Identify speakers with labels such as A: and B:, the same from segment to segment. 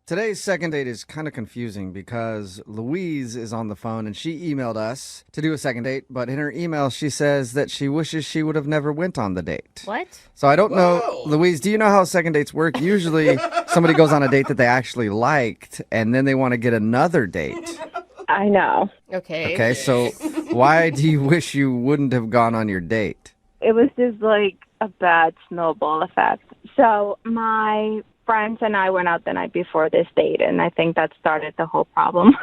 A: Today's second date is kind of confusing because Louise is on the phone and she emailed us to do a second date, but in her email she says that she wishes she would have never went on the date.
B: What?
A: So I don't know, Louise, do you know how second dates work? Usually somebody goes on a date that they actually liked and then they want to get another date.
C: I know.
B: Okay.
A: So why do you wish you wouldn't have gone on your date?
C: It was just like a bad snowball effect. So my friends and I went out the night before this date, and I think that started the whole problem.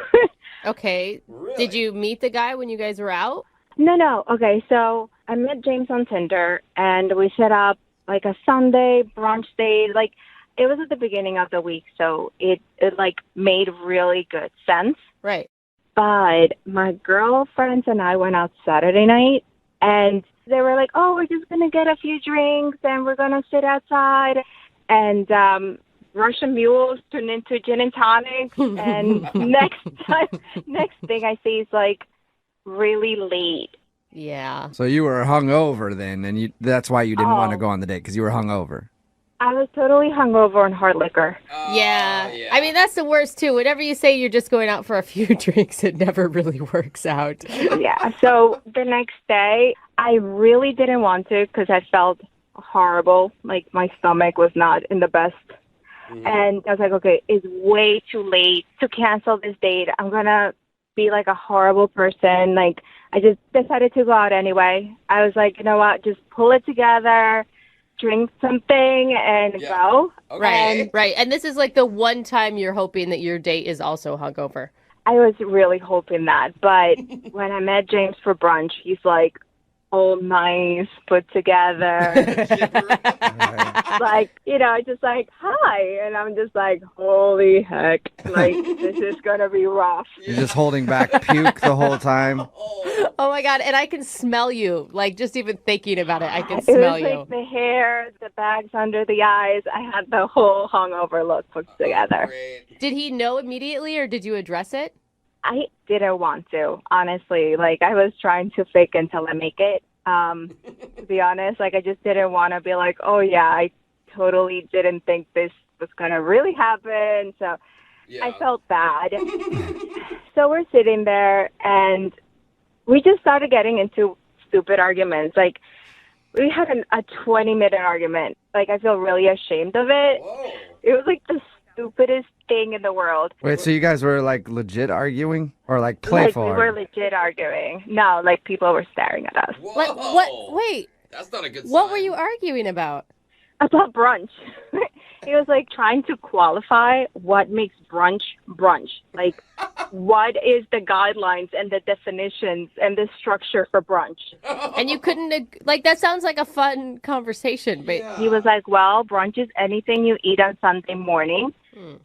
B: Okay.
D: Really?
B: Did you meet the guy when you guys were out?
C: No. Okay, so I met James on Tinder, and we set up like a Sunday brunch date. Like, it was at the beginning of the week, so it like made really good sense.
B: Right.
C: But my girlfriends and I went out Saturday night, and they were like, oh, we're just going to get a few drinks, and we're going to sit outside. And Russian mules turned into gin and tonics. And next thing I see is like really late.
B: Yeah.
A: So you were hungover then, and that's why you didn't want to go on the date, because you were hungover.
C: I was totally hungover on hard liquor.
B: Yeah. I mean, that's the worst, too. Whenever you say you're just going out for a few drinks, it never really works out.
C: Yeah. So the next day, I really didn't want to because I felt horrible. Like, my stomach was not in the best. And I was like, okay, it's way too late to cancel this date. I'm going to be like a horrible person. Like, I just decided to go out anyway. I was like, you know what? Just pull it together, drink something, and go.
D: Okay.
B: Right. And this is like the one time you're hoping that your date is also hungover.
C: I was really hoping that. But when I met James for brunch, he's like, all nice, put together. Like, just like, hi. And I'm just like, holy heck. Like, this is going to be rough.
A: You're just holding back puke the whole time.
B: Oh, my God. And I can smell you. Like, just even thinking about it, I can
C: It
B: smell
C: was
B: you.
C: like the hair, the bags under the eyes. I had the whole hungover look put together.
D: Great.
B: Did he know immediately or did you address it?
C: I didn't want to, honestly. Like, I was trying to fake until I make it. To be honest, like, I just didn't want to be like, oh, yeah, I totally didn't think this was going to really happen. So
D: Yeah.
C: I felt bad. So we're sitting there, and we just started getting into stupid arguments. Like, we had a 20-minute argument. Like, I feel really ashamed of it.
D: Whoa.
C: It was like the stupidest thing in the world.
A: Wait, so you guys were like legit arguing or like playful?
C: Like, we were
A: arguing?
C: legit arguing. No, like, people were staring at us.
D: Whoa.
B: What? Wait.
D: That's not a good sign.
B: What were you arguing about?
C: About brunch. He was like trying to qualify what makes brunch brunch. Like, what is the guidelines and the definitions and the structure for brunch?
B: And you couldn't, like, that sounds like a fun conversation, but
C: He was like, well, brunch is anything you eat on Sunday morning.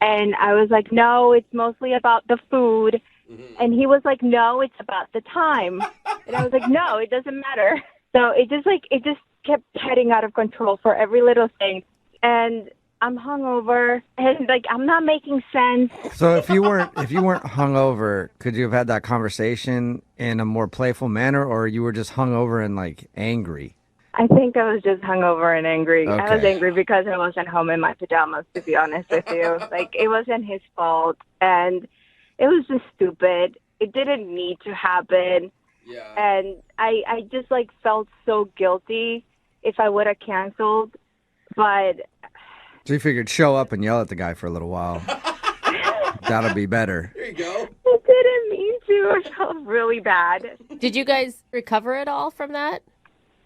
C: And I was like, no, it's mostly about the food. And he was like, no, it's about the time. And I was like, no, it doesn't matter. So it just kept heading out of control for every little thing. And I'm hungover, and like, I'm not making sense.
A: So if you weren't hungover, could you have had that conversation in a more playful manner, or you were just hungover and like angry?
C: I think I was just hungover and angry. I was
A: Okay.
C: angry because I wasn't home in my pajamas, to be honest with you. Like, it wasn't his fault, and it was just stupid. It didn't need to happen.
D: Yeah.
C: And I just, like, felt so guilty if I would have canceled. But
A: So you figured show up and yell at the guy for a little while. That'll be better.
D: There you go.
C: I didn't mean to. I felt really bad.
B: did you guys recover at all from that?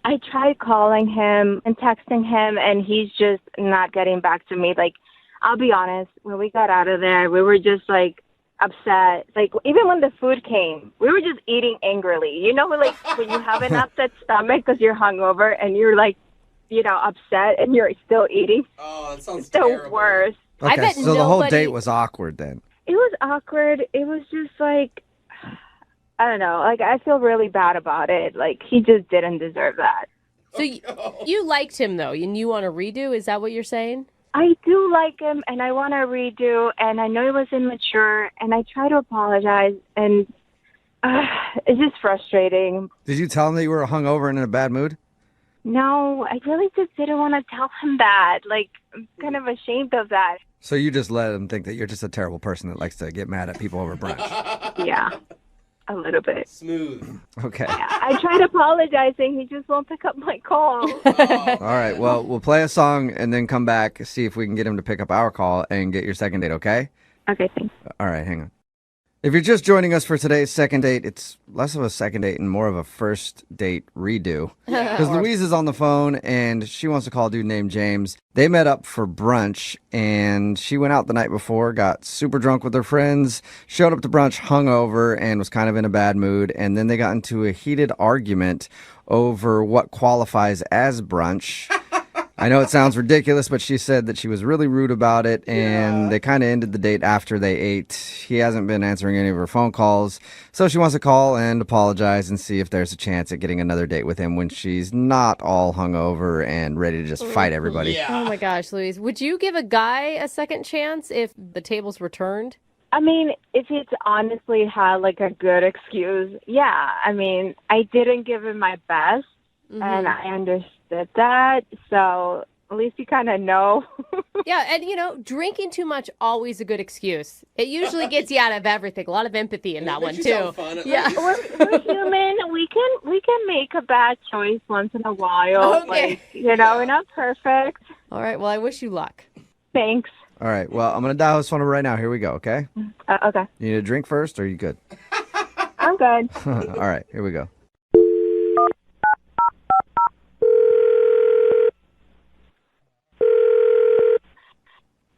C: I tried calling him and texting him, and he's just not getting back to me. Like, I'll be honest, when we got out of there, we were just, like, upset. Like, even when the food came, we were just eating angrily. You know, like, when you have an upset stomach because you're hungover and you're, like, upset and you're still eating?
D: Oh, that sounds
C: It's the
D: terrible.
C: worst.
B: I
A: Okay,
B: bet
A: so the whole
B: nobody-
A: date was awkward then.
C: It was awkward. It was just, like, I don't know. Like, I feel really bad about it. Like, he just didn't deserve that.
B: So you liked him, though, and you want to redo? Is that what you're saying?
C: I do like him, and I want to redo, and I know it was immature, and I try to apologize, and it's just frustrating.
A: Did you tell him that you were hungover and in a bad mood?
C: No, I really just didn't want to tell him that. Like, I'm kind of ashamed of that.
A: So you just let him think that you're just a terrible person that likes to get mad at people over brunch.
C: Yeah, a little bit.
D: Smooth.
A: Okay.
C: I tried apologizing. He just won't pick up my call.
A: All right. Well, we'll play a song and then come back, see if we can get him to pick up our call and get your second date, okay?
C: Okay, thanks.
A: All right, hang on. If you're just joining us for today's second date, it's less of a second date and more of a first date redo. Because Louise is on the phone and she wants to call a dude named James. They met up for brunch and she went out the night before, got super drunk with her friends, showed up to brunch hungover and was kind of in a bad mood. And then they got into a heated argument over what qualifies as brunch. I know it sounds ridiculous, but she said that she was really rude about it, and they kind of ended the date after they ate. He hasn't been answering any of her phone calls, so she wants to call and apologize and see if there's a chance at getting another date with him when she's not all hungover and ready to just fight everybody.
D: Yeah.
B: Oh my gosh, Louise. Would you give a guy a second chance if the tables were turned?
C: I mean, if it's honestly had like a good excuse, yeah. I mean, I didn't give him my best, and I understood that, so at least you kind of know.
B: Yeah, and drinking too much, always a good excuse. It usually gets you out of everything. A lot of empathy in that one,
D: Makes you
B: too.
D: sound fun at
B: Yeah.
D: least.
C: We're human. We can make a bad choice once in a while.
B: Okay.
C: Like, we're not perfect.
B: All right, well, I wish you luck.
C: Thanks.
A: All right, well, I'm going to dial this phone number right now. Here we go, okay?
C: Okay.
A: You need a drink first, or are you good?
C: I'm good.
A: All right, here we go.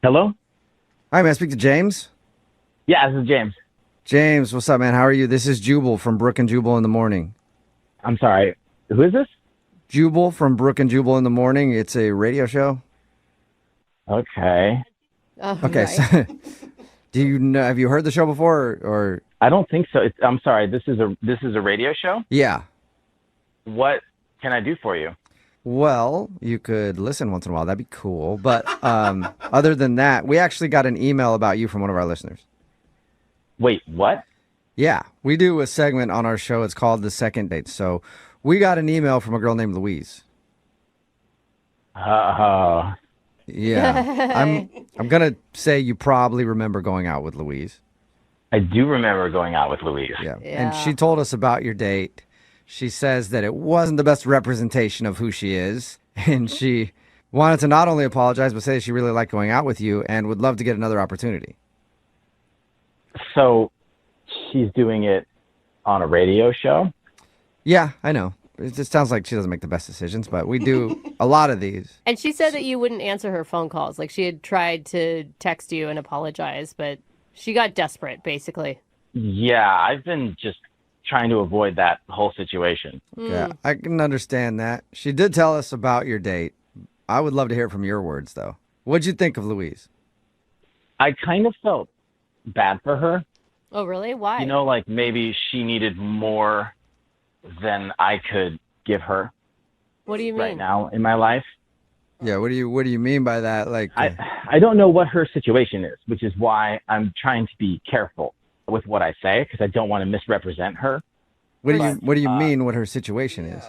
E: Hello?
A: Hi, may I speak to James?
E: Yeah, this is James.
A: James, what's up, man? How are you? This is Jubal from Brooke and Jubal in the Morning.
E: I'm sorry. Who is this?
A: Jubal from Brooke and Jubal in the Morning. It's a radio show.
E: Okay.
A: Okay,
B: Right.
A: so do you know? Have you heard the show before? Or
E: I don't think so. I'm sorry. This is a radio show?
A: yeah.
E: What can I do for you?
A: Well, you could listen once in a while. That'd be cool. But other than that, we actually got an email about you from one of our listeners.
E: Wait, what?
A: Yeah, we do a segment on our show. It's called The Second Date. So we got an email from a girl named Louise.
E: Oh.
A: Yeah. I'm going to say you probably remember going out with Louise.
E: I do remember going out with Louise.
A: Yeah.
B: Yeah.
A: And she told us about your date. She says that it wasn't the best representation of who she is. And she wanted to not only apologize, but say she really liked going out with you and would love to get another opportunity.
E: So she's doing it on a radio show?
A: Yeah, I know. It just sounds like she doesn't make the best decisions, but we do a lot of these.
B: And she said that you wouldn't answer her phone calls. Like she had tried to text you and apologize, but she got desperate, basically.
E: Yeah, I've been just trying to avoid that whole situation.
A: Yeah, I can understand that. She did tell us about your date. I would love to hear it from your words, though. What'd you think of Louise?
E: I kind of felt bad for her.
B: Oh, really? Why?
E: Like maybe she needed more than I could give her
B: What do you mean?
E: right now in my life.
A: Yeah, what do you mean by that? Like,
E: I don't know what her situation is, which is why I'm trying to be careful with what I say because I don't want to misrepresent her.
A: what do you mean what her situation is?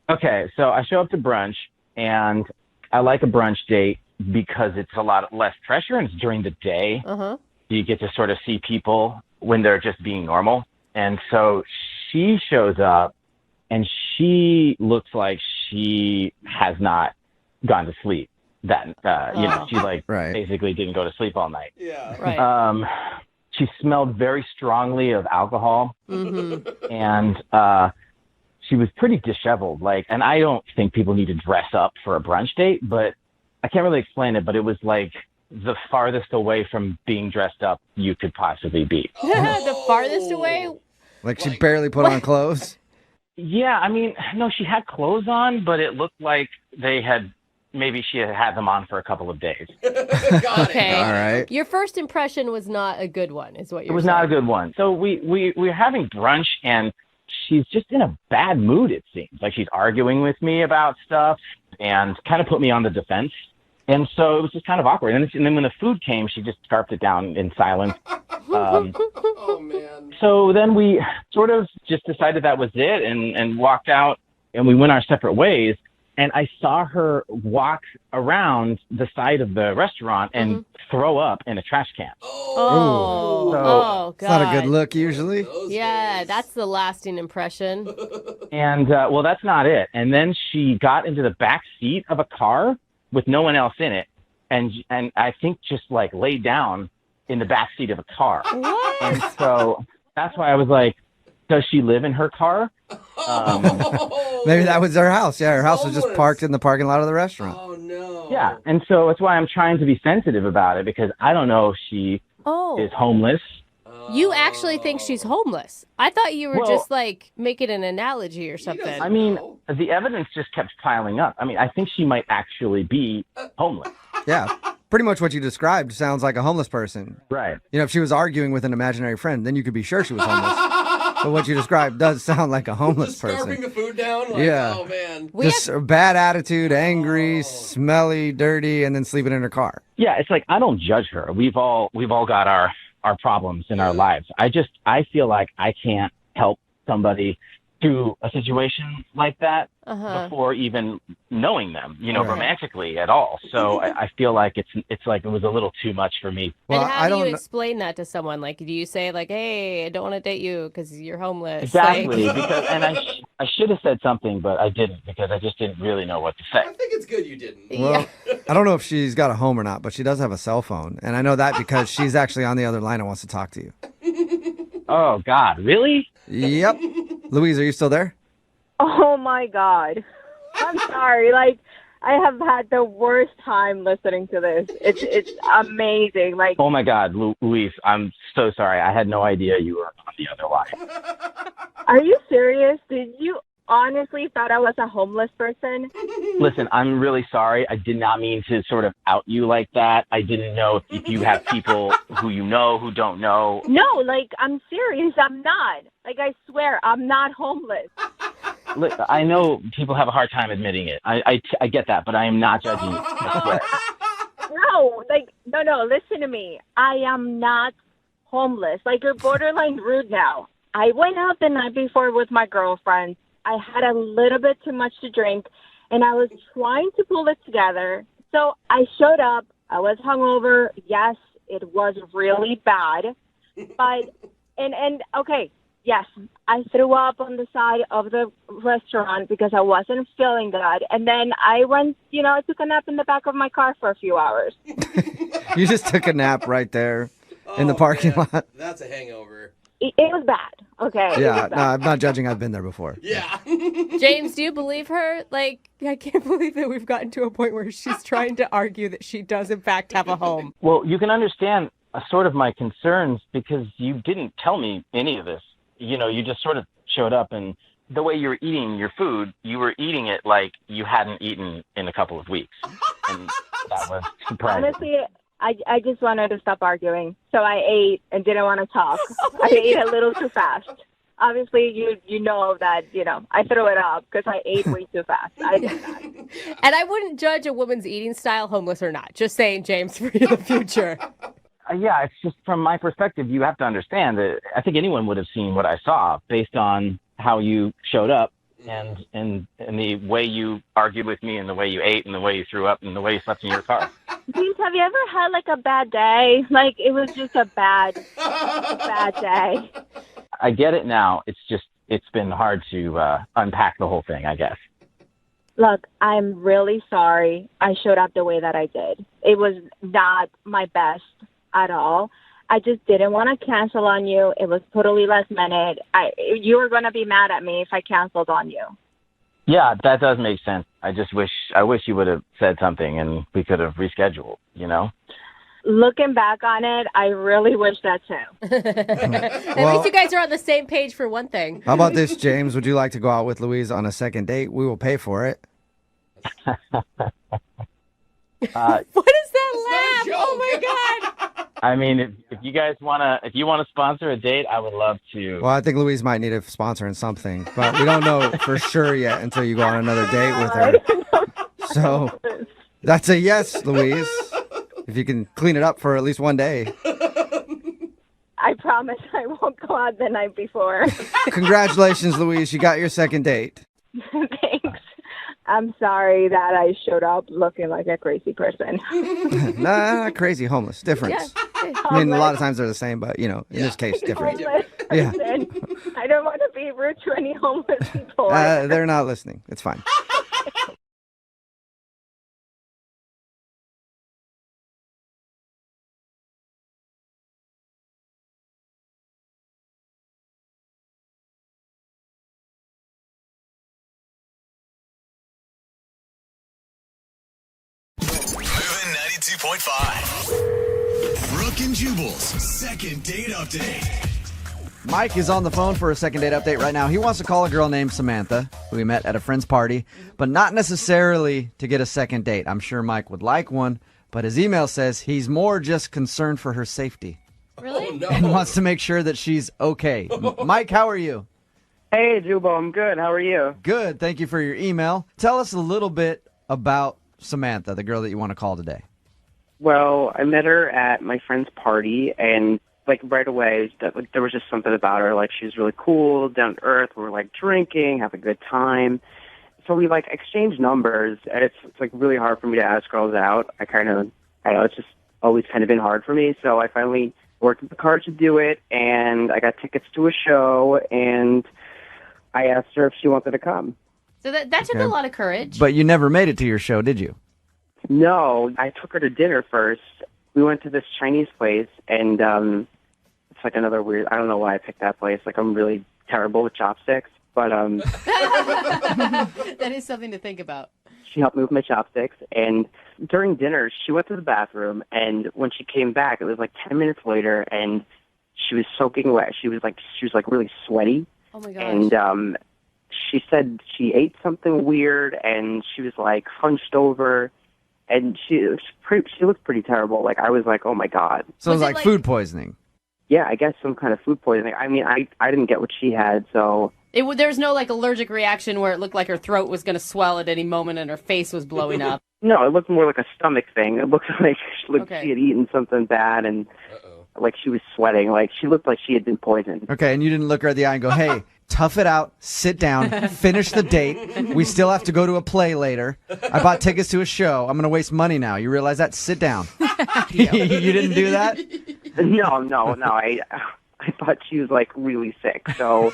E: Okay, so I show up to brunch and I like a brunch date because it's a lot less pressure and it's during the day.
B: Uh-huh.
E: You get to sort of see people when they're just being normal. And so she shows up and she looks like she has not gone to sleep. She
A: Right.
E: basically didn't go to sleep all night.
D: Yeah.
B: Right.
E: She smelled very strongly of alcohol and she was pretty disheveled. And I don't think people need to dress up for a brunch date, but I can't really explain it, but it was like the farthest away from being dressed up you could possibly be.
B: The farthest away?
A: Like she barely put on clothes?
E: Yeah, I mean, no, she had clothes on, but it looked like maybe she had them on for a couple of days.
D: Got
B: Okay.
D: it.
A: All right.
B: Your first impression was not a good one, is what
E: It
B: you're
E: was
B: saying.
E: not a good one. So we were having brunch, and she's just in a bad mood, it seems. Like she's arguing with me about stuff and kind of put me on the defense. And so it was just kind of awkward. And then when the food came, she just scarfed it down in silence.
D: Oh, man.
E: So then we sort of just decided that was it and walked out, and we went our separate ways. and I saw her walk around the side of the restaurant and throw up in a trash can.
B: Oh,
E: So-
B: God.
A: It's not a good look usually.
B: Yeah, that's the lasting impression.
E: And well, that's not it. And then she got into the back seat of a car with no one else in it, and I think just like laid down in the back seat of a car.
B: What?
E: And so that's why I was like, does she live in her car?
A: Maybe that was her house. Yeah, her house was just
D: Homeless.
A: parked in the parking lot of the restaurant.
D: Oh no.
E: Yeah, and so that's why I'm trying to be sensitive about it, because I don't know if she
B: Oh,
E: is homeless.
B: you actually think she's homeless? I thought you were
E: Well-
B: just like making an analogy or something.
D: doesn't-
E: I mean,
D: No.
E: the evidence just kept piling up. I mean, I think she might actually be homeless.
A: Yeah, pretty much what you described sounds like a homeless person.
E: Right.
A: You know, if she was arguing with an imaginary friend, then you could be sure she was homeless. But what you described does sound like a homeless
D: Just scarfing
A: person.
D: the food down? Like,
A: Yeah.
D: oh man.
B: We
A: Just a bad attitude, angry, smelly, dirty, and then sleeping in her car.
E: Yeah, it's like I don't judge her. We've all got our problems in our lives. I feel like I can't help somebody through a situation like that before even knowing them,
A: Right.
E: romantically at all. So I feel like it's like it was a little too much for me.
A: Well,
B: and how
A: I
B: do you
A: don't.
B: explain that to someone? Like, do you say like, "Hey, I don't want to date you because you're homeless"?
E: Exactly,
B: Like,
E: because and I should have said something, but I didn't because I just didn't really know what to say.
D: I think it's good you didn't.
A: Well, I don't know if she's got a home or not, but she does have a cell phone, and I know that because she's actually on the other line and wants to talk to you.
E: Oh God, really?
A: Yep. Louise, are you still there?
C: Oh my God. I'm sorry. Like, I have had the worst time listening to this. It's amazing. Like,
E: Oh my God, Luis, I'm so sorry. I had no idea you were on the other line.
C: are you serious? Did you honestly thought I was a homeless person?
E: Listen, I'm really sorry. I did not mean to sort of out you like that. I didn't know if you have people who you know who don't know.
C: No, like, I'm serious. I'm not. Like, I swear, I'm not homeless.
E: Look, I know people have a hard time admitting it. I get that, but I am not judging you. I swear.
C: No, listen to me. I am not homeless. Like, you're borderline rude now. I went out the night before with my girlfriend. I had a little bit too much to drink, and I was trying to pull it together. So I showed up. I was hungover. Yes, it was really bad. But, okay, yes, I threw up on the side of the restaurant because I wasn't feeling good. And then I went, I took a nap in the back of my car for a few hours.
A: You just took a nap right there in the parking
D: man.
A: lot.
D: That's a hangover.
C: It was bad, okay? It
A: Yeah,
C: was
A: no,
C: bad.
A: I'm not judging. I've been there before.
D: Yeah.
B: James, do you believe her? Like, I can't believe that we've gotten to a point where she's trying to argue that she does in fact have a home.
E: Well, you can understand sort of my concerns because you didn't tell me any of this. You just sort of showed up, and the way you were eating your food, you were eating it like you hadn't eaten in a couple of weeks. And that was surprising.
C: Honestly, I just wanted to stop arguing. So I ate and didn't want to talk. I ate a little too fast. Obviously, you know that, I threw it up because I ate way too fast. I did that.
B: And I wouldn't judge a woman's eating style, homeless or not. Just saying, James, for the future.
E: Yeah, it's just from my perspective, you have to understand that I think anyone would have seen what I saw based on how you showed up and the way you argued with me and the way you ate and the way you threw up and the way you slept in your car.
C: James, have you ever had like a bad day? Like, it was just a bad day.
E: I get it now. It's been hard to unpack the whole thing, I guess.
C: Look, I'm really sorry I showed up the way that I did. It was not my best at all. I just didn't want to cancel on you. It was totally last minute. You were going to be mad at me if I canceled on you.
E: Yeah, that does make sense. I wish you would have said something and we could have rescheduled,
C: Looking back on it, I really wish that too.
B: At
A: Well-
B: least you guys are on the same page for one thing.
A: How about this, James? Would you like to go out with Louise on a second date? We will pay for it.
B: What is that laugh?
D: not a
B: Oh my
D: joke.
B: God.
E: I mean, if you guys if you want to sponsor a date, I would love to.
A: Well, I think Louise might need a sponsor in something, but we don't know for sure yet until you go on another date with her. So that's a yes, Louise. If you can clean it up for at least one day.
C: I promise I won't go out the night before.
A: Congratulations, Louise. You got your second date.
C: Thanks. I'm sorry that I showed up looking like a crazy person.
A: Nah, not crazy, homeless. Difference. I mean, a lot of times they're the same, but, in this case, different.
C: Homeless
A: Yeah.
C: person. I don't want to be rude to any homeless people.
A: They're not listening. It's fine.
F: Moving 92.5. Brooke and Jubal's second date update.
A: Mike is on the phone for a second date update right now. He wants to call a girl named Samantha, who he met at a friend's party, but not necessarily to get a second date. I'm sure Mike would like one, but his email says he's more just concerned for her safety
B: Really?
D: Oh, no.
A: and wants to make sure that she's okay. Mike, how are you?
G: Hey, Jubal, I'm good. How are you?
A: Good. Thank you for your email. Tell us a little bit about Samantha, the girl that you want to call today.
G: Well, I met her at my friend's party, and right away, there was just something about her. Like, she was really cool, down to earth. We were drinking, have a good time. So we exchanged numbers, and it's really hard for me to ask girls out. I don't know, it's just always kind of been hard for me. So I finally worked with the card to do it, and I got tickets to a show, and I asked her if she wanted to come.
B: So that took a lot of courage.
A: But you never made it to your show, did you?
G: No, I took her to dinner first. We went to this Chinese place, and it's another weird. I don't know why I picked that place. I'm really terrible with chopsticks, but
B: That is something to think about.
G: she helped me with my chopsticks. And during dinner, she went to the bathroom, and when she came back, it was 10 minutes later, and she was soaking wet. She was really sweaty,
B: Oh my gosh.
G: and she said she ate something weird, and she was hunched over. And she looked pretty terrible. I was oh my God.
A: So it was
B: Was it
A: like food poisoning.
G: Yeah, I guess some kind of food poisoning. I mean, I didn't get what she had, so.
B: There was no allergic reaction where it looked like her throat was going to swell at any moment and her face was blowing up.
G: No, it looked more like a stomach thing. It looked like
B: Okay.
G: she had eaten something bad, and she was sweating. She looked like she had been poisoned.
A: Okay, and you didn't look her in the eye and go, hey, tough it out, sit down, finish the date. We still have to go to a play later. I bought tickets to a show. I'm going to waste money now. You realize that? Sit down. You didn't do that?
G: No. I thought she was really sick, so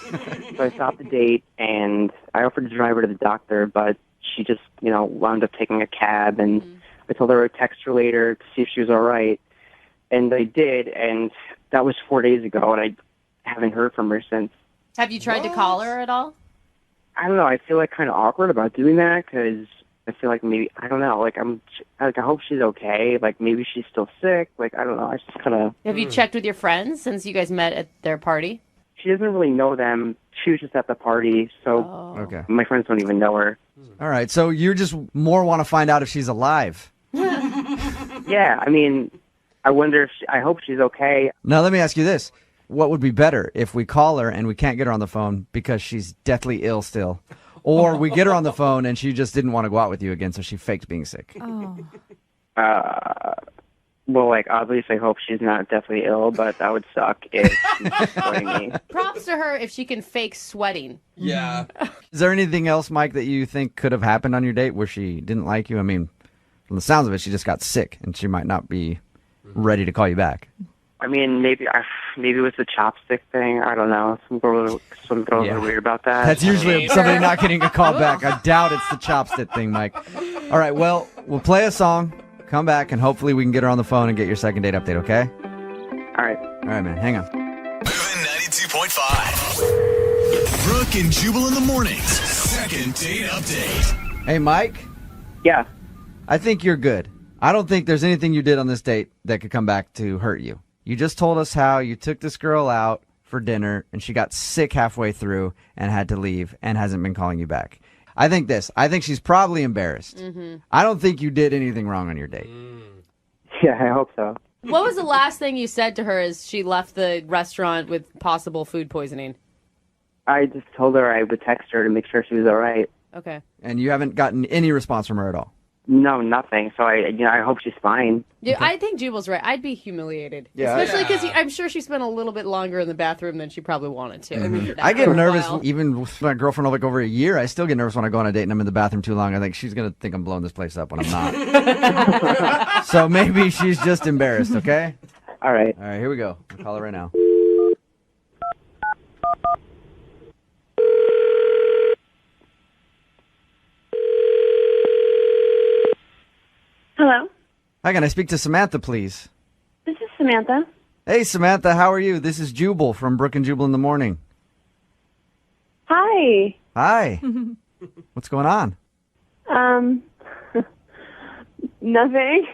G: I stopped the date, and I offered to drive her to the doctor, but she just wound up taking a cab, and I told her I'd text her later to see if she was all right, and I did, and that was 4 days ago, and I haven't heard from her since.
B: Have you tried to call her at all?
G: I don't know. I feel kind of awkward about doing that because I feel maybe I don't know. I hope she's okay. Maybe she's still sick. I don't know. I just kind of.
B: Have you checked with your friends since you guys met at their party?
G: She doesn't really know them. She was just at the party, so
A: Okay.
G: my friends don't even know her.
A: All right, so you just more want to find out if she's alive.
G: Yeah, I mean, I wonder if I hope she's okay.
A: Now, let me ask you this. What would be better if we call her and we can't get her on the phone because she's deathly ill still? Or we get her on the phone and she just didn't want to go out with you again, so she faked being sick.
G: Well, obviously, I hope she's not deathly ill, but that would suck if she's sweating me.
B: Props to her if she can fake sweating.
D: Yeah.
A: Is there anything else, Mike, that you think could have happened on your date where she didn't like you? I mean, from the sounds of it, she just got sick and she might not be ready to call you back.
G: I mean, maybe it was the chopstick thing. I don't know. Some girls are weird about that.
A: That's usually somebody not getting a call back. I doubt it's the chopstick thing, Mike. All right, well, we'll play a song, come back, and hopefully we can get her on the phone and get your second date update, okay?
G: All right.
A: All right, man, hang on.
F: Moving 92.5. Brooke and Jubal in the mornings. Second date update.
A: Hey, Mike,
G: Yeah.
A: I think you're good. I don't think there's anything you did on this date that could come back to hurt you. You just told us how you took this girl out for dinner and she got sick halfway through and had to leave and hasn't been calling you back. I think she's probably embarrassed.
B: Mm-hmm.
A: I don't think you did anything wrong on your date.
G: Yeah, I hope so.
B: What was the last thing you said to her as she left the restaurant with possible food poisoning?
G: I just told her I would text her to make sure she was all right.
B: Okay.
A: And you haven't gotten any response from her at all.
G: No, nothing. So I hope she's fine.
B: Yeah, I think Jubal's right. I'd be humiliated.
A: Yeah.
B: Especially because I'm sure she spent a little bit longer in the bathroom than she probably wanted to.
A: I get
B: For a
A: nervous
B: while.
A: even with my girlfriend like over a year. I still get nervous when I go on a date and I'm in the bathroom too long. I think she's going to think I'm blowing this place up when I'm not. So maybe she's just embarrassed, okay?
G: All right.
A: All right, here we go. I'll call her right now.
C: Hello,
A: Hi, can I speak to Samantha, please?
C: this is Samantha.
A: Hey, Samantha, how are you? This is Jubal from Brooke and Jubal in the morning.
C: Hi.
A: Hi. What's going on?
C: Nothing.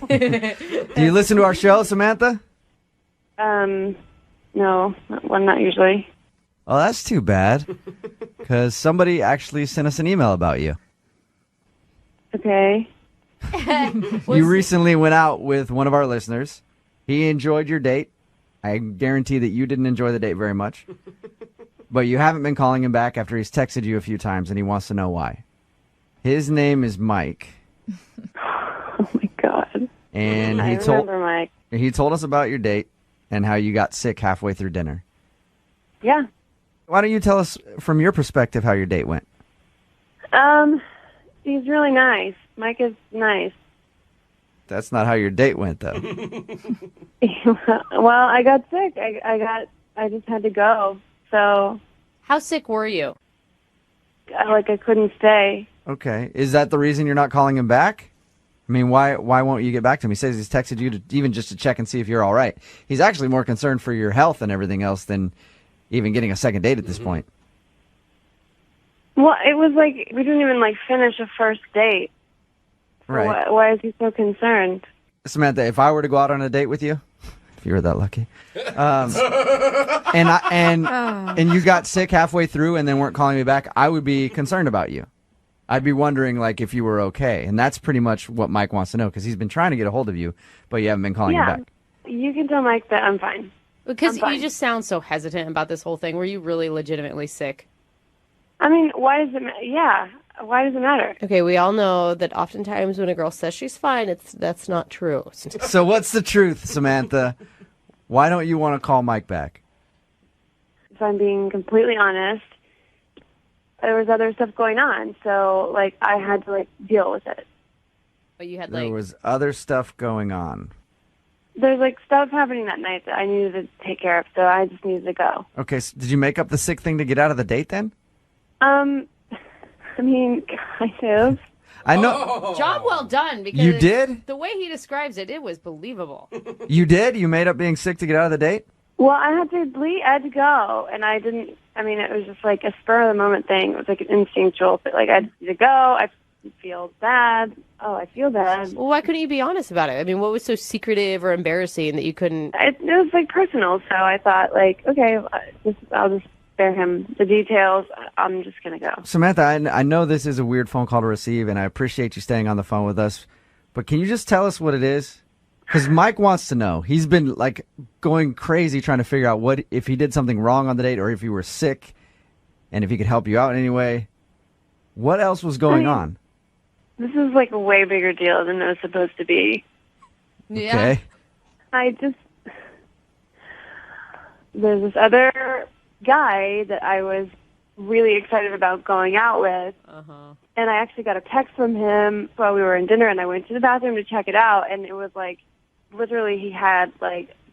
A: Do you listen to our show, Samantha?
C: No, not usually.
A: Oh, that's too bad. Because somebody actually sent us an email about you.
C: Okay.
A: You recently went out with one of our listeners. He enjoyed your date. I guarantee that you didn't enjoy the date very much. But you haven't been calling him back after he's texted you a few times, and he wants to know why. His name is Mike.
C: Oh my God.
A: And
C: I remember Mike.
A: he told us about your date and how you got sick halfway through dinner.
C: Yeah.
A: Why don't you tell us from your perspective how your date went?
C: He's really nice. Mike is nice.
A: That's not how your date went, though.
C: Well, I got sick. I just had to go. So,
B: How sick were you?
C: I couldn't stay.
A: Okay. Is that the reason you're not calling him back? I mean, why won't you get back to him? He says he's texted you to even just to check and see if you're all right. He's actually more concerned for your health and everything else than even getting a second date at this point.
C: Well, it was like we didn't even finish a first date.
A: Right.
C: Why is he so concerned?
A: Samantha, if I were to go out on a date with you, if you were that lucky, and you got sick halfway through and then weren't calling me back, I would be concerned about you. I'd be wondering if you were okay, and that's pretty much what Mike wants to know because he's been trying to get a hold of you, but you haven't been calling him back.
C: You can tell Mike that I'm fine.
B: Because
C: I'm fine.
B: you just sound so hesitant about this whole thing. Were you really legitimately sick?
C: I mean, why does it? Yeah, why does it matter?
B: Okay, we all know that oftentimes when a girl says she's fine, that's not true.
A: So what's the truth, Samantha? Why don't you want to call Mike back?
C: If I'm being completely honest, there was other stuff going on, so I had to deal with it.
B: But you had
A: There was other stuff going on.
C: There's stuff happening that night that I needed to take care of, so I just needed to go.
A: Okay, so did you make up the sick thing to get out of the date then?
C: I mean, kind of.
A: I know.
B: job well done because
A: You did?
B: The way he describes it, it was believable.
A: You did? You made up being sick to get out of the date?
C: Well, I had to go, and I didn't. I mean, it was just a spur of the moment thing. It was an instinctual. I just need to go. I feel bad. Oh, I feel bad.
B: Well, why couldn't you be honest about it? I mean, what was so secretive or embarrassing that you couldn't?
C: It was personal, so I thought okay, I'll just spare him the details. I'm just gonna go.
A: Samantha, I know this is a weird phone call to receive, and I appreciate you staying on the phone with us, but can you just tell us what it is? Because Mike wants to know. He's been going crazy trying to figure out if he did something wrong on the date or if you were sick and if he could help you out in any way. What else was going on?
C: This is a way bigger deal than it was supposed to be.
A: Okay.
C: There's this other guy that I was really excited about going out with. And I actually got a text from him while we were in dinner, and I went to the bathroom to check it out, and it was literally he had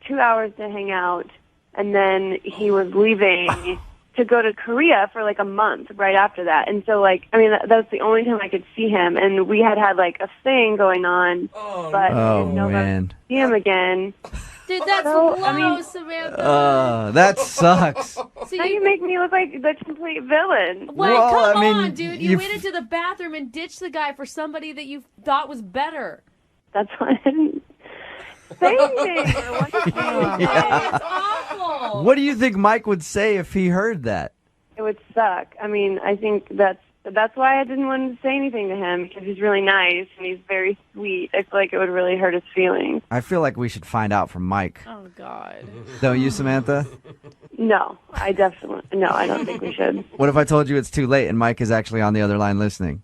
C: 2 hours to hang out, and then he was leaving to go to Korea for a month right after that. And so that's the only time I could see him, and we had a thing going on, but I didn't know if I would see him again.
B: Dude, that's low, Samantha.
A: That sucks.
C: Now you make me look like the complete villain.
B: Come on, dude. You went into the bathroom and ditched the guy for somebody that you thought was better.
C: That's why I didn't say anything.
B: It's awful.
A: What do you think Mike would say if he heard that?
C: It would suck. I mean, I think that's why I didn't want to say anything to him, because he's really nice and he's very sweet. I feel like it would really hurt his feelings.
A: I feel like we should find out from Mike.
B: Oh, God.
A: Don't you, Samantha?
C: No, I don't think we should.
A: What if I told you it's too late and Mike is actually on the other line listening?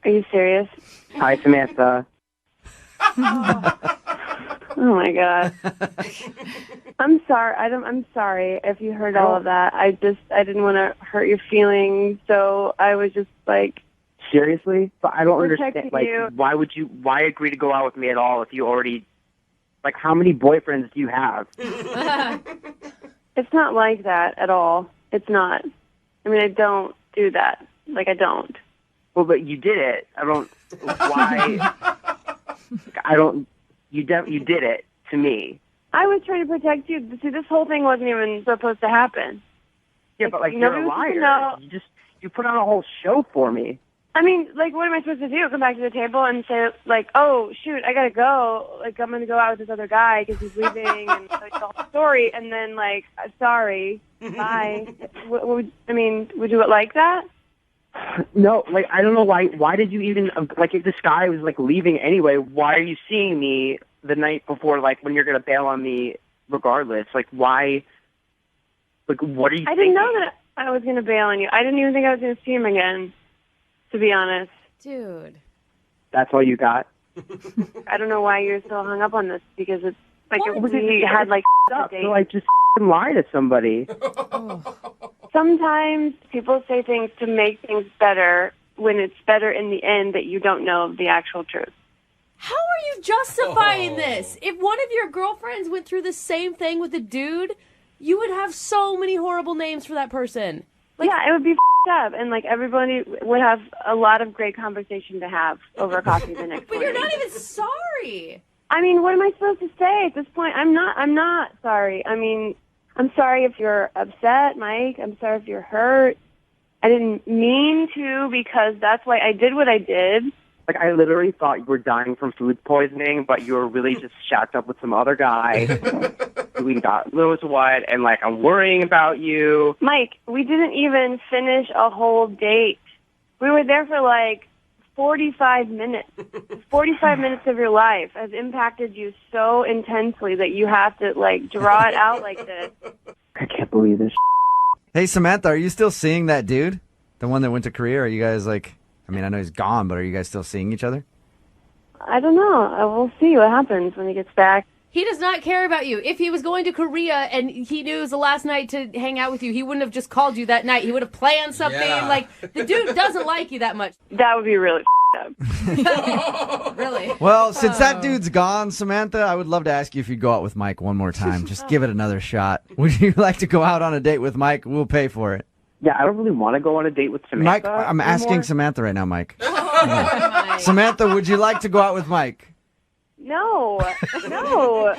C: Are you serious?
G: Hi, Samantha.
C: Oh my god. I'm sorry. I'm sorry if you heard all of that. I didn't want to hurt your feelings, so I was just like,
G: Seriously? But I don't understand.
C: Protecting
G: Like,
C: you.
G: why agree to go out with me at all if you already, like, how many boyfriends do you have?
C: it's not like that at all. It's not. I mean, I don't do that. Like, I don't.
G: Well, but you did it. I don't. Why? I don't. You did it to me.
C: I was trying to protect you. See, this whole thing wasn't even supposed to happen.
G: Yeah, but like you're
C: nobody
G: a
C: was supposed to
G: liar.
C: know.
G: You put on a whole show for me.
C: I mean, like, what am I supposed to do? Come back to the table and say, like, oh, shoot, I gotta go. Like, I'm gonna go out with this other guy because he's leaving and tell you the whole story. And then, like, sorry, bye. Would you like that?
G: No, like, I don't know why. Why did you even, like, if this guy was, like, leaving anyway, why are you seeing me the night before, like, when you're gonna bail on me regardless? Like, why? Like, what are you
C: I didn't know that I was gonna bail on you. I didn't even think I was gonna see him again, to be honest.
B: Dude.
G: That's all you got?
C: I don't know why you're so hung up on this, because it's like
G: Because
C: we had like
G: up
C: a date.
G: to, like, just lie to somebody.
C: Sometimes people say things to make things better when it's better in the end that you don't know the actual truth.
B: How are you justifying this? If one of your girlfriends went through the same thing with a dude, you would have so many horrible names for that person. Like,
C: yeah, it would be up, and like everybody would have a lot of great conversation to have over coffee the next
B: but
C: morning.
B: you're not even sorry.
C: I mean, what am I supposed to say at this point? I'm not sorry. I mean, I'm sorry if you're upset, Mike. I'm sorry if you're hurt. I didn't mean to, because that's why I did what I did.
G: Like, I literally thought you were dying from food poisoning, but you were really just shacked up with some other guy. We got Lewis what, and, like, I'm worrying about you.
C: Mike, we didn't even finish a whole date. We were there for like 45 minutes. 45 minutes of your life has impacted you so intensely that you have to, like, draw it out like this.
G: I can't believe this.
A: Hey, Samantha, are you still seeing that dude? The one that went to Korea? Are you guys like, I mean, I know he's gone, but are you guys still seeing each other?
C: I don't know. We'll see what happens when he gets back.
B: He does not care about you. If he was going to Korea and he knew it was the last night to hang out with you, he wouldn't have just called you that night. He would have planned something.
D: Yeah.
B: Like, the dude doesn't like you that much.
C: That would be really up.
B: Really?
A: Well, since that dude's gone, Samantha, I would love to ask you if you'd go out with Mike one more time. Just give it another shot. Would you like to go out on a date with Mike? We'll pay for it.
G: Yeah, I don't really want to go on a date with
A: Mike,
G: Samantha.
A: I'm asking
G: anymore.
A: Samantha right now, Mike.
B: Mike.
A: Samantha, would you like to go out with Mike?
C: No. No.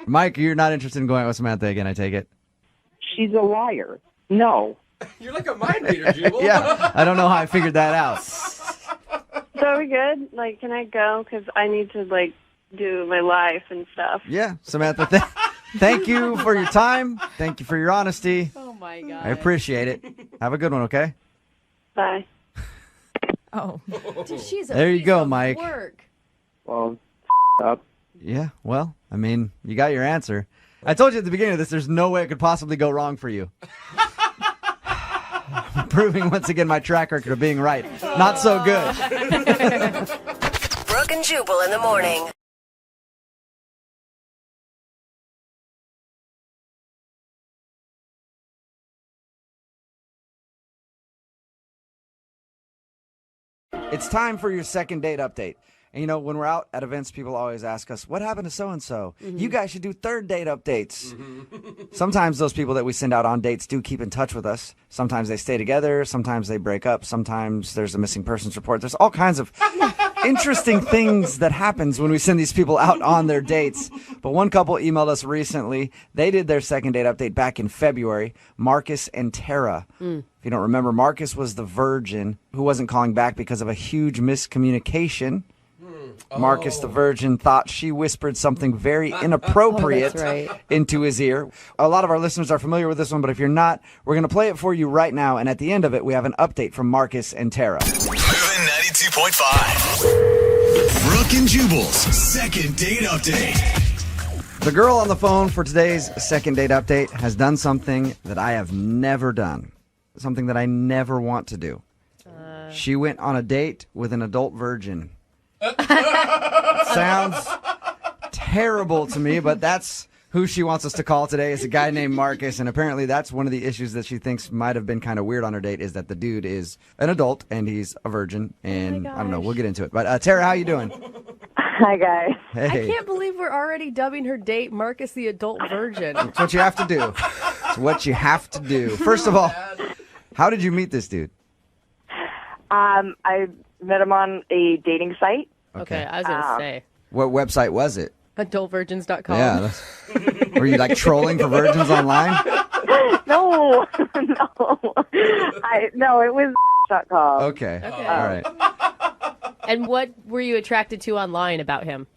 A: Mike, you're not interested in going out with Samantha again, I take it?
G: She's a liar. No.
D: You're like a mind reader, Jubal.
A: Yeah, I don't know how I figured that out.
C: So are we good? Like, can I go? Because I need to, like, do my life and stuff.
A: Yeah, Samantha, thank you for your time. Thank you for your honesty.
B: Oh, my God.
A: I appreciate it. Have a good one, okay?
C: Bye.
B: Oh. Dude, she's a
A: There you
B: piece
A: go,
B: of
A: Mike.
B: Work.
G: Well, up.
A: Yeah, well, I mean, you got your answer. I told you at the beginning of this, there's no way it could possibly go wrong for you. Proving once again my track record of being right. Not so good.
H: Brooke and Jubal in the morning.
A: It's time for your second date update. And, you know, when we're out at events, people always ask us, what happened to so-and-so? You guys should do third date updates. Sometimes those people that we send out on dates do keep in touch with us. Sometimes they stay together. Sometimes they break up. Sometimes there's a missing persons report. There's all kinds of interesting things that happens when we send these people out on their dates. But one couple emailed us recently. They did their second date update back in February, Marcus and Tara. If you don't remember, Marcus was the virgin who wasn't calling back because of a huge miscommunication. Marcus, the virgin, thought she whispered something very inappropriate into his ear. A lot of our listeners are familiar with this one, but if you're not, we're going to play it for you right now. And at the end of it, we have an update from Marcus and Tara.
F: Moving 92.5. Brooke and Jubal's second date update.
A: The girl on the phone for today's second date update has done something that I have never done, something that I never want to do. She went on a date with an adult virgin. Sounds terrible to me, but that's who she wants us to call today. Is a guy named Marcus, and apparently that's one of the issues that she thinks might have been kind of weird on her date is that the dude is an adult and he's a virgin, and I don't know, we'll get into it. But Tara, how you doing?
C: Hi, guys.
A: Hey.
B: I can't believe we're already dubbing her date Marcus the adult virgin.
A: It's what you have to do. It's what you have to do. First of all, how did you meet this dude?
C: I met him on a dating site.
B: Okay, I was going to say.
A: What website was it?
B: Adultvirgins.com.
A: Yeah. Were you like trolling for virgins online?
C: No, no, it was .com.
A: Okay. All right.
B: And what were you attracted to online about him?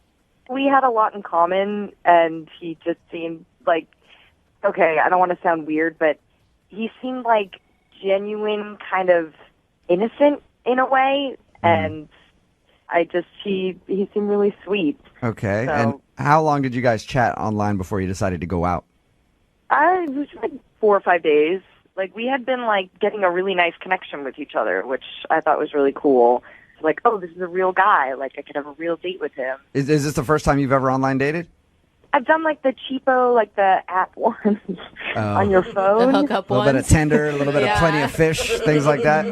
C: We had a lot in common, and he just seemed like, okay, I don't want to sound weird, but he seemed like genuine, kind of innocent in a way, and he seemed really sweet.
A: Okay.
C: So,
A: And how long did you guys chat online before you decided to go out?
C: it was like 4 or 5 days. Like, we had been, like, getting a really nice connection with each other, which I thought was really cool. Like, oh, this is a real guy. Like, I could have a real date with him.
A: Is this the first time you've ever online dated?
C: I've done, like, the cheapo, like, the app ones on your
B: The
C: phone.
B: hookup
A: A little bit of
B: ones?
A: Tinder, a little bit of Plenty of Fish, things like that.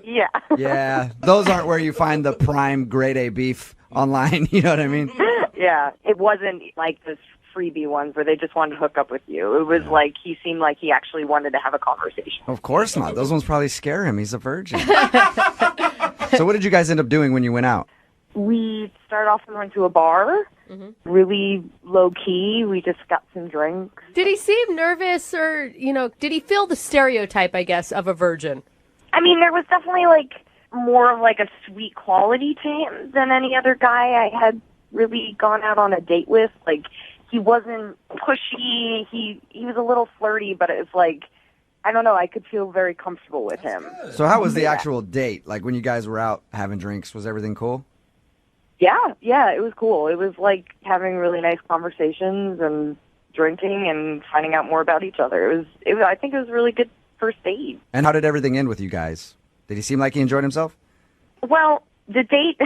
C: Yeah.
A: Yeah, those aren't where you find the prime grade A beef online. You know what I mean?
C: Yeah. It wasn't like this freebie ones where they just wanted to hook up with you. It was like he seemed like he actually wanted to have a conversation.
A: Of course not. Those ones probably scare him. He's a virgin. So what did you guys end up doing when you went out?
C: We started off and went to a bar, really low key. We just got some drinks.
B: Did he seem nervous or, did he feel the stereotype, I guess, of a virgin?
C: I mean, there was definitely like more of like a sweet quality to him than any other guy I had really gone out on a date with. Like, he wasn't pushy. He was a little flirty, but it was like, I don't know, I could feel very comfortable with him.
A: So how was the actual date? Like when you guys were out having drinks, was everything cool?
C: Yeah, it was cool. It was like having really nice conversations and drinking and finding out more about each other. It was I think it was a really good first date.
A: And how did everything end with you guys? Did he seem like he enjoyed himself?
C: Well, the date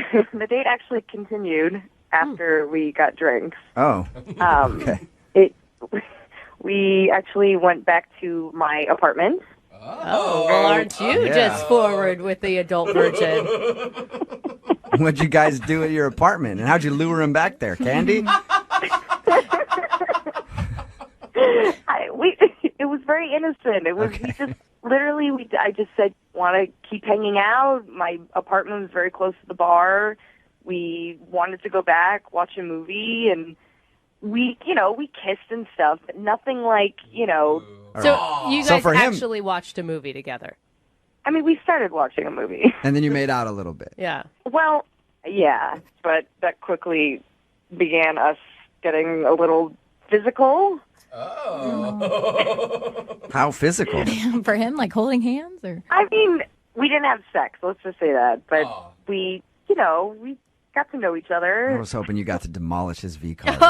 C: actually continued after we got drinks.
A: Oh, okay.
C: We actually went back to my apartment.
B: Oh, well, aren't you just forward with the adult virgin?
A: What'd you guys do at your apartment? And how'd you lure him back there? Candy?
C: It was very innocent. It was we just literally I just said want to keep hanging out. My apartment was very close to the bar. We wanted to go back, watch a movie, and we kissed and stuff, but nothing like,
B: So you
A: So
B: guys
A: for him-
B: actually watched a movie together?
C: I mean, we started watching a movie.
A: And then you made out a little bit.
B: Yeah.
C: Well, yeah, but that quickly began us getting a little physical.
A: How physical?
H: For him, like holding hands or?
C: I mean, we didn't have sex, let's just say that, but we got to know each
A: I
C: other.
A: was hoping you got to demolish his V card.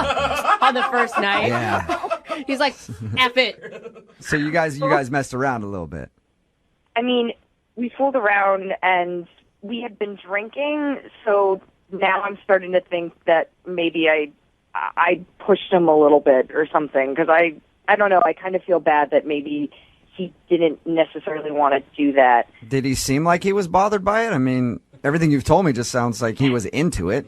B: On the first night?
A: Yeah.
B: He's like, F it.
A: So you guys messed around a little bit.
C: I mean, we fooled around and we had been drinking, so now I'm starting to think that maybe I pushed him a little bit or something, because I don't know, I kind of feel bad that maybe he didn't necessarily want to do that.
A: Did he seem like he was bothered by it? I mean, everything you've told me just sounds like he was into it.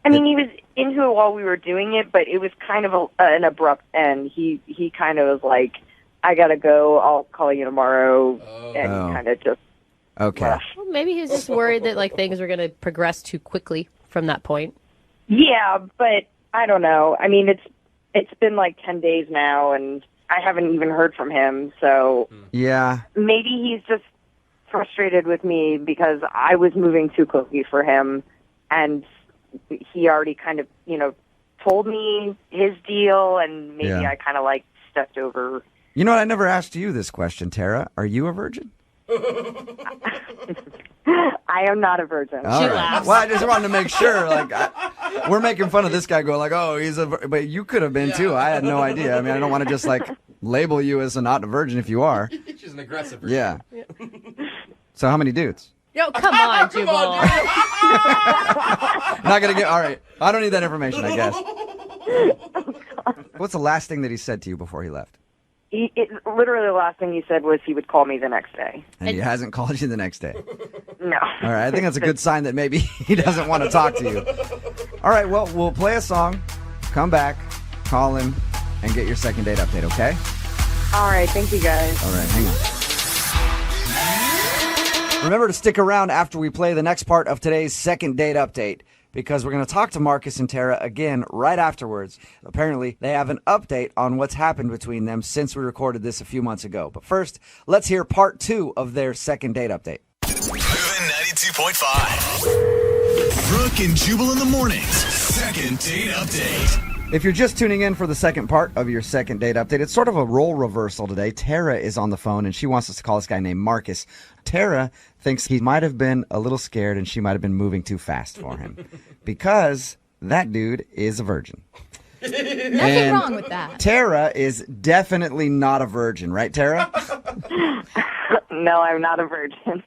C: I mean, he was into it while we were doing it, but it was kind of an abrupt end. He kind of was like, I gotta go, I'll call you tomorrow, and kind of just
A: Okay.
C: left.
B: Well, maybe he was just worried that like things were going to progress too quickly from that point.
C: Yeah, but I don't know. I mean, it's been like 10 days now, and I haven't even heard from him, so
A: Yeah.
C: maybe he's just frustrated with me because I was moving too quickly for him, and he already kind of, told me his deal, and maybe
A: Yeah.
C: I kind of like stepped over.
A: You know what? I never asked you this question, Tara. Are you a virgin?
C: I am not a virgin.
A: All
B: She
A: right.
B: laughs.
A: Well, I just wanted to make sure. Like, we're making fun of this guy going like, oh, he's a but you could have been too. I had no idea. I mean, I don't want to just like label you as a not a virgin if you are.
D: She's an aggressive.
A: Yeah. So how many dudes?
B: Yo, come on, Jubal.
A: Not gonna get. All right, I don't need that information. I guess. What's the last thing that he said to you before he left?
C: Literally the last thing he said was he would call me the next day.
A: And he hasn't called you the next day.
C: No.
A: All right, I think that's a good sign that maybe he doesn't want to talk to you. All right, well, we'll play a song, come back, call him, and get your second date update, okay?
C: All right, thank you guys.
A: All right, hang on. Remember to stick around after we play the next part of today's second date update, because we're going to talk to Marcus and Tara again right afterwards. Apparently, they have an update on what's happened between them since we recorded this a few months ago. But first, let's hear part 2 of their second date update.
F: Moving 92.5. Brooke and Jubal in the mornings. Second date update.
A: If you're just tuning in for the second part of your second date update, it's sort of a role reversal today. Tara is on the phone, and she wants us to call this guy named Marcus. Tara thinks he might have been a little scared, and she might have been moving too fast for him because that dude is a virgin.
H: Nothing wrong with that.
A: Tara is definitely not a virgin, right, Tara?
C: No, I'm not a virgin.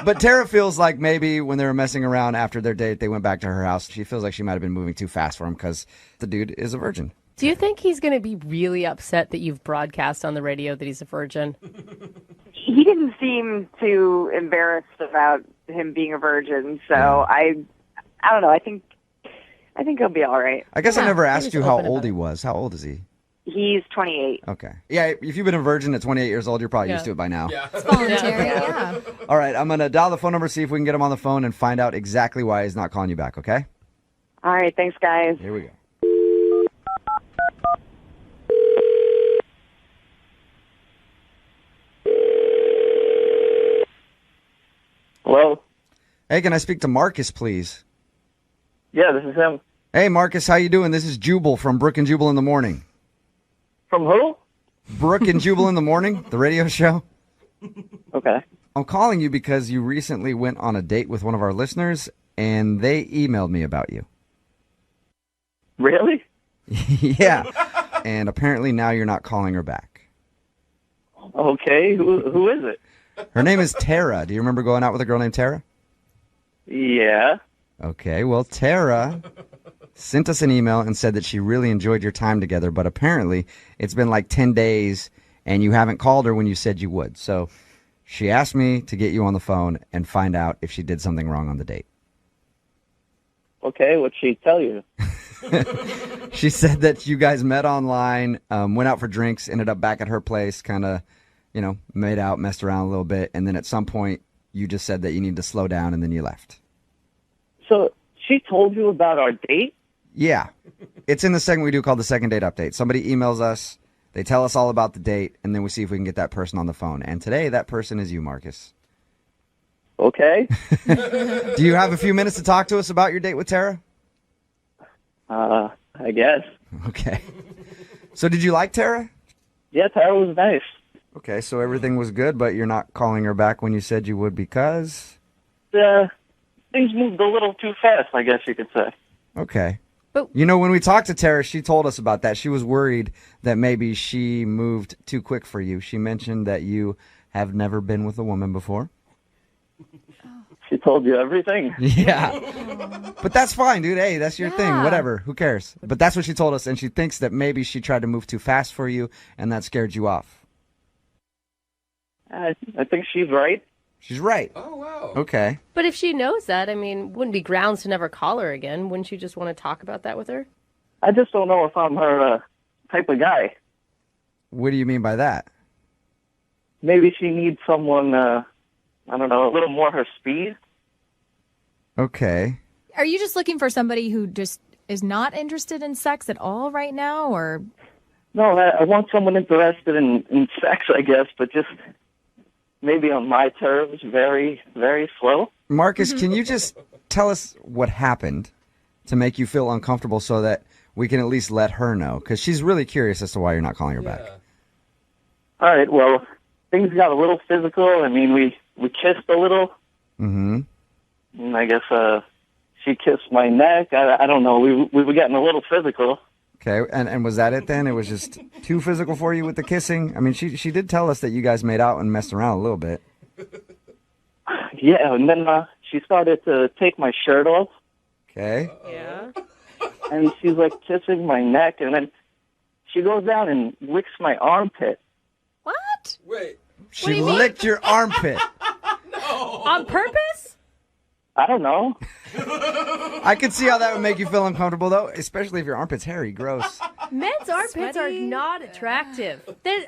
A: But Tara feels like maybe when they were messing around after their date, they went back to her house. She feels like she might have been moving too fast for him because the dude is a virgin.
B: Do you think he's going to be really upset that you've broadcast on the radio that he's a virgin?
C: He didn't seem too embarrassed about him being a virgin, so I don't know. I think he'll be all right.
A: I guess I never asked
B: was
A: you how
B: open
A: old
B: about
A: he
B: it.
A: was. How old is he?
C: He's 28.
A: Okay. Yeah, if you've been a virgin at 28 years old, you're probably used to it by now.
H: It's voluntary, yeah.
A: All right, I'm going to dial the phone number, see if we can get him on the phone and find out exactly why he's not calling you back, okay?
C: All right, thanks, guys.
A: Here we go.
E: Hello?
A: Hey, can I speak to Marcus, please?
E: Yeah, this is him.
A: Hey, Marcus, how you doing? This is Jubal from Brooke and Jubal in the Morning.
E: From who?
A: Brooke and Jubal in the Morning, the radio show.
E: Okay.
A: I'm calling you because you recently went on a date with one of our listeners, and they emailed me about you.
E: Really?
A: Yeah, and apparently now you're not calling her back.
E: Okay. Who is it?
A: Her name is Tara. Do you remember going out with a girl named Tara?
E: Yeah.
A: Okay, well, Tara sent us an email and said that she really enjoyed your time together, but apparently it's been like 10 days and you haven't called her when you said you would. So she asked me to get you on the phone and find out if she did something wrong on the date.
E: Okay, what'd she tell you?
A: She said that you guys met online, went out for drinks, ended up back at her place, kind of, made out, messed around a little bit, and then at some point you just said that you need to slow down and then you left.
E: So she told you about our date?
A: Yeah. It's in the segment we do called the second date update. Somebody emails us, they tell us all about the date, and then we see if we can get that person on the phone. And today, that person is you, Marcus.
E: Okay.
A: Do you have a few minutes to talk to us about your date with Tara?
E: I guess.
A: Okay. So did you like Tara?
E: Yeah, Tara was nice.
A: Okay, so everything was good, but you're not calling her back when you said you would because?
E: Things moved a little too fast, I guess you could say.
A: Okay.
B: But-
A: when we talked to Tara, she told us about that. She was worried that maybe she moved too quick for you. She mentioned that you have never been with a woman before.
E: She told you everything.
A: Yeah. But that's fine, dude. Hey, that's your thing.
H: Yeah.
A: Whatever. Who cares? But that's what she told us, and she thinks that maybe she tried to move too fast for you, and that scared you off.
E: I think she's right.
A: She's right.
D: Oh, wow.
A: Okay.
B: But if she knows that, wouldn't be grounds to never call her again. Wouldn't you just want to talk about that with her?
E: I just don't know if I'm her type of guy.
A: What do you mean by that?
E: Maybe she needs someone, I don't know, a little more her speed.
A: Okay.
H: Are you just looking for somebody who just is not interested in sex at all right now, or?
E: No, I want someone interested in sex, I guess, but just maybe on my terms, very, very slow.
A: Marcus, can you just tell us what happened to make you feel uncomfortable so that we can at least let her know? Because she's really curious as to why you're not calling her back.
E: All right, well, things got a little physical. We kissed a little.
A: Mm-hmm.
E: And I guess she kissed my neck. I don't know. We were getting a little physical.
A: Okay, and was that it then? It was just too physical for you with the kissing? I mean, she did tell us that you guys made out and messed around a little bit.
I: Yeah, and then she started to take my shirt off,
A: Okay.
B: Yeah.
I: and she's like kissing my neck, and then she goes down and licks my armpit.
H: What?
D: Wait.
A: She licked your armpit.
B: On purpose?
I: I don't know.
A: I could see how that would make you feel uncomfortable, though, especially if your armpit's hairy. Gross.
B: Men's armpits are
H: Sweaty.
B: not attractive.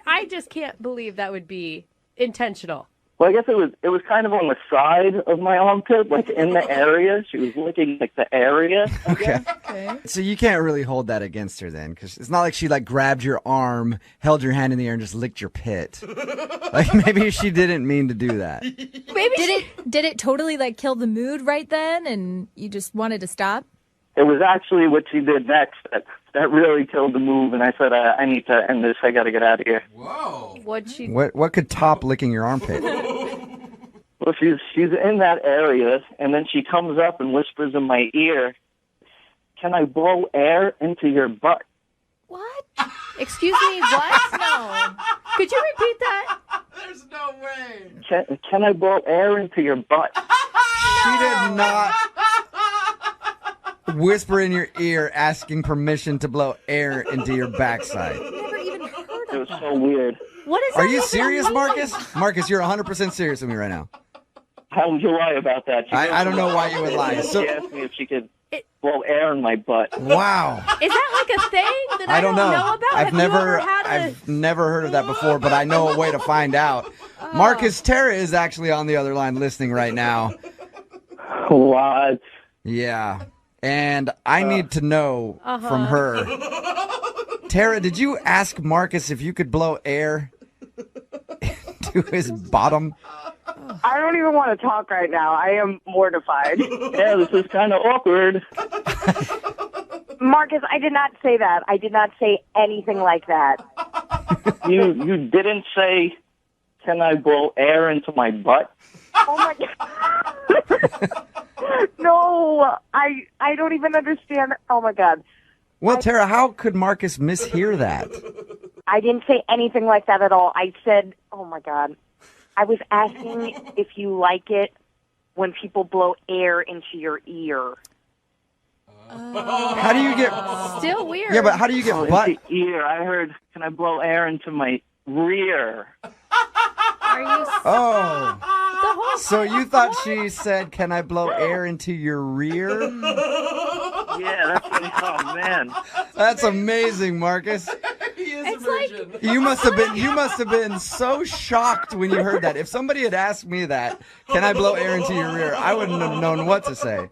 B: I just can't believe that would be intentional.
I: Well, I guess it was kind of on the side of my armpit, like in the area. She was licking like the area.
A: Okay. So you can't really hold that against her then, because it's not like she like grabbed your arm, held your hand in the air, and just licked your pit. Like maybe she didn't mean to do that.
B: Maybe
H: Did it totally like kill the mood right then, and you just wanted to stop?
I: It was actually what she did next that really killed the move, and I said, I need to end this. I got to get out of here.
D: Whoa.
B: What'd she?
A: What could top licking your armpit?
I: Well, she's in that area, and then she comes up and whispers in my ear, "Can I blow air into your butt?"
H: What?
B: Excuse me, what?
H: No.
B: Could you repeat that?
D: There's no way.
I: Can I blow air into your butt?
A: She did not whisper in your ear asking permission to blow air into your backside.
H: Never even heard
I: It
H: of
I: was
H: that.
I: so weird.
B: What is
A: Are
B: that
A: you
B: even
A: serious,
B: mean?
A: Marcus? Marcus, you're 100% serious with me right now.
I: How would you lie about that?
A: I don't know why you would lie. So,
I: She asked me if she could blow air in my butt.
A: wow.
B: Is that like a thing that I
A: don't know.
B: about?
A: I've
B: Have
A: never,
B: you ever had
A: I've never heard of that before, but I know a way to find out. Marcus, Tara is actually on the other line listening right now.
I: What?
A: Yeah, and I need to know from her. Tara, did you ask Marcus if you could blow air to his bottom?
C: I don't even want to talk right now. I am mortified.
I: Yeah, this is kind of awkward.
C: Marcus, I did not say that. I did not say anything like that.
I: You didn't say, "Can I blow air into my butt?"
C: Oh my God. No, I don't even understand. Oh my God.
A: Well, Tara, how could Marcus mishear that?
C: I didn't say anything like that at all. I said, oh my God. I was asking if you like it when people blow air into your ear.
A: How do you get?
B: Still weird.
A: Yeah, but how do you get butt?
I: Into ear. I heard, "Can I blow air into my rear?"
B: Are you?
A: Oh,
B: The whole.
A: so you thought she said, "Can I blow air into your rear?"
I: Yeah, that's what oh man.
A: That's amazing, Marcus.
D: He is
B: It's
D: a virgin.
A: You must have been so shocked when you heard that. If somebody had asked me that, "Can I blow air into your rear?" I wouldn't have known what to say.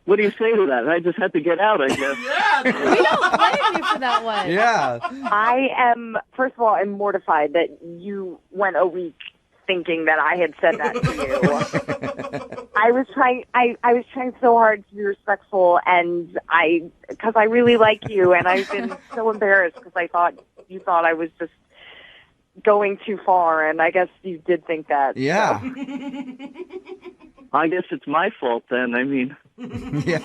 I: What do you say to that? I just had to get out, I guess.
B: We don't blame you for that one.
A: Yeah.
C: I am, first of all, I'm mortified that you went a week thinking that I had said that to you. I was trying so hard to be respectful, and because I really like you, and I've been so embarrassed because you thought I was just going too far, and I guess you did think that.
A: Yeah.
I: I guess it's my fault then. I mean,
A: Yeah.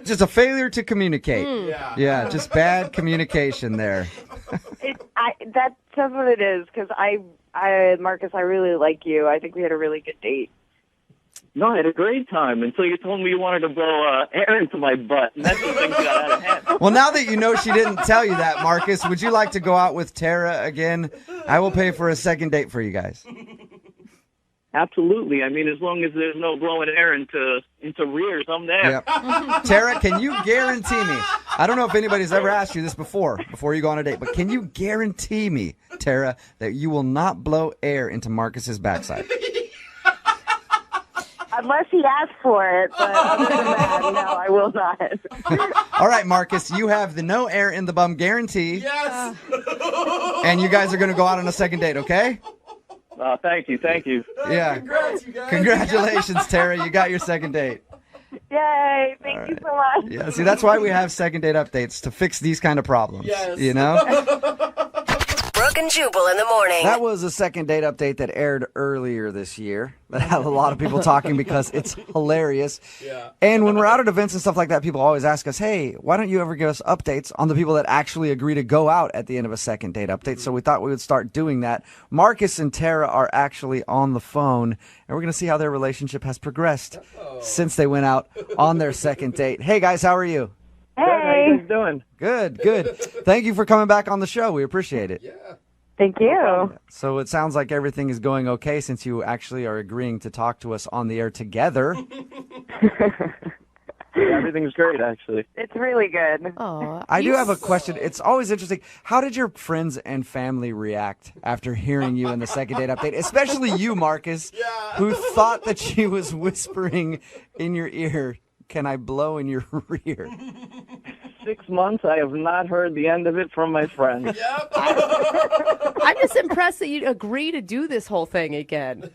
A: Just a failure to communicate. Yeah, just bad communication there.
C: That's what it is, because Marcus, I really like you. I think we had a really good date.
I: no, I had a great time until you told me you wanted to blow air into my butt, and that's when things got out of hand.
A: Well, now that you know she didn't tell you that, Marcus, would you like to go out with Tara again? I will pay for a second date for you guys.
I: Absolutely. I mean, as long as there's no blowing air into rears, I'm there.
A: Yep. Tara, can you guarantee me? I don't know if anybody's ever asked you this before you go on a date, but can you guarantee me, Tara, that you will not blow air into Marcus's backside?
C: Unless he asks for it, but other than that, no, I will not.
A: All right, Marcus, you have the no air in the bum guarantee,
D: Yes.
A: and you guys are going to go out on a second date, okay?
I: Thank you.
A: Yeah.
D: Congrats, you guys.
A: Congratulations, Tara. You got your second date.
C: Yay, thank you so much.
A: Yeah, see, that's why we have second date updates, to fix these kind of problems.
D: Yes.
A: You know?
J: Brooke Brooke and Jubal in the morning.
A: That was a second date update that aired earlier this year. That had a lot of people talking because it's hilarious.
D: Yeah.
A: And when we're out at events and stuff like that, people always ask us, hey, why don't you ever give us updates on the people that actually agree to go out at the end of a second date update? So we thought we would start doing that. Marcus and Tara are actually on the phone, and we're going to see how their relationship has progressed since they went out on their second date. Hey, guys, how are you?
I: Hey. How you guys doing?
A: Good, good. Thank you for coming back on the show. We appreciate it.
D: Yeah.
C: Thank you.
A: So it sounds like everything is going okay since you actually are agreeing to talk to us on the air together.
I: Everything's great, actually.
C: It's really good.
B: Oh,
A: I do have a question. It's always interesting. How did your friends and family react after hearing you in the second date update? Especially you, Marcus, who thought that she was whispering in your ear, "Can I blow in your rear?"
I: 6 months, I have not heard the end of it from my friends.
D: Yep.
B: I'm just impressed that you'd agree to do this whole thing again.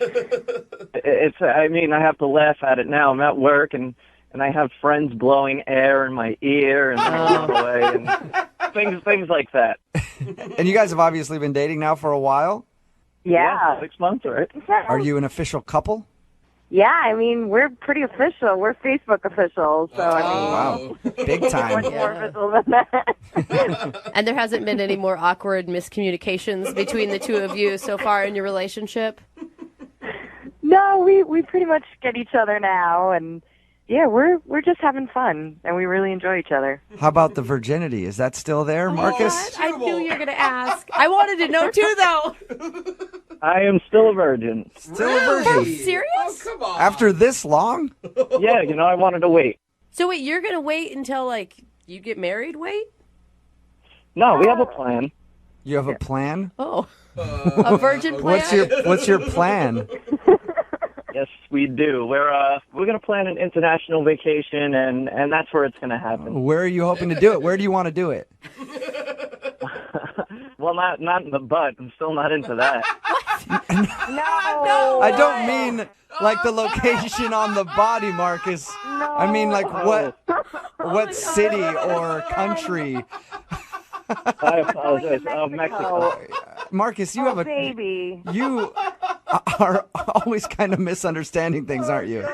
I: I have to laugh at it now. I'm at work, and I have friends blowing air in my ear and away, and things like that.
A: And you guys have obviously been dating now for a while.
C: Yeah.
I: 6 months, right?
A: Are you an official couple?
C: Yeah, we're pretty official. We're Facebook officials, so
A: Wow, big time.
C: more official than that.
B: And there hasn't been any more awkward miscommunications between the two of you so far in your relationship?
C: No, we pretty much get each other now, and yeah, we're just having fun, and we really enjoy each other.
A: How about the virginity? Is that still there, Marcus?
B: What? I knew you were going to ask. I wanted to know too, though.
I: I am still a virgin.
A: Still a virgin?
B: Serious?
D: Oh, come on.
A: After this long?
I: Yeah, I wanted to wait.
B: So wait, you're going to wait until, you get married? Wait?
I: No, we have a plan.
A: You have a plan?
B: Oh. A virgin plan?
A: What's your plan?
I: Yes, we do. We're going to plan an international vacation, and that's where it's going to happen.
A: Where are you hoping to do it? Where do you want to do it?
I: Well, not in the butt. I'm still not into that.
C: No.
A: I don't mean like the location on the body, Marcus.
C: No.
A: I mean like what city or country.
I: I apologize. Mexico.
A: Marcus, you have a
C: baby.
A: You are always kind of misunderstanding things, aren't you?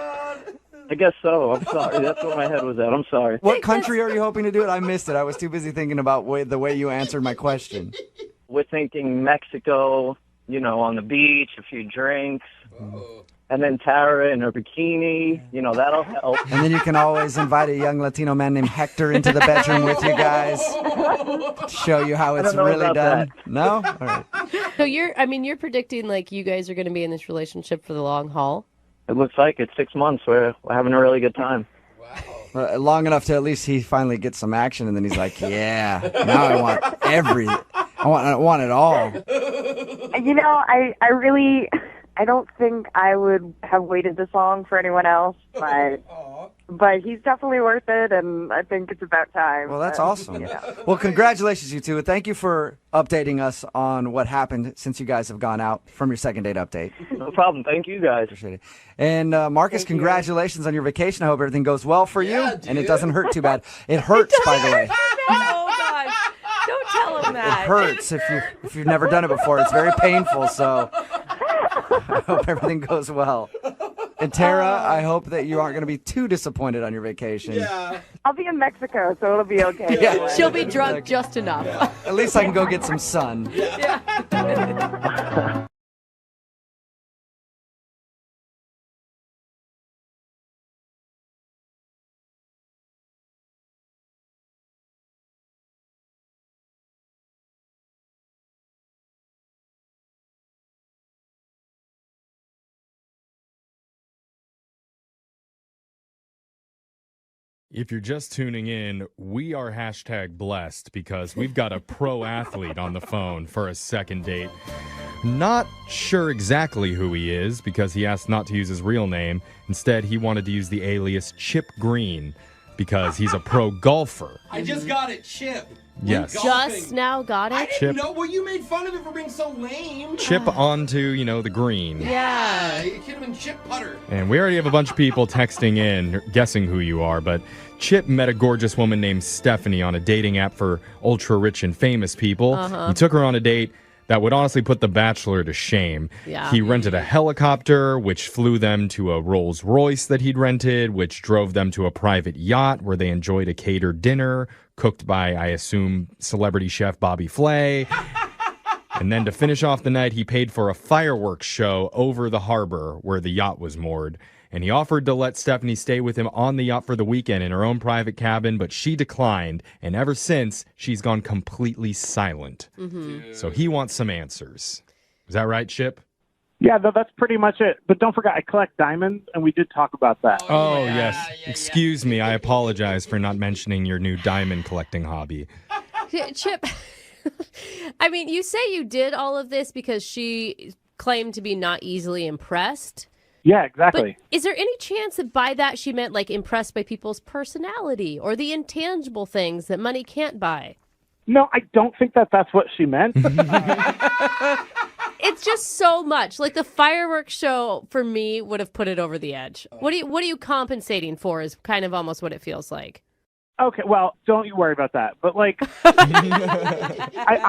I: I guess so. I'm sorry. That's where my head was at. I'm sorry.
A: What country are you hoping to do it? I missed it. I was too busy thinking about the way you answered my question.
I: We're thinking Mexico, on the beach, a few drinks, and then Tara in her bikini. That'll help.
A: And then you can always invite a young Latino man named Hector into the bedroom with you guys to show you how it's really done.
I: That.
A: No? All right.
B: So you're predicting you guys are going to be in this relationship for the long haul?
I: It looks like it's 6 months. We're having a really good time.
A: Long enough to at least he finally gets some action, and then he's like, yeah, now I want I want it all.
C: I don't think I would have waited this long for anyone else, but he's definitely worth it, and I think it's about time.
A: Well, that's awesome. Well, congratulations, you two. Thank you for updating us on what happened since you guys have gone out from your second date update.
I: No problem. Thank you, guys.
A: Appreciate it. And Marcus, congratulations on your vacation. I hope everything goes well for you, and it doesn't hurt too bad. It hurts, by the way.
B: Oh, gosh. Don't tell him that.
A: It hurts if you've never done it before. It's very painful, so I hope everything goes well. And Tara, I hope that you aren't going to be too disappointed on your vacation.
D: Yeah.
C: I'll be in Mexico, so it'll be okay.
A: Yeah.
B: She'll be drunk just enough.
A: At least I can go get some sun.
K: If you're just tuning in, we are #blessed because we've got a pro athlete on the phone for a second date. Not sure exactly who he is because he asked not to use his real name. Instead, he wanted to use the alias Chip Green because he's a pro golfer.
D: I just got it, Chip.
K: Yes.
B: Just now got
D: I
B: it?
D: didn't know. Well, you made fun of it for being so lame.
K: Chip onto, the green.
B: Yeah.
D: It could have been Chip Putter.
K: And we already have a bunch of people texting in, guessing who you are, but Chip met a gorgeous woman named Stephanie on a dating app for ultra-rich and famous people.
B: Uh-huh.
K: He took her on a date, that would honestly put The Bachelor to shame.
B: Yeah.
K: He rented a helicopter, which flew them to a Rolls Royce that he'd rented, which drove them to a private yacht where they enjoyed a catered dinner cooked by, I assume, celebrity chef Bobby Flay. And then to finish off the night, he paid for a fireworks show over the harbor where the yacht was moored. And he offered to let Stephanie stay with him on the yacht for the weekend in her own private cabin, but she declined. And ever since, she's gone completely silent. So he wants some answers. Is that right, Chip?
J: Yeah, that's pretty much it. But don't forget, I collect diamonds, and we did talk about that.
K: Oh, yes. Excuse me. I apologize for not mentioning your new diamond collecting hobby.
B: Chip, I mean, you say you did all of this because she claimed to be not easily impressed.
J: Yeah, exactly.
B: But is there any chance that by that she meant like impressed by people's personality or the intangible things that money can't buy?
J: No, I don't think that's what she meant.
B: It's just so much. Like the fireworks show for me would have put it over the edge. What are you compensating for is kind of almost what it feels like.
J: Okay, well, don't you worry about that. But, like, I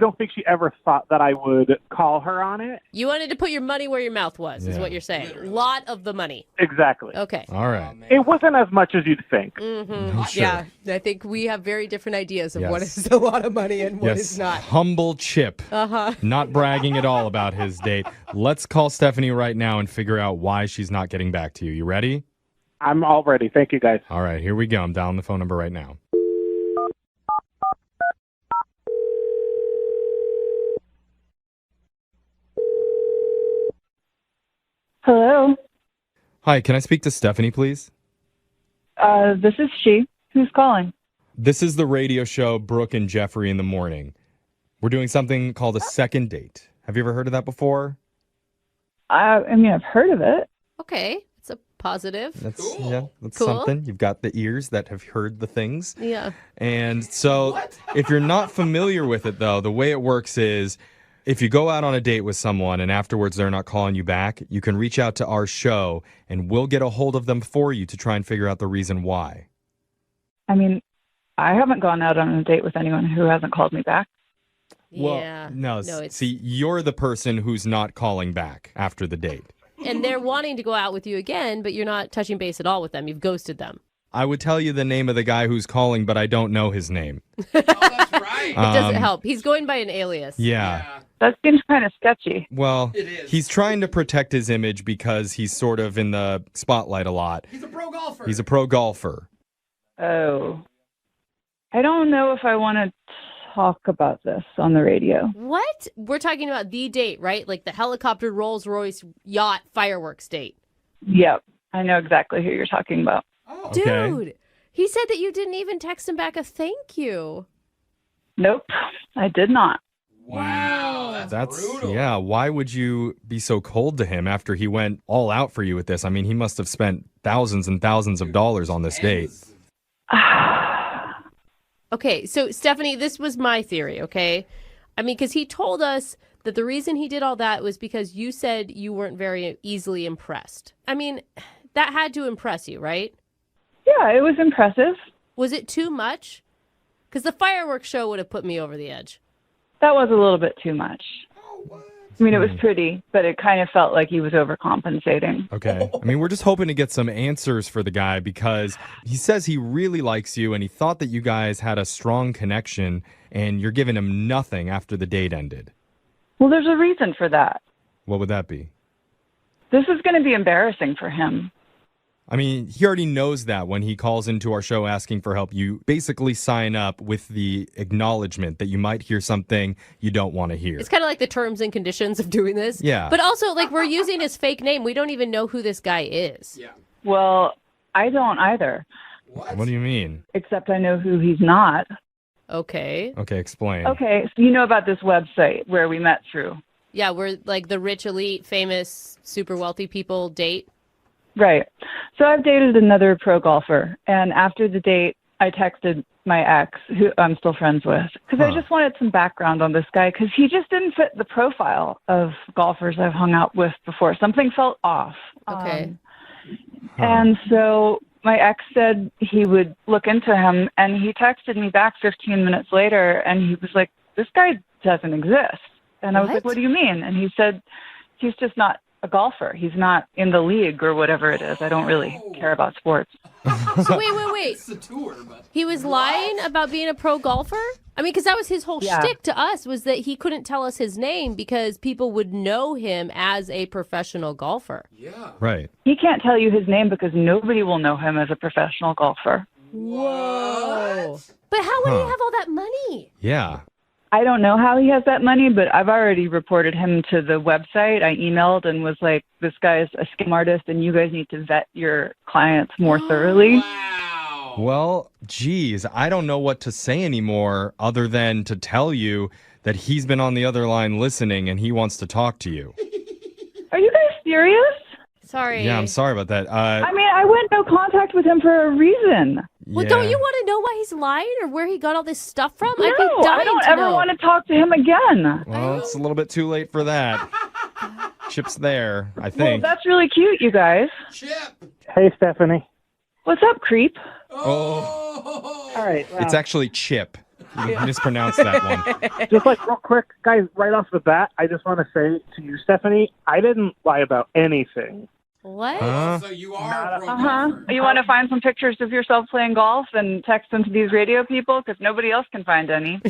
J: don't think she ever thought that I would call her on it.
B: You wanted to put your money where your mouth was, is what you're saying.
D: Literally.
B: Lot of the money.
J: Exactly.
B: Okay.
K: All right.
J: It wasn't as much as you'd think.
B: Mm-hmm.
K: Sure.
B: Yeah, I think we have very different ideas of what
K: Yes.
B: is a lot of money and what is
K: Yes,
B: not.
K: humble Chip. Not bragging at all about his date. Let's call Stephanie right now and figure out why she's not getting back to you. You ready?
J: I'm all ready. Thank you, guys.
K: All right, here we go. I'm dialing the phone number right now.
C: Hello.
K: Hi, can I speak to Stephanie, please?
C: This is she. Who's calling?
K: This is the radio show Brooke and Jeffrey in the Morning. We're doing something called a second date. Have you ever heard of that before?
C: I mean, I've heard of it.
B: Okay, it's a positive.
K: That's
B: Cool.
K: something. You've got the ears that have heard the things.
B: Yeah.
K: And so if you're not familiar with it, though, the way it works is if you go out on a date with someone and afterwards they're not calling you back, you can reach out to our show and we'll get a hold of them for you to try and figure out the reason why.
C: I mean, I haven't gone out on a date with anyone who hasn't called me back.
K: Well,
B: Yeah.
K: no,
B: it's...
K: see, you're the person who's not calling back after the date.
B: And they're wanting to go out with you again, but you're not touching base at all with them. You've ghosted them.
K: I would tell you the name of the guy who's calling, but I don't know his name.
D: Oh, that's right.
B: It doesn't help. He's going by an alias.
K: Yeah.
C: That seems kind of sketchy.
K: Well,
D: It is.
K: he's trying to protect his image because he's sort of in the spotlight a lot.
D: He's a pro golfer.
K: He's a pro golfer.
C: Oh. I don't know if I want to talk about this on the radio.
B: What? We're talking about the date, right? Like the helicopter, Rolls Royce, yacht, fireworks date.
C: Yep. I know exactly who you're talking about.
D: Oh.
B: Dude,
K: Okay.
B: he said that you didn't even text him back a thank you.
C: Nope. I did not.
D: Wow, that's brutal.
K: Yeah, why would you be so cold to him after he went all out for you with this? I mean, he must have spent thousands and thousands of dollars on this date.
B: Okay, so Stephanie, this was my theory, okay? I mean, because he told us that the reason he did all that was because you said you weren't very easily impressed. I mean, that had to impress you, right?
C: Yeah, it was impressive.
B: Was it too much? Because the fireworks show would have put me over the edge.
C: That was a little bit too much. I mean, it was pretty, but it kind of felt like he was overcompensating.
K: Okay. I mean, we're just hoping to get some answers for the guy because he says he really likes you and he thought that you guys had a strong connection and you're giving him nothing after the date ended.
C: Well, there's a reason for that.
K: What would that be?
C: This is going to be embarrassing for him.
K: I mean, he already knows that when he calls into our show asking for help. You basically sign up with the acknowledgement that you might hear something you don't want to hear.
B: It's kind of like the terms and conditions of doing this.
K: Yeah.
B: But also, like, we're using his fake name. We don't even know who this guy is.
D: Yeah.
C: Well, I don't either,
K: What do you mean?
C: except I know who he's not.
B: Okay.
K: Okay, explain.
C: Okay, so you know about this website where we met through.
B: Yeah, we're like the rich, elite, famous, super wealthy people date.
C: Right. So I've dated another pro golfer, and after the date, I texted my ex, who I'm still friends with, because I just wanted some background on this guy, because he just didn't fit the profile of golfers I've hung out with before. Something felt off.
B: Okay.
C: And so my ex said he would look into him, and he texted me back 15 minutes later, and he was like, this guy doesn't exist.
L: And I was like, what do you mean? And he said, he's just not a golfer. He's not in the league or whatever it is. I don't really care about sports.
B: So wait.
D: It's the tour, but
B: He was lying about being a pro golfer? I mean, because that was his whole shtick to us, was that he couldn't tell us his name because people would know him as a professional golfer.
D: yeah.
K: Right.
L: He can't tell you his name because nobody will know him as a professional golfer.
B: Whoa. But how would he have all that money?
K: Yeah.
L: I don't know how he has that money, but I've already reported him to the website. I emailed and was like, this guy's a scam artist and you guys need to vet your clients more thoroughly.
D: Wow.
K: Well, geez, I don't know what to say anymore other than to tell you that he's been on the other line listening and he wants to talk to you.
L: Are you guys serious?
B: Sorry.
K: Yeah, I'm sorry about that.
L: I mean, I went no contact with him for a reason.
B: Well, don't you want to know why he's lying or where he got all this stuff from?
L: No,
B: I'd be dying
L: I don't
B: to
L: ever
B: know.
L: want to talk to him again.
K: Well, it's a little bit too late for that. Chip's there, I
L: Well,
K: think.
L: that's really cute, you guys.
D: Chip.
J: Hey, Stephanie.
L: What's up, creep?
K: Oh,
J: All right.
K: it's actually Chip. You mispronounced that one.
J: Just like real quick, guys, right off the bat, I just want to say to you, Stephanie, I didn't lie about anything.
B: What?
D: So you are a pro
L: Uh-huh.
D: golfer.
L: You want to find some pictures of yourself playing golf and text them to these radio people? Because nobody else can find any.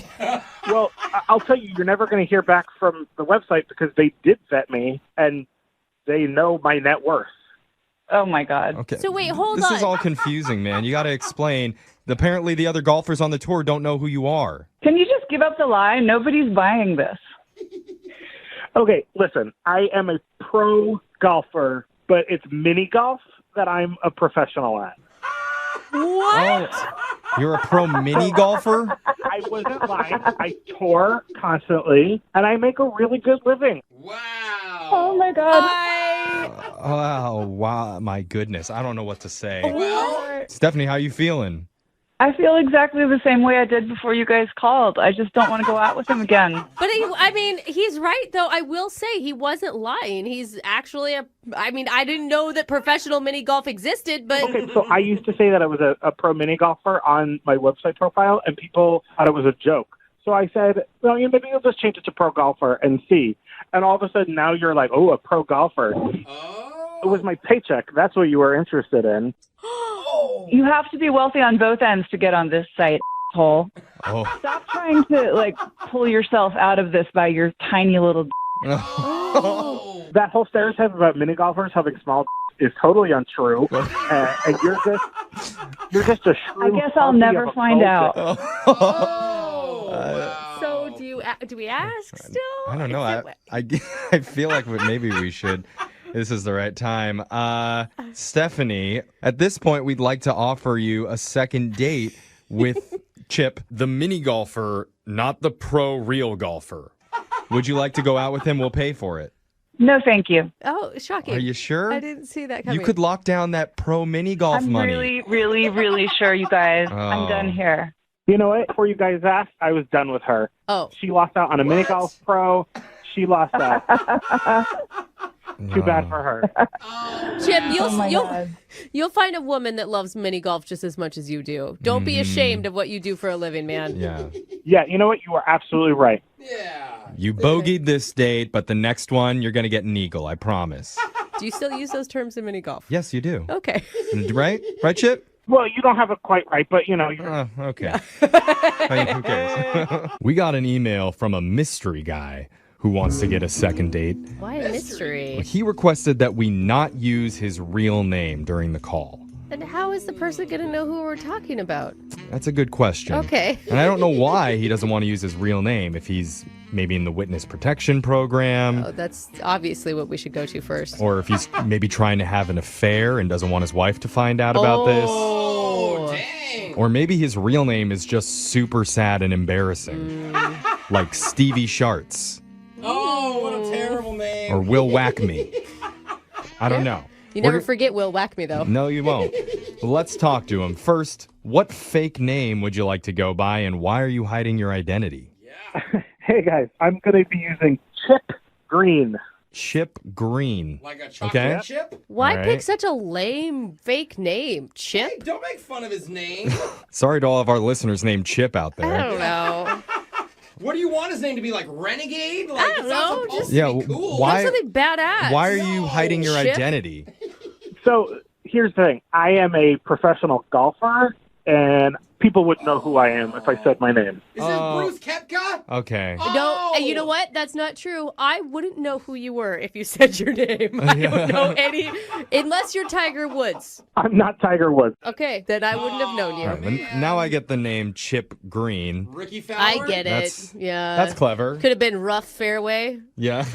J: Well, I'll tell you, you're never going to hear back from the website because they did vet me and they know my net worth.
L: Oh, my God.
K: Okay.
B: So wait, hold
K: this
B: on.
K: is all confusing, man. You got to explain. Apparently, the other golfers on the tour don't know who you are.
L: Can you just give up the lie? Nobody's buying this.
J: Okay, listen, I am a pro golfer, but it's mini golf that I'm a professional at.
B: What?
K: Oh, you're a pro mini golfer?
J: I wasn't lying. I tour constantly, and I make a really good living.
D: Wow.
L: Oh, my God.
K: Oh, wow. My goodness. I don't know what to say.
D: Well,
K: Stephanie, how you feeling?
L: I feel exactly the same way I did before you guys called. I just don't want to go out with him again.
B: But I mean, he's right, though. I will say he wasn't lying. He's actually I didn't know that professional mini golf existed, but.
J: Okay, so I used to say that I was a pro mini golfer on my website profile, and people thought it was a joke. So I said, well, maybe you'll just change it to pro golfer and see. And all of a sudden now you're like, oh, a pro golfer. It was my paycheck. That's what you were interested in.
L: You have to be wealthy on both ends to get on this site, asshole.
K: Oh.
L: Stop trying to, pull yourself out of this by your tiny little
J: That whole stereotype about mini golfers having small is totally untrue. And you're just a shrew.
L: I guess I'll never find out.
B: So do we ask still?
K: I don't know. I feel like maybe we should. This is the right time. Stephanie, at this point, we'd like to offer you a second date with Chip, the mini golfer, not the pro real golfer. Would you like to go out with him? We'll pay for it.
L: No, thank you.
B: Oh, shocking.
K: Are you sure?
B: I didn't see that coming.
K: You could lock down that pro mini golf
L: I'm
K: money.
L: really, really, really sure, you guys. I'm done here.
J: You know what? Before you guys asked, I was done with her.
B: Oh.
J: She lost out on a mini golf pro. She lost out. Too bad for her.
B: Chip,
L: God.
B: you'll find a woman that loves mini golf just as much as you do. Don't be ashamed of what you do for a living, man.
K: Yeah.
J: Yeah, you know what? You are absolutely right.
D: yeah.
K: You bogeyed this date, but the next one, you're going to get an eagle, I promise.
B: Do you still use those terms in mini golf?
K: Yes, you do.
B: Okay.
K: Right? Right, Chip?
J: Well, you don't have it quite right, but you're...
K: Okay. I mean, who cares? We got an email from a mystery guy who wants to get a second date.
B: Why a mystery?
K: He requested that we not use his real name during the call.
B: And how is the person going to know who we're talking about?
K: That's a good question.
B: Okay.
K: And I don't know why he doesn't want to use his real name, if he's maybe in the witness protection program.
B: Oh, that's obviously what we should go to first.
K: Or if he's maybe trying to have an affair and doesn't want his wife to find out about this.
D: Oh, dang.
K: Or maybe his real name is just super sad and embarrassing. Like Stevie Sharts.
D: Oh, what a terrible name.
K: Or Will Whack Me. I don't know.
B: You never forget Will Whack Me, though.
K: No, you won't. Let's talk to him. First, what fake name would you like to go by, and why are you hiding your identity?
J: Hey, guys, I'm going to be using Chip Green.
K: Chip Green.
D: Like a chocolate chip?
B: Why
K: All right.
B: pick such a lame fake name? Chip?
D: Hey, don't make fun of his name.
K: Sorry to all of our listeners named Chip out there.
B: I don't know.
D: What do you want his name to be, like Renegade? Like,
B: I don't know. Just
D: cool.
K: why?
B: something badass.
K: Why are you hiding your
B: Chip?
K: identity?
J: So here's the thing. I am a professional golfer, and people would know who I am if I said my name.
D: Is this Bruce Koepka?
K: Okay.
B: No, and you know what? That's not true. I wouldn't know who you were if you said your name. I don't know any, unless you're Tiger Woods.
J: I'm not Tiger Woods.
B: Okay, then I wouldn't have known you.
K: All right, then now I get the name Chip Green.
D: Ricky Fowler?
B: I get it.
K: That's-
B: Yeah.
K: That's clever.
B: Could have been rough fairway.
K: Yeah.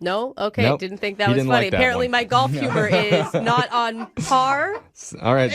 B: No? Okay,
K: Nope.
B: didn't think that
K: He
B: was
K: didn't
B: funny.
K: like that
B: Apparently
K: one.
B: my golf humor is not on par.
K: All right.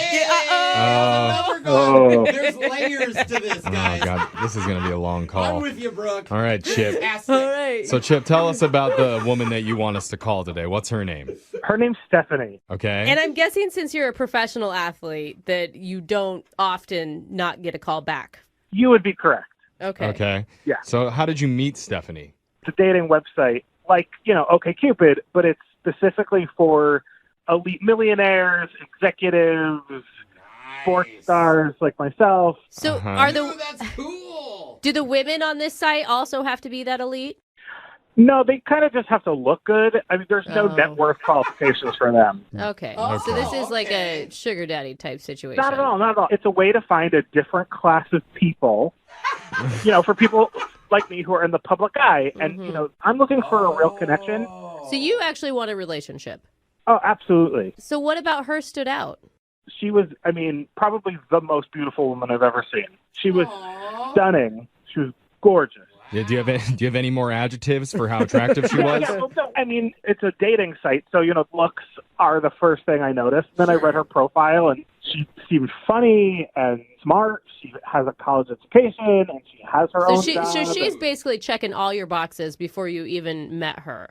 J: Oh.
D: There's layers to this,
K: Oh,
D: guys.
K: God. This is going to be a long
D: I'm
K: call.
D: with you, Brooke.
K: All right, Chip.
D: Fantastic.
B: All right.
K: So, Chip, tell us about the woman that you want us to call today. What's her name?
J: Her name's Stephanie.
K: Okay.
B: And I'm guessing since you're a professional athlete that you don't often not get a call back.
J: You would be correct.
B: Okay.
K: Okay.
J: Yeah.
K: So, how did you meet Stephanie?
J: It's a dating website like, OkCupid, but it's specifically for elite millionaires, executives, sports stars like myself.
B: So
K: Uh-huh.
B: are
D: Dude, that's cool.
B: do the women on this site also have to be that elite?
J: No, they kind of just have to look good. I mean, there's no
B: Oh.
J: net worth qualifications for them.
B: Okay.
D: Oh,
B: So this is like
D: okay.
B: a sugar daddy type situation.
J: Not at all, not at all. It's a way to find a different class of people, for people like me who are in the public eye. And, I'm looking for a real connection.
B: So you actually want a relationship.
J: Oh, absolutely.
B: So what about her stood out?
J: She was, probably the most beautiful woman I've ever seen. She was stunning. She was gorgeous.
K: Yeah, do you have any more adjectives for how attractive she was?
J: It's a dating site, so looks are the first thing I noticed. Then I read her profile, and she seemed funny and smart. She has a college education, and she has her own job.
B: So she's basically checking all your boxes before you even met her.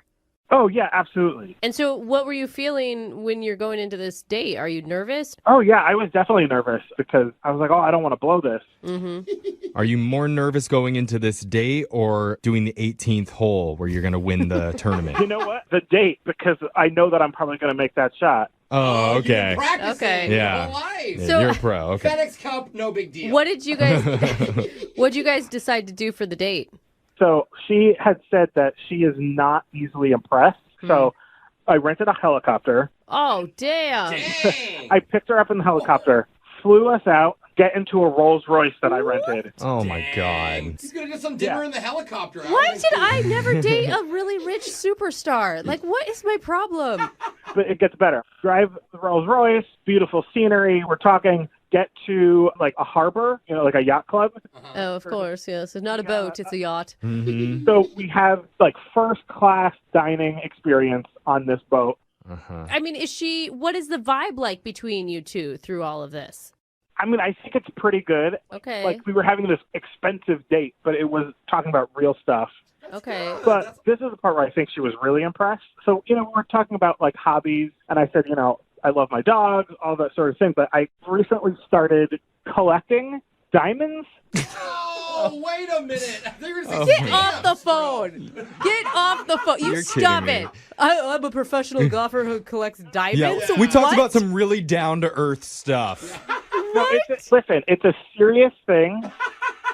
J: Oh yeah, absolutely.
B: And so what were you feeling when you're going into this date? Are you nervous?
J: Oh yeah, I was definitely nervous because I was like, I don't want to blow this.
B: Mm-hmm.
K: Are you more nervous going into this date or doing the 18th hole where you're going to win the tournament?
J: You know what? The date, because I know that I'm probably going to make that shot.
K: Oh,
D: You've
K: okay.
D: been practicing
B: Okay.
D: your
K: Yeah.
D: whole life.
K: Yeah,
B: So-
K: you're a pro. Okay.
D: FedEx Cup, no big deal.
B: What did you guys decide to do for the date?
J: So she had said that she is not easily impressed. So I rented a helicopter.
B: Oh, damn.
D: Dang.
J: I picked her up in the helicopter, flew us out, get into a Rolls Royce that I rented.
K: Oh, my God.
D: He's going to get some dinner in the helicopter.
B: Why did I never date a really rich superstar? Like, what is my problem?
J: But it gets better. Drive the Rolls Royce, beautiful scenery. We're talking get to like a harbor, like a yacht club.
B: Oh, of course, yes. It's not a boat, it's a yacht.
K: Mm-hmm.
J: So we have like first class dining experience on this boat.
K: Uh-huh.
B: I mean, what is the vibe like between you two through all of this?
J: I think it's pretty good.
B: Okay.
J: Like we were having this expensive date, but it was talking about real stuff.
B: Okay.
J: But this is the part where I think she was really impressed. So, we're talking about like hobbies, and I said, I love my dogs, all that sort of thing. But I recently started collecting diamonds.
D: Oh, wait a minute.
B: Get off the phone. Get off the phone. You
K: You're
B: stop
K: kidding
B: it. I'm a professional golfer who collects diamonds.
K: Yeah, we talked
B: What?
K: about some really down-to-earth stuff.
J: No, listen, it's a serious thing.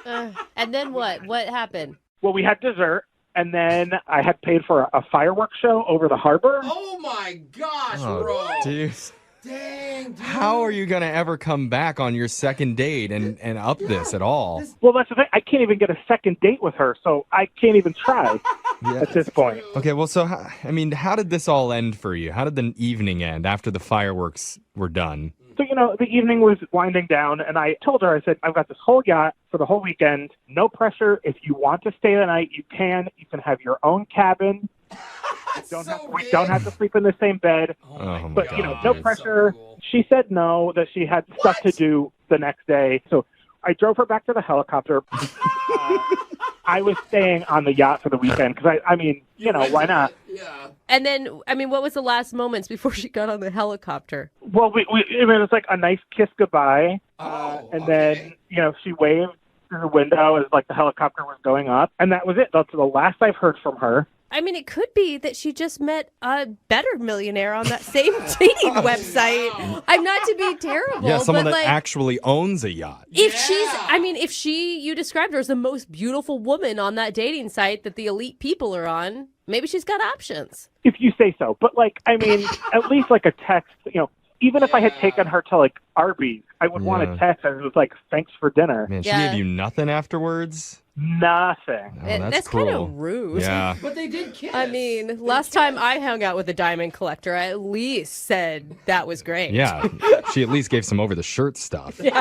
B: And then what? What happened?
J: Well, we had dessert, and then I had paid for a fireworks show over the harbor.
D: Oh, my gosh,
K: Oh,
D: bro.
K: dude.
D: Dang, dude.
K: How are you going to ever come back on your second date and up this at all?
J: Well, that's the thing. I can't even get a second date with her, so I can't even try at this point.
K: Okay, well, so, how did this all end for you? How did the evening end after the fireworks were done?
J: So, the evening was winding down, and I told her, I said, I've got this whole yacht for the whole weekend. No pressure. If you want to stay the night, you can. You can have your own cabin. We don't have to sleep in the same bed.
K: Oh, my
J: But,
K: God.
J: no pressure. She said no, that she had stuff to do the next day. So I drove her back to the helicopter. I was staying on the yacht for the weekend because, why not?
D: Yeah.
B: And then, what was the last moments before she got on the helicopter?
J: Well, it was like a nice kiss goodbye. And then, she waved through the window as like the helicopter was going up. And that was it. That's the last I've heard from her.
B: I mean, it could be that she just met a better millionaire on that same dating website. I'm not to be terrible.
K: Yeah, someone
B: but
K: that
B: like,
K: actually owns a yacht.
B: If you described her as the most beautiful woman on that dating site that the elite people are on, maybe she's got options.
J: If you say so. But, like, I mean, at least, like, a text, even if I had taken her to, like, Arby's, I would want a text and it was like, thanks for dinner.
K: Man, she gave you nothing afterwards?
J: Nothing.
K: Oh,
B: that's kind of rude.
K: Yeah.
D: But they did kiss.
B: I mean, last time I hung out with a diamond collector, I at least said that was great.
K: Yeah, she at least gave some over-the-shirt stuff. But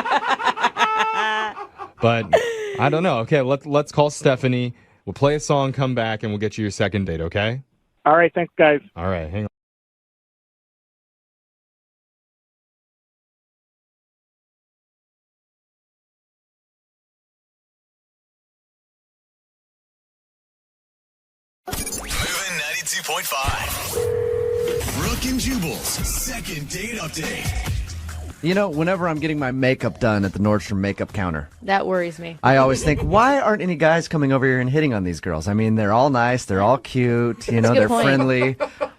K: I don't know. Okay, let's call Stephanie. We'll play a song, come back, and we'll get you your second date, okay?
J: All right, thanks, guys.
K: All right, hang on.
F: Moving 92.5. Brooke and Jubal's second date update.
A: Whenever I'm getting my makeup done at the Nordstrom makeup counter,
B: That worries me.
A: I always think, why aren't any guys coming over here and hitting on these girls? I mean, they're all nice, they're all cute,
B: That's a good
A: they're
B: point.
A: friendly.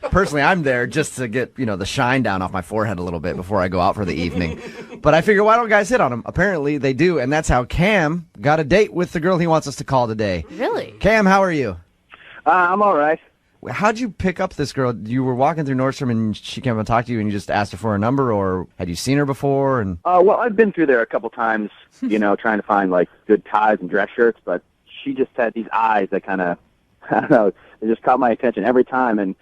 A: Personally, I'm there just to get, the shine down off my forehead a little bit before I go out for the evening. But I figure, why don't guys hit on them? Apparently, they do, and that's how Cam got a date with the girl he wants us to call today.
B: Really?
A: Cam, how are you?
I: I'm all right.
A: How'd you pick up this girl? You were walking through Nordstrom and she came and talked to you and you just asked her for a number, or had you seen her before? And
G: Well, I've been through there a couple times, trying to find like good ties and dress shirts, but she just had these eyes that kind of, I don't know, they just caught my attention every time. And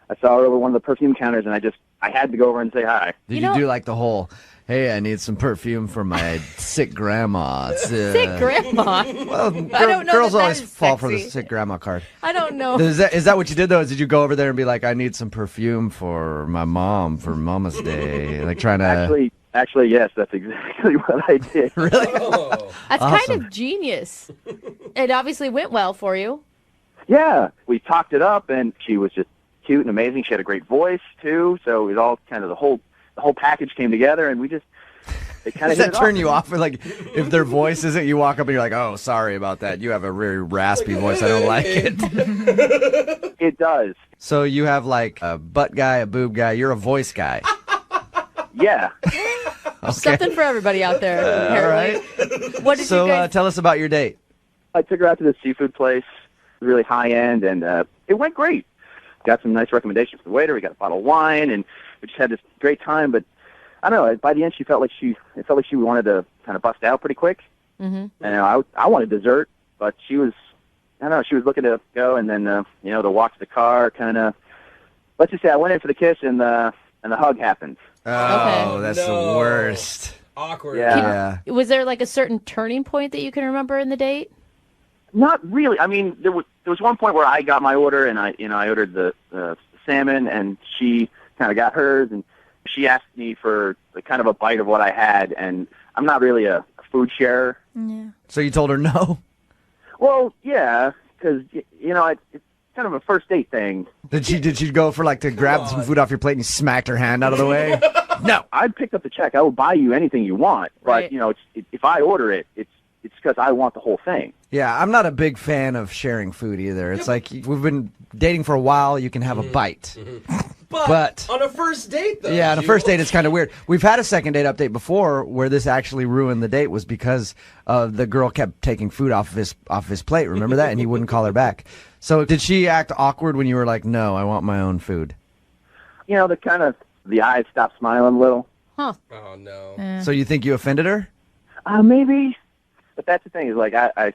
G: I saw her over one of the perfume counters and I had to go over and say hi.
A: Did you do like the whole, hey, I need some perfume for my sick grandma?
B: Sick grandma?
A: Well,
B: I don't know
A: girls
B: that
A: always
B: is
A: fall for the
B: sexy.
A: sick grandma card.
B: I don't know.
A: Is that what you did, though? Did you go over there and be like, I need some perfume for my mom for Mama's Day? Like trying to...
G: Actually, yes, that's exactly what I did.
A: Really?
B: That's
A: Awesome.
B: kind of genius. It obviously went well for you.
G: Yeah, we talked it up, and she was just cute and amazing. She had a great voice too, so it was all kind of the whole package came together, and it kind of
A: Does that turn you off? Like, if their voice isn't, you walk up and you're like, oh, sorry about that. You have a very raspy voice. I don't like it.
G: It does.
A: So you have like a butt guy, a boob guy. You're a voice guy.
G: Yeah.
A: Okay.
B: Something for everybody out there.
A: All right.
B: What did
A: So
B: you guys...
A: tell us about your date.
G: I took her out to this seafood place, really high end, and it went great. Got some nice recommendations from the waiter. We got a bottle of wine, and we just had this great time. But I don't know. By the end, it felt like she wanted to kind of bust out pretty quick.
B: Mm-hmm.
G: And I wanted dessert, but she was, I don't know, she was looking to go, and then the walk to the car, kind of. Let's just say I went in for the kiss, and the hug happened.
A: Oh, that's the worst.
D: Awkward.
A: Yeah.
B: Was there like a certain turning point that you can remember in the date?
G: Not really. I mean, there was one point where I got my order, and I ordered the salmon, and she kind of got hers, and she asked me for kind of a bite of what I had, and I'm not really a food sharer.
H: Yeah.
A: So you told her no?
G: Well, yeah, because it's kind of a first date thing.
A: Did she go for like to grab some food off your plate and you smacked her hand out of the way? No.
G: I picked up the check. I will buy you anything you want, but
B: Right.
G: if I order it, it's because I want the whole thing.
A: Yeah, I'm not a big fan of sharing food either. It's like we've been dating for a while, you can have a bite. But
D: on a first date, though.
A: yeah, on a first date, it's kind of weird. We've had a second date update before where this actually ruined the date was because the girl kept taking food off of his plate. Remember that? And he wouldn't call her back. So did she act awkward when you were like, no, I want my own food?
G: The eyes stopped smiling a little.
B: Huh.
D: Oh, no.
A: So you think you offended her?
G: Maybe. But that's the thing is like I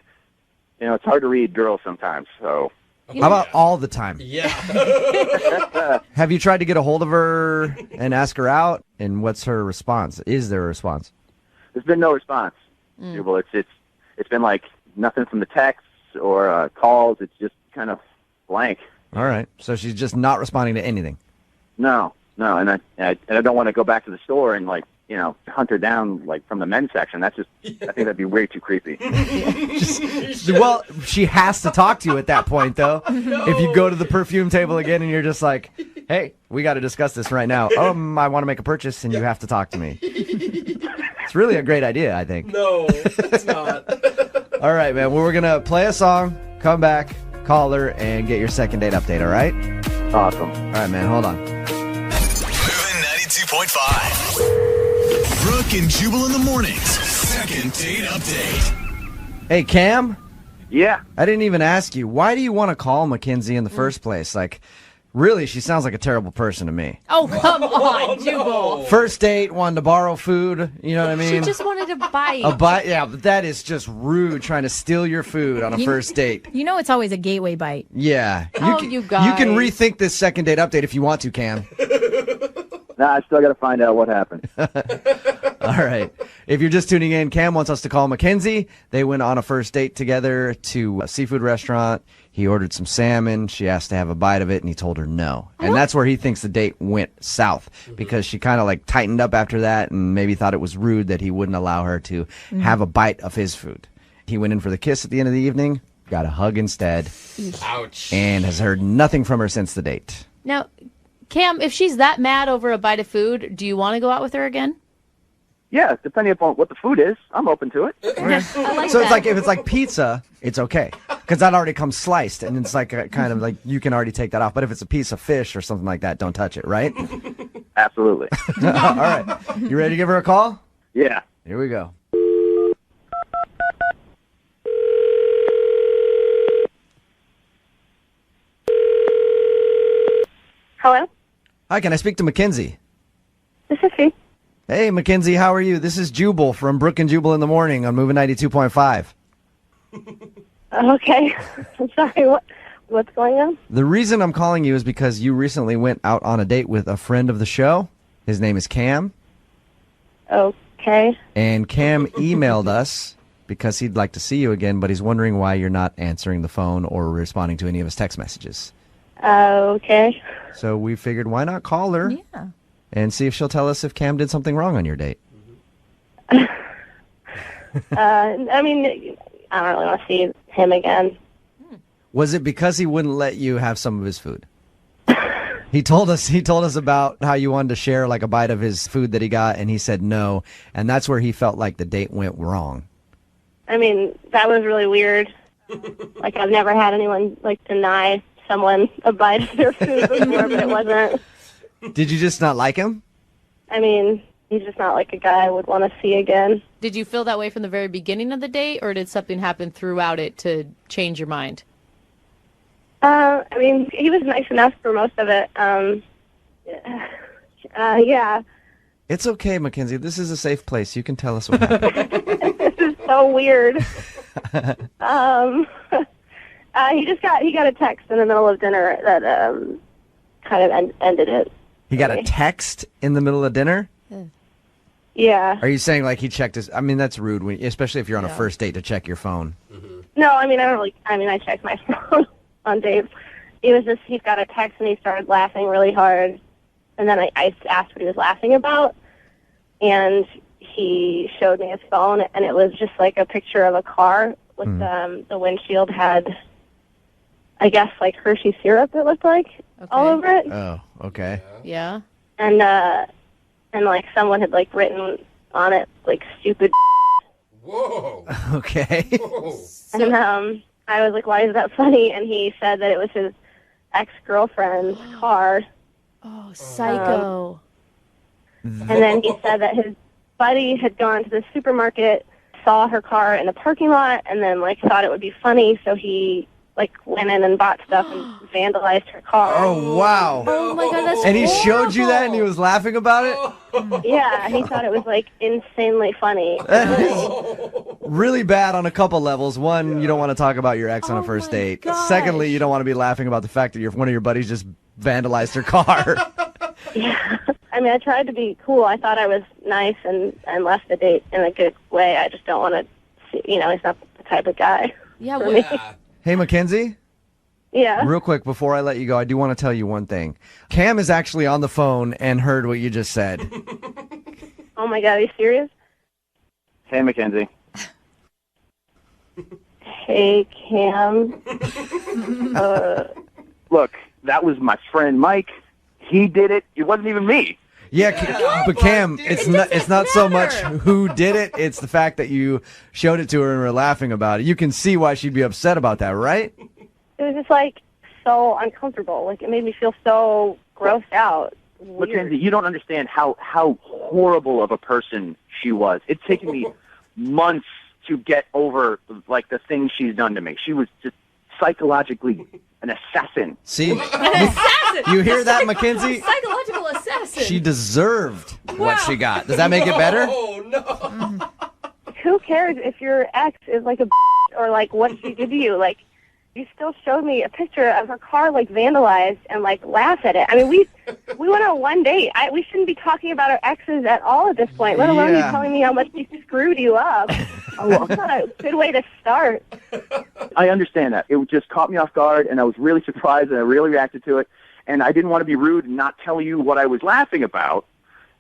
G: it's hard to read girls sometimes. So
A: How about all the time?
D: Yeah.
A: Have you tried to get a hold of her and ask her out? And what's her response? Is there a response?
G: there's been no response. Jubal. It's been like nothing from the texts or calls. It's just kind of blank.
A: All right. So she's just not responding to anything.
G: No, and I don't want to go back to the store and hunt her down like from the men's section. That's just I think that'd be way too creepy.
A: Well, she has to talk to you at that point, though. If you go to the perfume table again and you're just like, hey, we got to discuss this right now. I want to make a purchase and you have to talk to me. It's really a great idea, I think.
D: No, it's not.
A: All right, man. Well, we're going to play a song, come back, call her and get your second date update, all right?
I: Awesome.
A: All right, man, hold on.
F: Moving 92.5. Brooke and Jubal in the mornings. Second date update.
A: Hey, Cam?
I: Yeah.
A: I didn't even ask you. Why do you want to call Mackenzie in the first place? Like, really, she sounds like a terrible person to me.
B: Oh, come on, Jubal.
A: First date, wanted to borrow food. You know what I mean?
B: She just wanted a bite.
A: A bite? Yeah, but that is just rude, trying to steal your food on a first date.
H: You know it's always a gateway bite.
A: Yeah.
B: Oh,
A: can,
B: you guys.
A: You can rethink this second date update if you want to, Cam.
I: Nah, I still got to find out what happened.
A: All right. If you're just tuning in, Cam wants us to call Mackenzie. They went on a first date together to a seafood restaurant. He ordered some salmon. She asked to have a bite of it, and he told her no. And that's where he thinks the date went south, because she kind of like tightened up after that and maybe thought it was rude that he wouldn't allow her to have a bite of his food. He went in for the kiss at the end of the evening, got a hug instead.
D: Ouch.
A: And has heard nothing from her since the date.
B: Now, Cam, if she's that mad over a bite of food, do you want to go out with her again?
I: Yeah, depending upon what the food is, I'm open to it.
B: I like
A: So
B: that.
A: it's like, if it's like pizza, it's okay, because that already comes sliced, and it's like a kind of like you can already take that off. But if it's a piece of fish or something like that, don't touch it, right?
I: Absolutely.
A: All right. You ready to give her a call?
I: Yeah.
A: Here we go.
C: Hello?
A: Hi, can I speak to Mackenzie?
C: This is she.
A: Hey, Mackenzie, how are you? This is Jubal from Brooke and Jubal in the morning on Moving 92.5.
C: Okay. I'm sorry. What's going on?
A: The reason I'm calling you is because you recently went out on a date with a friend of the show. His name is Cam.
C: Okay.
A: And Cam emailed us because he'd like to see you again, but he's wondering why you're not answering the phone or responding to any of his text messages.
C: Okay.
A: So we figured, why not call her and see if she'll tell us if Cam did something wrong on your date.
C: I mean, I don't really want to see him again.
A: Was it because he wouldn't let you have some of his food? He told us about how you wanted to share like a bite of his food that he got, and he said no, and that's where he felt like the date went wrong.
C: I mean, that was really weird. Like, I've never had anyone, like, deny someone a bite of their food before, but it wasn't.
A: Did you just not like him?
C: I mean, he's just not like a guy I would want to see again.
B: Did you feel that way from the very beginning of the date, or did something happen throughout it to change your mind?
C: I mean, he was nice enough for most of it. Yeah.
A: It's okay, Mackenzie. This is a safe place. You can tell us what happened.
C: This is so weird. He got a text in the middle of dinner that kind of ended it.
A: He got a text in the middle of dinner?
C: Yeah.
A: Are you saying like he checked his... I mean, that's rude, especially if you're on a first date to check your phone.
C: No, I mean, I check my phone on dates. It was just, he got a text and he started laughing really hard. And then I asked what he was laughing about. And he showed me his phone, and it was just like a picture of a car with the windshield had, I guess, like Hershey syrup, it looked like, all over it.
A: Oh, okay.
B: Yeah.
C: And like someone had like written on it like stupid.
D: Whoa.
A: Okay.
D: Whoa.
C: And I was like, why is that funny? And he said that it was his ex-girlfriend's car.
B: Oh, psycho.
C: And then he said that his buddy had gone to the supermarket, saw her car in the parking lot, and then like thought it would be funny, so he like went in and bought stuff and vandalized her car.
A: Oh, wow.
B: Oh my God, that's
A: And he showed you that and he
B: horrible.
A: was laughing about it?
C: Yeah, he thought it was like insanely funny.
A: That is really bad on a couple levels. One, you don't want to talk about your ex on a first date.
B: gosh.
A: Secondly, you don't want to be laughing about the fact that one of your buddies just vandalized her car.
C: Yeah. I mean, I tried to be cool. I thought I was nice and left the date in a good way. I just don't want to see, he's not the type of guy.
B: Yeah,
C: for
B: well,
C: me.
A: Hey, Mackenzie?
C: Yeah.
A: Real quick, before I let you go, I do want to tell you one thing. Cam is actually on the phone and heard what you just said.
C: Oh my God, are you serious?
I: Hey, Mackenzie.
C: Hey, Cam.
I: Look, that was my friend Mike. He did it. It wasn't even me.
A: Yeah, but Cam, it's not so much who did it, it's the fact that you showed it to her and were laughing about it. You can see why she'd be upset about that, right?
C: It
M: was just like so uncomfortable. Like it made me feel so grossed out. Weird.
N: Mackenzie, you don't understand how horrible of a person she was. It's taken me months to get over like the things she's done to me. She was just psychologically an assassin.
A: See?
B: An assassin.
A: You hear that, Mackenzie?
B: Psychological assassin.
A: She deserved what she got. Does that make it better?
D: Oh, no.
M: Who cares if your ex is like a or like what she did to you? Like, you still showed me a picture of her car like vandalized and like laugh at it. I mean, we went on one date. We shouldn't be talking about our exes at all at this point. Let alone you telling me how much she screwed you up. That's not a good way to start.
N: I understand that. It just caught me off guard, and I was really surprised, and I really reacted to it. And I didn't want to be rude and not tell you what I was laughing about,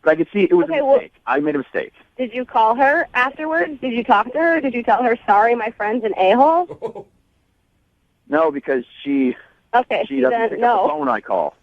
N: but I could see it was a mistake. I made a mistake.
M: Did you call her afterwards? Did you talk to her? Did you tell her, sorry, my friend's an a-hole?
N: No, because she doesn't pick up the phone when I call.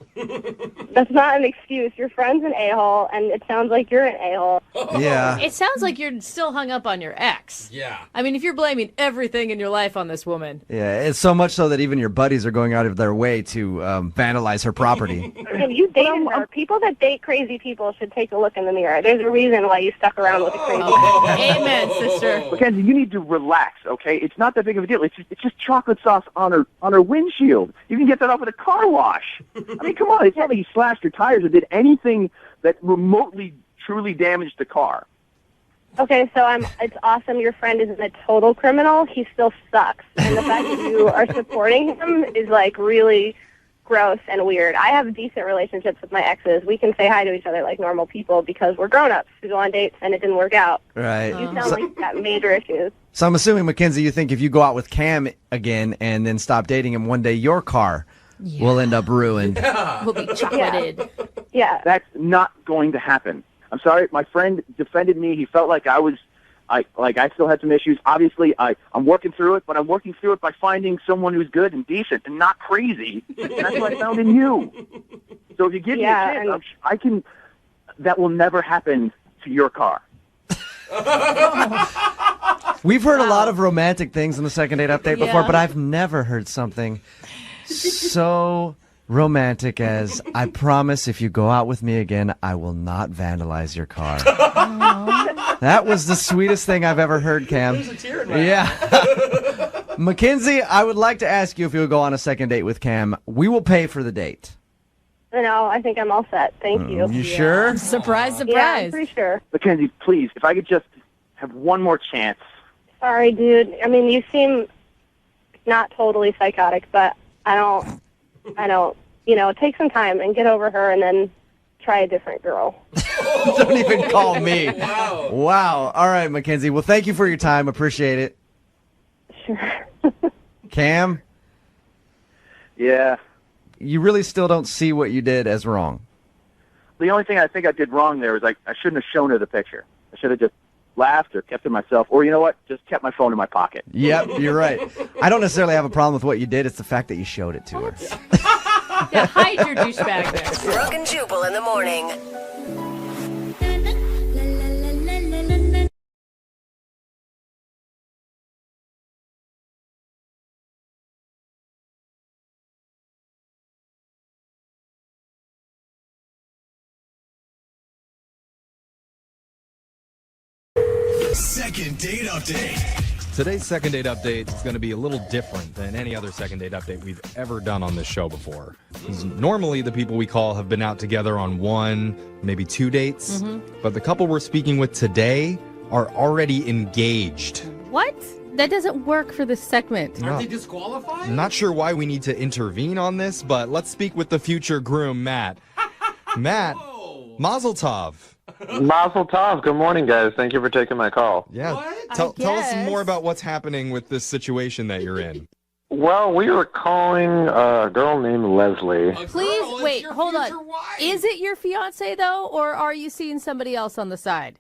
M: That's not an excuse. Your friend's an a-hole, and it sounds like you're an a-hole.
A: Yeah.
B: It sounds like you're still hung up on your ex.
D: Yeah.
B: I mean, if you're blaming everything in your life on this woman.
A: Yeah, it's so much so that even your buddies are going out of their way to vandalize her property.
M: And you dated her. People that date crazy people should take a look in the mirror. There's a reason why you stuck around with a crazy person.
B: Amen, sister.
N: Mackenzie, you need to relax, okay? It's not that big of a deal. It's just chocolate sauce on her windshield. You can get that off at a car wash. I mean, come on. It's not like you slashed your tires or did anything that remotely, truly damaged the car.
M: Okay, so it's awesome your friend isn't a total criminal. He still sucks. And the fact that you are supporting him is, like, really gross and weird. I have decent relationships with my exes. We can say hi to each other like normal people because we're grown-ups who go on dates and it didn't work out.
A: Right.
M: You sound like you've got major issues.
A: So I'm assuming, Mackenzie, you think if you go out with Cam again and then stop dating him, one day your car will end up ruined.
B: We'll be chocolated.
M: Yeah.
N: That's not going to happen. I'm sorry. My friend defended me. He felt like I still had some issues. Obviously, I'm working through it, but I'm working through it by finding someone who's good and decent and not crazy. And that's what I found in you. So if you give me a chance, I can. That will never happen to your car.
A: We've heard a lot of romantic things in the second date update before,
B: Yeah.
A: but I've never heard something so romantic as, I promise if you go out with me again, I will not vandalize your car. That was the sweetest thing I've ever heard, Cam.
D: There's a tear in my eye.
A: Yeah. Mackenzie, I would like to ask you if you'll go on a second date with Cam. We will pay for the date.
M: No, I think I'm all set. Thank you.
A: You sure?
B: Surprise, surprise.
M: Yeah, I'm pretty sure.
N: Mackenzie, please, if I could just have one more chance.
M: Sorry, dude. I mean, you seem not totally psychotic, but I don't, take some time and get over her and then try a different girl.
A: Don't even call me.
D: Wow.
A: Wow. All right, Mackenzie. Well, thank you for your time. Appreciate it.
M: Sure.
A: Cam,
N: Yeah.
A: you really still don't see what you did as wrong.
N: The only thing I think I did wrong there is I shouldn't have shown her the picture. I should have just laughed or kept it myself. Or, you know what? Just kept my phone in my pocket.
A: Yep, you're right. I don't necessarily have a problem with what you did. It's the fact that you showed it to her.
B: Yeah, hide your douchebag there.
O: Brooke and Jubal in the morning.
F: Second date update.
K: Today's second date update is going to be a little different than any other second date update we've ever done on this show before. 'Cause normally the people we call have been out together on one, maybe two dates. But the couple we're speaking with today are already engaged.
B: What? That doesn't work for this segment.
D: Aren't they disqualified?
K: I'm not sure why we need to intervene on this, but let's speak with the future groom, Matt. Matt, Mazel Tov.
P: Mazel Tov. Good morning, guys. Thank you for taking my call.
K: Yeah. Tell us more about what's happening with this situation that you're in.
P: Well, we were calling a girl named Leslie.
B: Please, wait, hold on. Is it your fiance, though, or are you seeing somebody else on the side?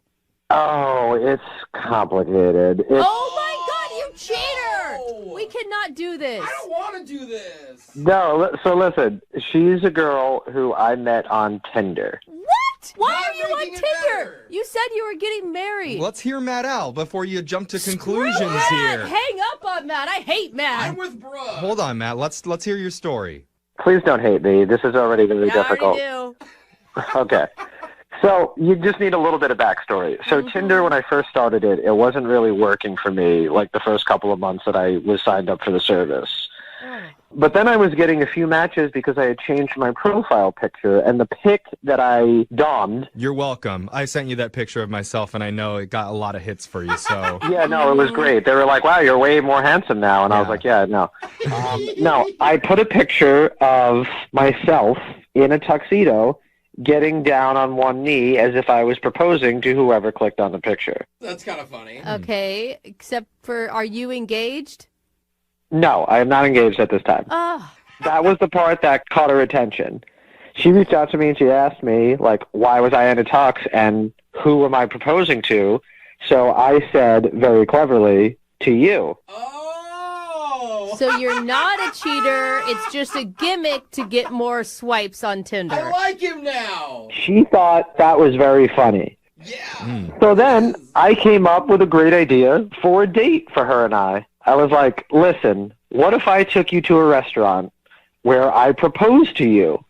P: Oh, it's complicated.
B: Oh, my God, you cheater! We cannot do this.
D: I don't want to do this.
P: No, so listen, she's a girl who I met on Tinder.
B: What? Why
D: Not
B: are you on
D: making it
B: Tinder?
D: better.
B: You said you were getting married.
K: Let's hear Matt out before you jump to
B: Screw
K: conclusions
B: Matt.
K: here.
B: Hang up on Matt. I hate Matt.
D: I'm with Brooke.
K: Hold on, Matt. Let's hear your story.
P: Please don't hate me. This is already very
B: I
P: difficult.
B: already do.
P: Okay. So you just need a little bit of backstory. So Tinder, when I first started it, it wasn't really working for me like the first couple of months that I was signed up for the service. But then I was getting a few matches because I had changed my profile picture, and the pic that I dommed.
K: You're welcome. I sent you that picture of myself, and I know it got a lot of hits for you, so.
P: Yeah, no, it was great. They were like, wow, you're way more handsome now. And I was like, yeah, no. No, I put a picture of myself in a tuxedo getting down on one knee as if I was proposing to whoever clicked on the picture.
D: That's kind of funny.
B: Okay, except for, are you engaged?
P: No, I am not engaged at this time.
B: Oh.
P: That was the part that caught her attention. She reached out to me and she asked me, like, why was I in a tux and who am I proposing to? So I said very cleverly, to you.
D: Oh.
B: So you're not a cheater. It's just a gimmick to get more swipes on Tinder.
D: I like him now.
P: She thought that was very funny.
D: Yeah.
P: So then I came up with a great idea for a date for her and I. I was like, listen, what if I took you to a restaurant where I proposed to you?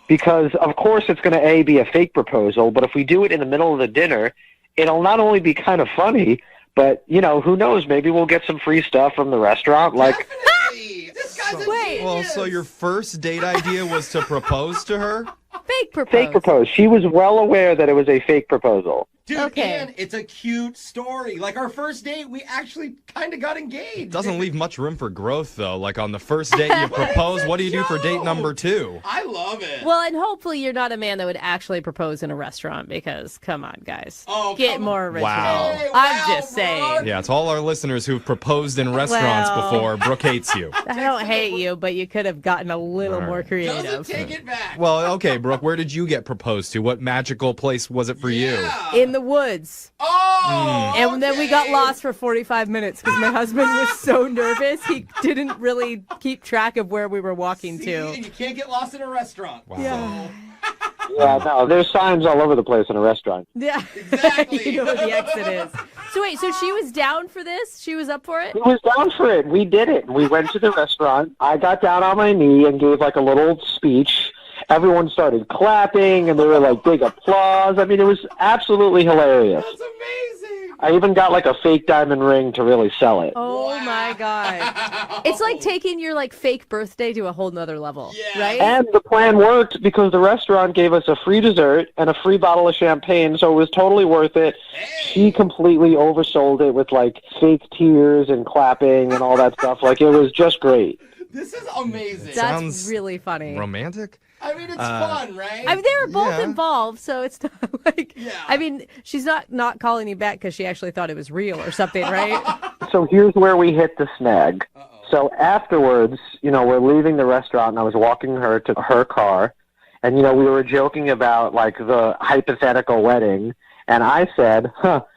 P: Because, of course, it's going to, be a fake proposal, but if we do it in the middle of the dinner, it'll not only be kind of funny, but, who knows, maybe we'll get some free stuff from the restaurant. Like,
D: Definitely. This guy's a
B: Wait.
D: genius.
K: Well, so your first date idea was to propose to her?
B: Fake propose.
P: fake propose. She was well aware that it was a fake proposal.
D: Dude,
B: Okay.
D: and it's a cute story. Like our first date, we actually kind of got engaged.
K: Doesn't leave much room for growth, though. Like on the first date you propose, what do you do for date number 2?
D: I love it.
B: Well, and hopefully you're not a man that would actually propose in a restaurant because, come on, guys.
D: Oh,
B: Get
D: come
B: more original.
K: Wow.
D: Hey,
B: I'm
D: wow,
B: just saying.
D: Brooke.
K: Yeah, it's all our listeners who've proposed in restaurants
B: Well.
K: before. Brooke hates you.
B: I don't hate you, but you could have gotten a little more
D: Doesn't
B: creative.
D: take it back.
K: Well, okay, Brooke, where did you get proposed to? What magical place was it for you?
D: Yeah.
B: In the woods.
D: Oh.
B: And then we got
D: okay.
B: lost for 45 minutes because my husband was so nervous he didn't really keep track of where we were walking
D: See,
B: to.
D: and you can't get lost in a restaurant.
K: Wow.
B: Yeah.
P: Yeah, no, there's signs all over the place in a restaurant.
B: Yeah.
D: Exactly.
B: You know where the exit is. So wait, so she was down for this? She was up for it?
P: He was down for it. We did it. We went to the restaurant. I got down on my knee and gave like a little speech. Everyone started clapping, and they were like big applause. I mean, it was absolutely hilarious.
D: That's amazing.
P: I even got like a fake diamond ring to really sell it.
B: Oh my God. It's like taking your like fake birthday to a whole nother level,
D: Yeah.
B: right?
P: And the plan worked because the restaurant gave us a free dessert and a free bottle of champagne, so it was totally worth it. She completely oversold it with like fake tears and clapping and all that stuff. Like, it was just great.
D: This is amazing.
B: That's
K: Sounds
B: really funny.
K: Romantic?
D: I mean, it's fun, right?
B: I mean, they were both
K: Yeah.
B: involved, so it's not like.
D: Yeah.
B: I mean, she's not calling you back because she actually thought it was real or something, right?
P: So here's where we hit the snag. So afterwards, we're leaving the restaurant, and I was walking her to her car, and, we were joking about, like, the hypothetical wedding, and I said,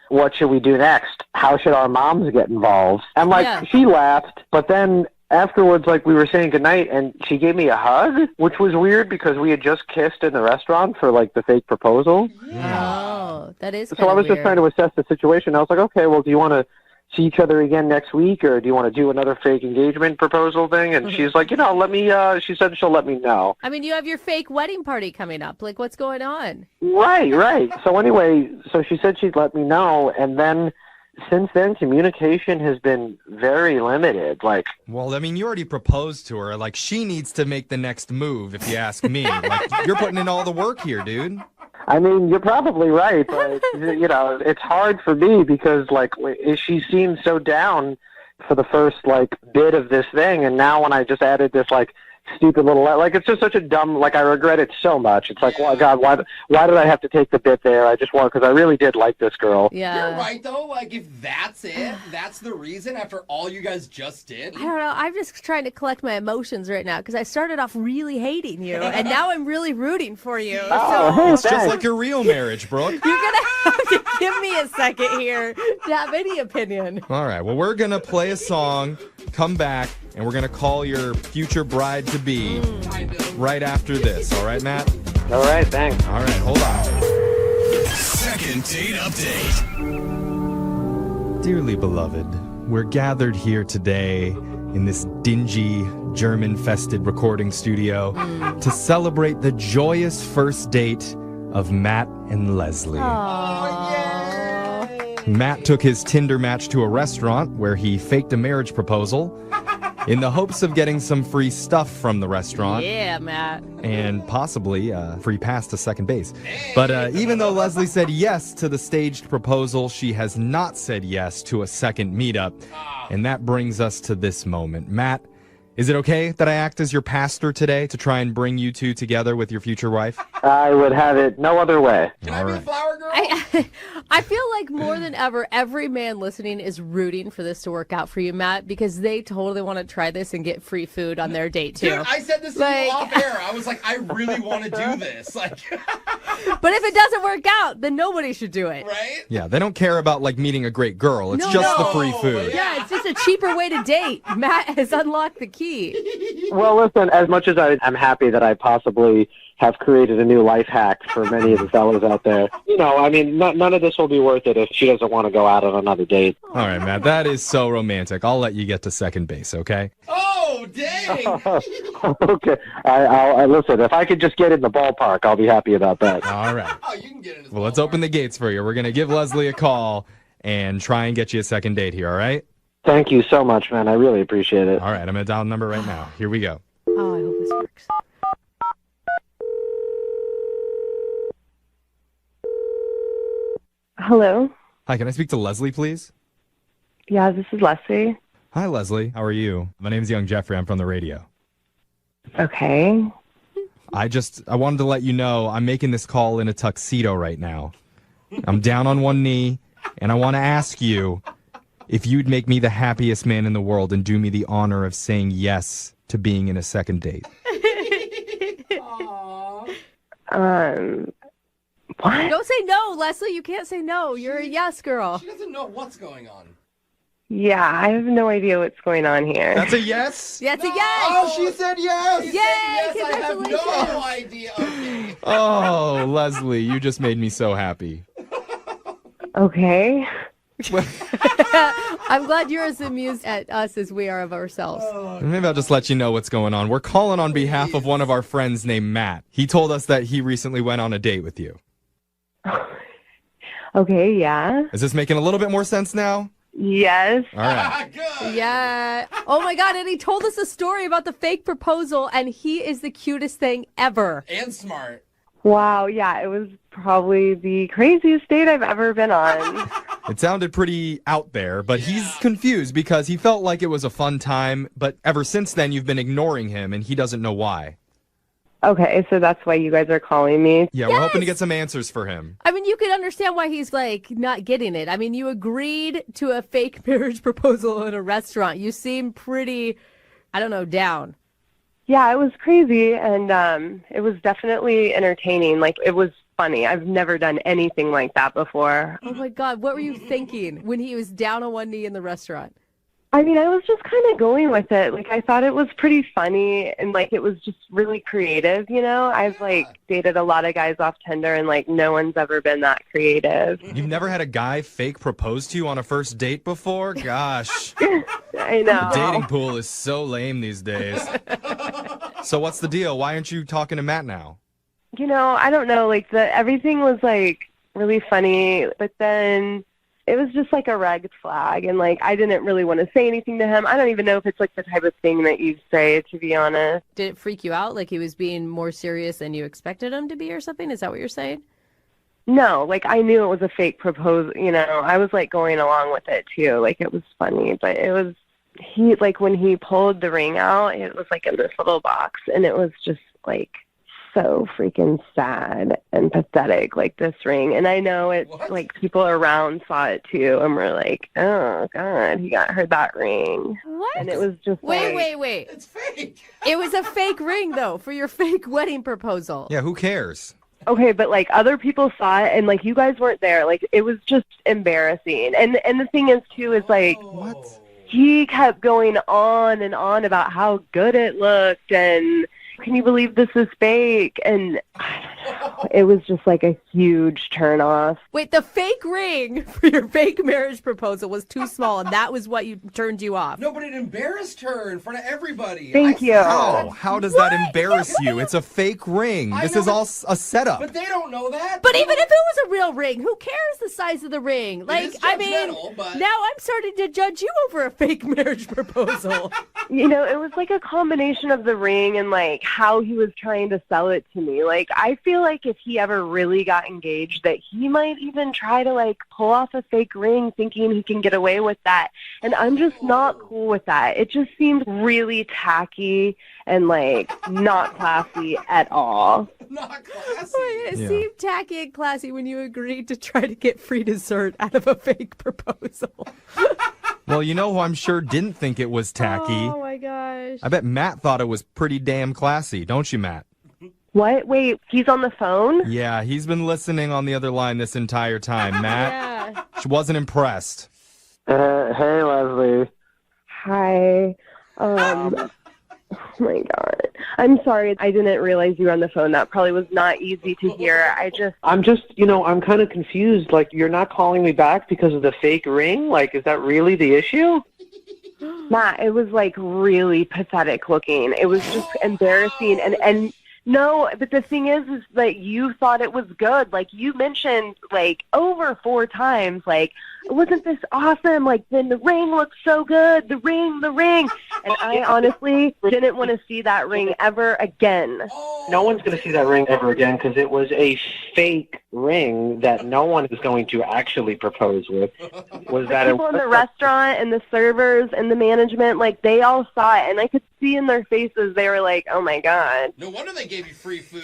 P: what should we do next? How should our moms get involved? And, like,
B: Yeah.
P: she laughed, but then afterwards, like, we were saying goodnight, and she gave me a hug, which was weird because we had just kissed in the restaurant for, like, the fake proposal.
B: Oh, that is.
P: So I was just trying to assess the situation. I was like, okay, well, do you want to see each other again next week, or do you want to do another fake engagement proposal thing? And she's like, let me, she said she'll let me know.
B: I mean, you have your fake wedding party coming up. Like, what's going on?
P: Right. So anyway, so she said she'd let me know, and then since then, communication has been very limited. Like,
K: Well, I mean, you already proposed to her. Like, she needs to make the next move, if you ask me. Like, you're putting in all the work here, dude.
P: I mean, you're probably right, but, it's hard for me because, like, she seemed so down for the first, like, bit of this thing, and now when I just added this, like, stupid little, like, it's just such a dumb, like, I regret it so much. It's like, well, God, why did I have to take the bit there? I just want, because I really did like this girl.
B: Yeah.
D: You're right, though. Like, if that's it, that's the reason after all you guys just did.
B: I don't know. I'm just trying to collect my emotions right now because I started off really hating you, and now I'm really rooting for you.
P: Oh,
B: So
P: hey,
K: It's just
P: thanks.
K: like your real marriage, Brooke.
B: you're gonna have to give me a second here to have any opinion.
K: All right, well, we're going to play a song, come back, and we're going to call your future bride-to-be right after this. All right, Matt?
P: All right, thanks.
K: All right, hold on.
F: Second date update.
K: Dearly beloved, we're gathered here today in this dingy, German-fested recording studio to celebrate the joyous first date of Matt and Leslie. Matt took his Tinder match to a restaurant where he faked a marriage proposal in the hopes of getting some free stuff from the restaurant.
B: Yeah, Matt.
K: And possibly free pass to second base. But even though Leslie said yes to the staged proposal, she has not said yes to a second meetup. And that brings us to this moment. Matt, is it okay that I act as your pastor today to try and bring you two together with your future wife?
P: I would have it no other way.
D: Can I be a flower girl?
B: I feel like more than ever, every man listening is rooting for this to work out for you, Matt, because they totally want to try this and get free food on their date, too.
D: Dude, I said this to you off air. I was like, I really want to do this. Like,
B: but if it doesn't work out, then nobody should do it.
D: Right?
K: Yeah, they don't care about, like, meeting a great girl. It's just the free food.
B: Yeah, it's just a cheaper way to date. Matt has unlocked the key.
P: Well, listen, as much as I'm happy that I possibly have created a new life hack for many of the fellows out there, I mean, none of this will be worth it if she doesn't want to go out on another date.
K: All right, Matt, that is so romantic. I'll let you get to second base, okay?
D: Oh, dang!
P: Okay. I'll listen, if I could just get in the ballpark, I'll be happy about that.
K: All right.
D: Oh, you can get in his
K: Well, let's open the gates for you. We're going to give Leslie a call and try and get you a second date here, all right?
P: Thank you so much, man. I really appreciate it.
K: All right, I'm going to dial the number right now. Here we go.
B: Oh, I hope this works.
O: Hello?
K: Hi, can I speak to Leslie, please?
O: Yeah, this is Leslie.
K: Hi, Leslie. How are you? My name is Young Jeffrey. I'm from the radio.
O: Okay.
K: I wanted to let you know I'm making this call in a tuxedo right now. I'm down on one knee, and I want to ask you if you'd make me the happiest man in the world and do me the honor of saying yes to being in a second date.
O: What?
B: Don't say no, Leslie. You can't say no. You're a yes girl.
D: She doesn't know what's going on.
O: Yeah, I have no idea what's going on here.
K: That's a yes?
B: That's a yes.
D: Oh, she said yes.
B: Yay,
D: Yes, I have
B: congratulations.
D: no idea. Okay.
K: Oh, Leslie, you just made me so happy.
O: Okay.
B: I'm glad you're as amused at us as we are of ourselves.
K: Maybe I'll just let you know what's going on. We're calling on behalf of one of our friends named Matt. He told us that he recently went on a date with you.
O: Okay, yeah.
K: Is this making a little bit more sense now?
O: Yes.
K: All right.
B: Yeah. Oh my God. And he told us a story about the fake proposal, and he is the cutest thing ever.
D: And smart.
O: Wow, yeah, it was probably the craziest date I've ever been on.
K: It sounded pretty out there, but he's confused because he felt like it was a fun time, but ever since then you've been ignoring him and he doesn't know why.
O: Okay, so that's why you guys are calling me.
K: Yeah, we're hoping to get some answers for him.
B: I mean, you can understand why he's like not getting it. I mean, you agreed to a fake marriage proposal at a restaurant. You seem pretty, I don't know, down.
O: Yeah, it was crazy, and it was definitely entertaining. Like, it was funny. I've never done anything like that before.
B: Oh my God, what were you thinking when he was down on one knee in the restaurant?
O: I mean, I was just kind of going with it. Like, I thought it was pretty funny, and, like, it was just really creative, you know? I've, like, dated a lot of guys off Tinder, and, like, no one's ever been that creative.
K: You've never had a guy fake propose to you on a first date before? Gosh.
O: I know.
K: The dating pool is so lame these days. So what's the deal? Why aren't you talking to Matt now?
O: You know, I don't know. Like, everything was, like, really funny, but then it was just like a red flag, and like I didn't really want to say anything to him. I don't even know if it's like the type of thing that you say, to be honest.
B: Did it freak you out? Like he was being more serious than you expected him to be or something? Is that what you're saying?
O: No, like I knew it was a fake proposal, you know. I was like going along with it too. Like it was funny, but it was like when he pulled the ring out, it was like in this little box, and it was just like so freaking sad and pathetic, like this ring. And I know it, like people around saw it too, and were like, "Oh God, he got her that ring."
B: What?
O: And it was just
B: wait.
D: It's fake.
B: It was a fake ring though for your fake wedding proposal.
K: Yeah, who cares?
O: Okay, but like other people saw it, and like you guys weren't there. Like it was just embarrassing. And the thing is too is like
K: what?
O: He kept going on and on about how good it looked, and can you believe this is fake? And I don't It was just like a huge turnoff.
B: Wait, the fake ring for your fake marriage proposal was too small, and that was what turned you off.
D: No, but it embarrassed her in front of everybody.
O: Thank you.
K: How does that embarrass you? It's a fake ring. This is all a setup.
D: But they don't know that.
B: But even if it was a real ring, who cares the size of the ring? Like,
D: is
B: I mean,
D: judgmental, but-
B: now I'm starting to judge you over a fake marriage proposal.
O: You know, it was like a combination of the ring and like how he was trying to sell it to me. Like, I feel like if he ever really got engaged, that he might even try to like pull off a fake ring thinking he can get away with that. And I'm just not cool with that. It just seemed really tacky and like not classy at all.
D: Not classy.
B: It seemed tacky and classy when you agreed to try to get free dessert out of a fake proposal.
K: Well, you know who I'm sure didn't think it was tacky?
B: Oh my gosh.
K: I bet Matt thought it was pretty damn classy, don't you, Matt?
O: What? Wait, he's on the phone?
K: Yeah, he's been listening on the other line this entire time. Matt,
B: Yeah.
K: she wasn't impressed.
P: Hey, Leslie.
O: Hi. Oh my God. I'm sorry. I didn't realize you were on the phone. That probably was not easy to hear.
P: I'm just, I'm kind of confused. Like, you're not calling me back because of the fake ring? Like, is that really the issue?
O: Matt, it was like really pathetic looking. It was just embarrassing. And no, but the thing is that you thought it was good. Like, you mentioned like over 4 times, like, wasn't this awesome? Like, then the ring looks so good. The ring. And I honestly didn't want to see that ring ever again.
P: No one's going to see that ring ever again because it was a fake ring that no one is going to actually propose with. Was that
O: People in the restaurant and the servers and the management, like, they all saw it, and I could see in their faces they were like, "Oh my God!"
D: No wonder they gave you free food.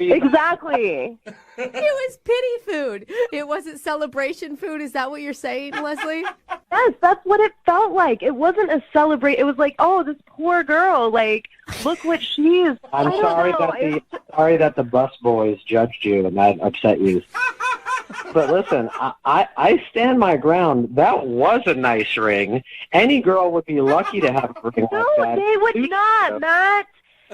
O: Exactly.
B: It was pity food. It wasn't celebration food. Is that what you're saying, Leslie?
O: Yes, that's what it felt like. It wasn't a celebrate. It was like, oh, this poor girl. Like, look what she's.
P: I'm sorry that the bus boys judged you and that upset you. But listen, I stand my ground. That was a nice ring. Any girl would be lucky to have a ring like that.
O: No, they would not, Matt.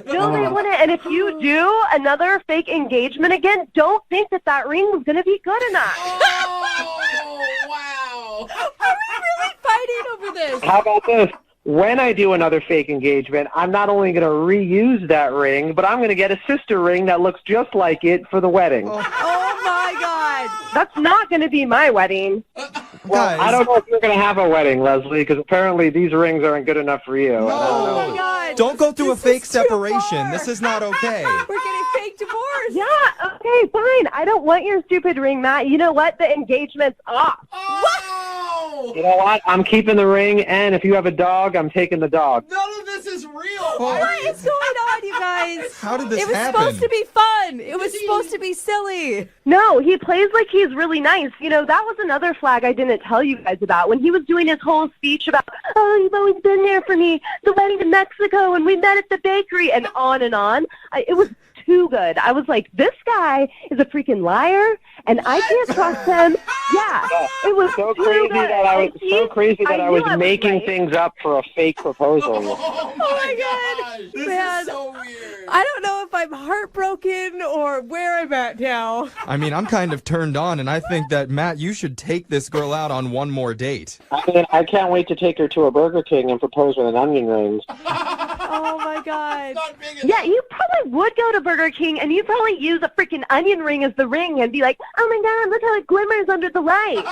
O: No, they wouldn't. And if you do another fake engagement again, don't think that ring was going to be good enough.
D: Oh, wow.
B: Are we really fighting over this?
P: How about this? When I do another fake engagement, I'm not only going to reuse that ring, but I'm going to get a sister ring that looks just like it for the wedding.
B: Oh my God.
O: That's not going to be my wedding.
P: Well, I don't know if you're going to have a wedding, Leslie, because apparently these rings aren't good enough for you.
B: Oh my God.
K: Don't go through a fake separation. This is not okay.
B: We're getting fake divorce.
O: Yeah, okay, fine. I don't want your stupid ring, Matt. You know what? The engagement's off.
D: Oh!
P: You know what? I'm keeping the ring, and if you have a dog, I'm taking the dog.
D: None of this is real.
B: What is going on, you guys?
K: How did this
B: It was
K: happen?
B: supposed to be fun. It was supposed to be silly.
O: No, he plays like he's really nice. You know, that was another flag I didn't tell you guys about. When he was doing his whole speech about, oh, you've always been there for me, the wedding in Mexico, and we met at the bakery, and on and on. It was too good. I was like, this guy is a freaking liar, and I can't trust him. Yeah, it was
P: so
O: too
P: crazy
O: good.
P: that I was
O: And
P: so crazy that I was
O: knew it
P: making
O: right.
P: things up for a fake proposal.
D: Oh my God. This
B: Man.
D: is so weird.
B: I don't know if I'm heartbroken or where I'm at now.
K: I mean, I'm kind of turned on, and I think that, Matt, you should take this girl out on one more date.
P: I mean, I can't wait to take her to a Burger King and propose with an onion ring.
B: Oh my God.
O: Yeah, you probably would go to Burger King, and you'd probably use a freaking onion ring as the ring and be like, oh my God, look how it glimmers under the light.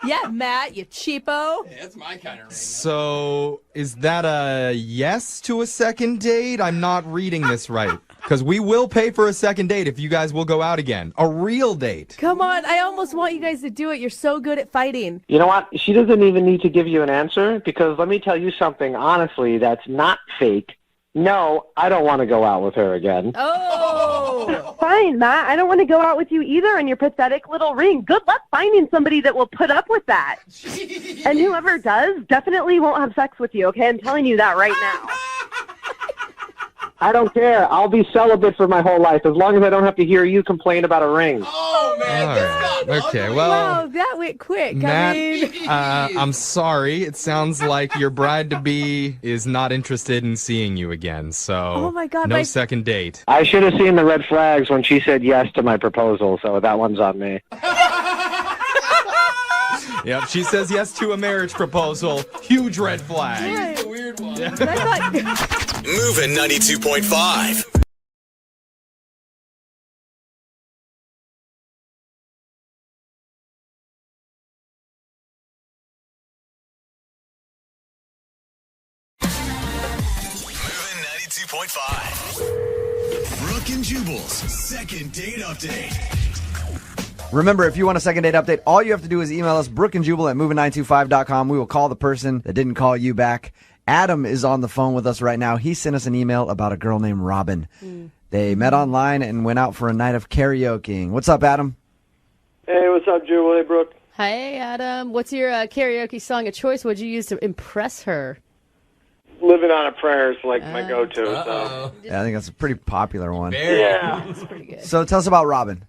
B: Yeah, Matt, you cheapo.
D: Hey, that's my kind of ring.
K: So, is that a yes to a second date? I'm not reading this right. Because we will pay for a second date if you guys will go out again. A real date.
B: Come on, I almost want you guys to do it. You're so good at fighting.
P: You know what? She doesn't even need to give you an answer because let me tell you something, honestly, that's not fake. No, I don't want to go out with her again.
B: Oh.
O: Fine, Matt. I don't want to go out with you either in your pathetic little ring. Good luck finding somebody that will put up with that. And whoever does definitely won't have sex with you, okay? I'm telling you that right now.
P: I don't care. I'll be celibate for my whole life as long as I don't have to hear you complain about a ring.
D: Oh, man,
K: All
D: this
K: right.
D: got
K: Okay, well,
B: Wow, that went quick.
K: Matt,
B: I mean,
K: I'm sorry. It sounds like your bride-to-be is not interested in seeing you again, so
B: Oh my God,
K: no
B: my-
K: second date.
P: I should have seen the red flags when she said yes to my proposal, so that one's on me.
K: Yep, she says yes to a marriage proposal. Huge red flag.
D: It's a weird one.
F: Moving 92.5. Moving 92.5. Brooke and Jubal's second date update.
A: Remember, if you want a second date update, all you have to do is email us, brookeandjubal@moving925.com. We will call the person that didn't call you back. Adam is on the phone with us right now. He sent us an email about a girl named Robin. They met online and went out for a night of karaokeing. What's up, Adam?
Q: Hey, what's up, Jubal? Hey, Brooke.
B: Hey, Adam. What's your karaoke song of choice? What'd you use to impress her?
Q: Living on a Prayer is like my go-to. So.
A: Yeah, I think that's a pretty popular one.
Q: Yeah.
B: That's pretty good.
A: So tell us about Robin.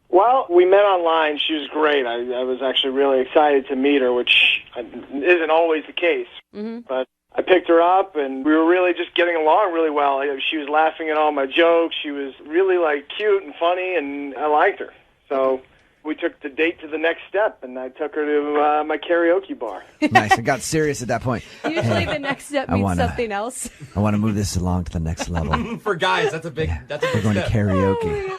Q: Well, we met online. She was great. I was actually really excited to meet her, which isn't always the case. But I picked her up, and we were really just getting along really well. She was laughing at all my jokes. She was really, cute and funny, and I liked her. So we took the date to the next step, and I took her to my karaoke bar.
A: Nice. It got serious at that point.
B: Usually the next step
A: I
B: means
A: wanna-
B: something else.
A: I want to move this along to the next level.
D: For guys, that's a big
A: We're going to
D: step.
A: karaoke.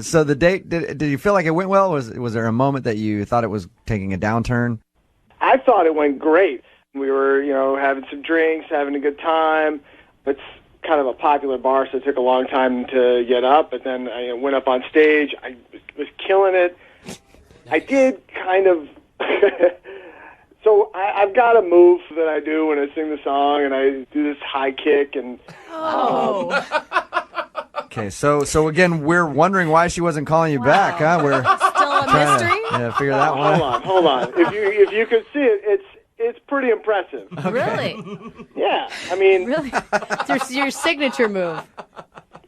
A: So the date, did you feel like it went well? Was there a moment that you thought it was taking a downturn?
Q: I thought it went great. We were, having some drinks, having a good time. It's kind of a popular bar, so it took a long time to get up. But then I went up on stage. I was killing it. I did kind of... So I've got a move that I do when I sing the song, and I do this high kick. And
A: Okay, so again, we're wondering why she wasn't calling you back, huh? We're
H: Still a
A: trying to
H: mystery?
A: figure that one
Q: hold
A: out.
Q: on. If you could see it, it's pretty impressive.
B: Really?
Q: Yeah, I mean...
B: Really? It's your signature move.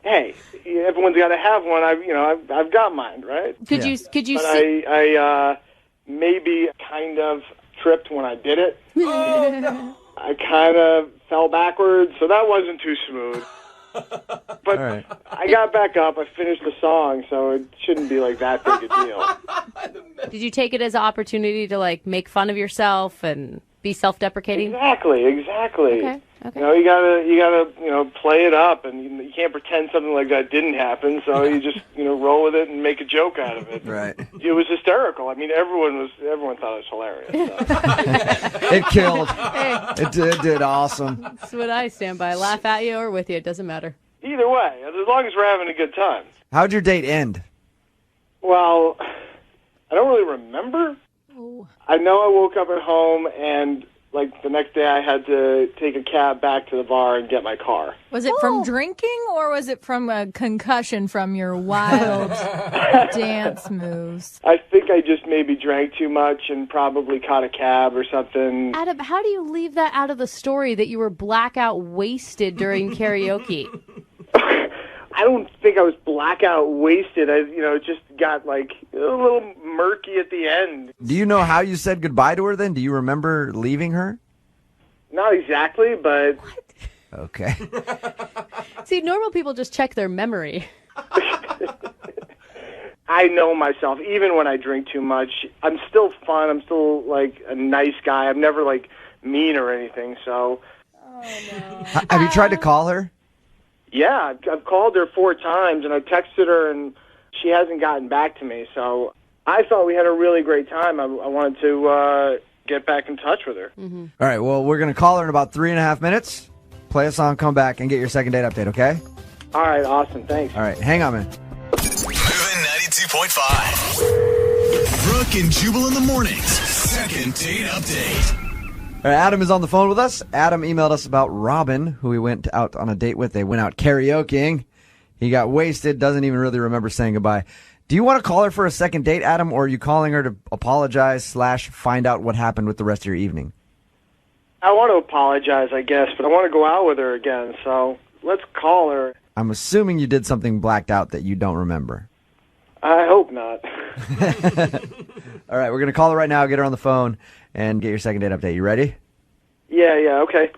Q: Hey, everyone's got to have one. I've got mine, right?
B: Could you
Q: But
B: see?
Q: I maybe kind of tripped when I did it. I kind of fell backwards, so that wasn't too smooth. But I got back up. I finished the song, so it shouldn't be like that big a deal.
B: Did you take it as an opportunity to make fun of yourself and be self-deprecating?
Q: Exactly.
B: Okay.
Q: You gotta play it up, and you can't pretend something like that didn't happen. So you just roll with it and make a joke out of it.
A: Right.
Q: It was hysterical. I mean, everyone thought it was hilarious. So.
A: It killed. It did awesome.
B: That's what I stand by. Laugh at you or with you. It doesn't matter.
Q: Either way, as long as we're having a good time.
A: How'd your date end?
Q: Well, I don't really remember. I know I woke up at home, and the next day I had to take a cab back to the bar and get my car.
H: Was it from drinking or was it from a concussion from your wild dance moves?
Q: I think I just maybe drank too much and probably caught a cab or something.
B: Adam, how do you leave that out of the story that you were blackout wasted during karaoke?
Q: I don't think I was blackout wasted. It just got a little murky at the end.
A: Do you know how you said goodbye to her then? Do you remember leaving her?
Q: Not exactly, but...
A: Okay.
B: See, normal people just check their memory.
Q: I know myself. Even when I drink too much, I'm still fun. I'm still, a nice guy. I'm never, mean or anything, so...
A: Have you tried to call her?
Q: Yeah, I've called her 4 times, and I texted her, and she hasn't gotten back to me. So I thought we had a really great time. I wanted to get back in touch with her.
A: All right, well, we're going to call her in about 3.5 minutes, play a song, come back, and get your second date update, okay?
Q: All right, awesome. Thanks.
A: All right, hang on, man.
F: Moving 92.5. Brooke and Jubal in the mornings. Second date update.
A: All right, Adam is on the phone with us. Adam emailed us about Robin, who he went out on a date with. They went out karaokeing. He got wasted, doesn't even really remember saying goodbye. Do you want to call her for a second date, Adam, or are you calling her to apologize / find out what happened with the rest of your evening?
Q: I want to apologize, I guess, but I want to go out with her again, so let's call her.
A: I'm assuming you did something blacked out that you don't remember.
Q: I hope not.
A: All right, we're going to call her right now, get her on the phone, and get your second date update. You ready?
Q: Yeah, okay.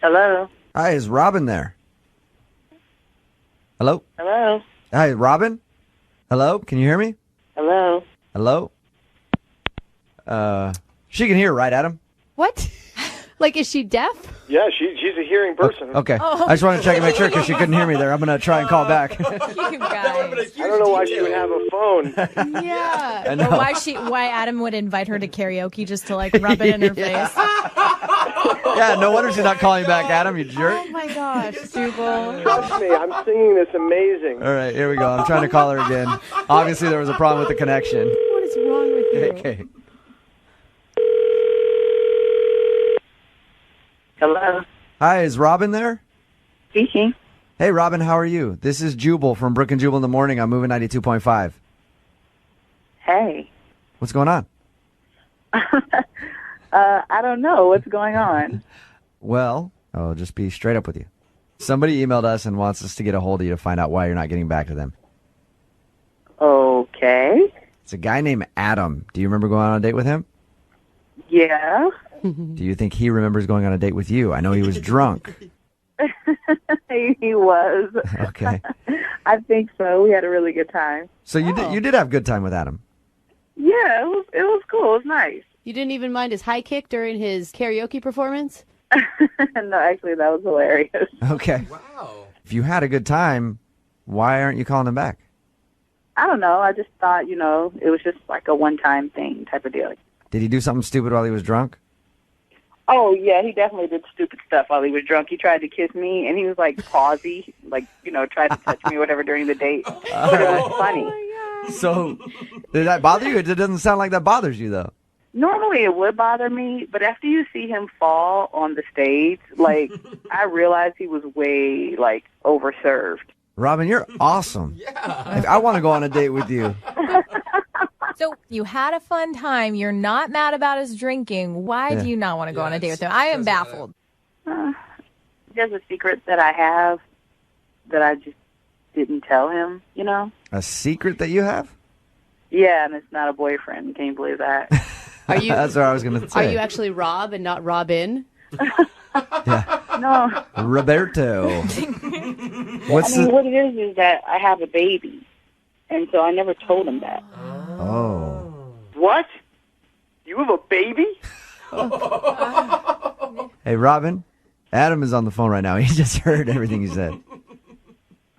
R: Hello.
A: Hi, is Robin there? Hello?
R: Hello.
A: Hi, Robin? Hello? Can you hear me?
R: Hello.
A: Hello? She can hear, right, Adam?
B: What? Like, is she deaf?
Q: Yeah, she's a hearing person.
A: Okay.
B: Oh.
A: I just wanted to check and make sure because she couldn't hear me there. I'm going to try and call back.
H: You guys.
Q: I don't know why she would have a phone.
H: Yeah.
A: I know.
H: Or why Adam would invite her to karaoke just to like rub it in her face.
A: Yeah, no wonder she's not calling back, Adam, you jerk.
H: Oh my gosh, Jubal.
Q: Trust me, I'm singing this amazing.
A: All right, here we go. I'm trying to call her again. Obviously, there was a problem with the connection.
B: What is wrong with you?
A: Okay.
R: Hello.
A: Hi, is Robin there?
R: Speaking.
A: Hey, Robin, how are you? This is Jubal from Brooke and Jubal in the Morning. I'm moving 92.5.
R: Hey.
A: What's going on?
R: I don't know what's going on.
A: Well, I'll just be straight up with you. Somebody emailed us and wants us to get a hold of you to find out why you're not getting back to them.
R: Okay.
A: It's a guy named Adam. Do you remember going on a date with him?
R: Yeah.
A: Do you think he remembers going on a date with you? I know he was drunk.
R: He was.
A: Okay.
R: I think so. We had a really good time.
A: So you did have good time with Adam.
R: Yeah, it was cool. It was nice.
B: You didn't even mind his high kick during his karaoke performance?
R: No, actually, that was hilarious.
A: Okay.
D: Wow.
A: If you had a good time, why aren't you calling him back?
R: I don't know. I just thought, it was just like a one-time thing type of deal.
A: Did he do something stupid while he was drunk?
R: Oh, yeah, he definitely did stupid stuff while he was drunk. He tried to kiss me, and he was, like, pausy, like, tried to touch me or whatever during the date. But it was funny.
A: So, did that bother you? It doesn't sound like that bothers you, though.
R: Normally it would bother me, but after you see him fall on the stage, like, I realized he was way, like, overserved.
A: Robin, you're awesome. Yeah. I want to go on a date with you.
H: So you had a fun time. You're not mad about his drinking. Why do you not want to go on a date with him? I am baffled.
R: There's a secret that I have that I just didn't tell him,
A: A secret that you have?
R: Yeah, and it's not a boyfriend. Can you believe that?
B: Are you?
A: That's what I was going to say.
B: Are you actually Rob and not Robin?
R: No.
A: Roberto.
R: What it is that I have a baby, and so I never told him that.
A: Oh.
Q: What? You have a baby?
A: Hey, Robin, Adam is on the phone right now. He just heard everything you said.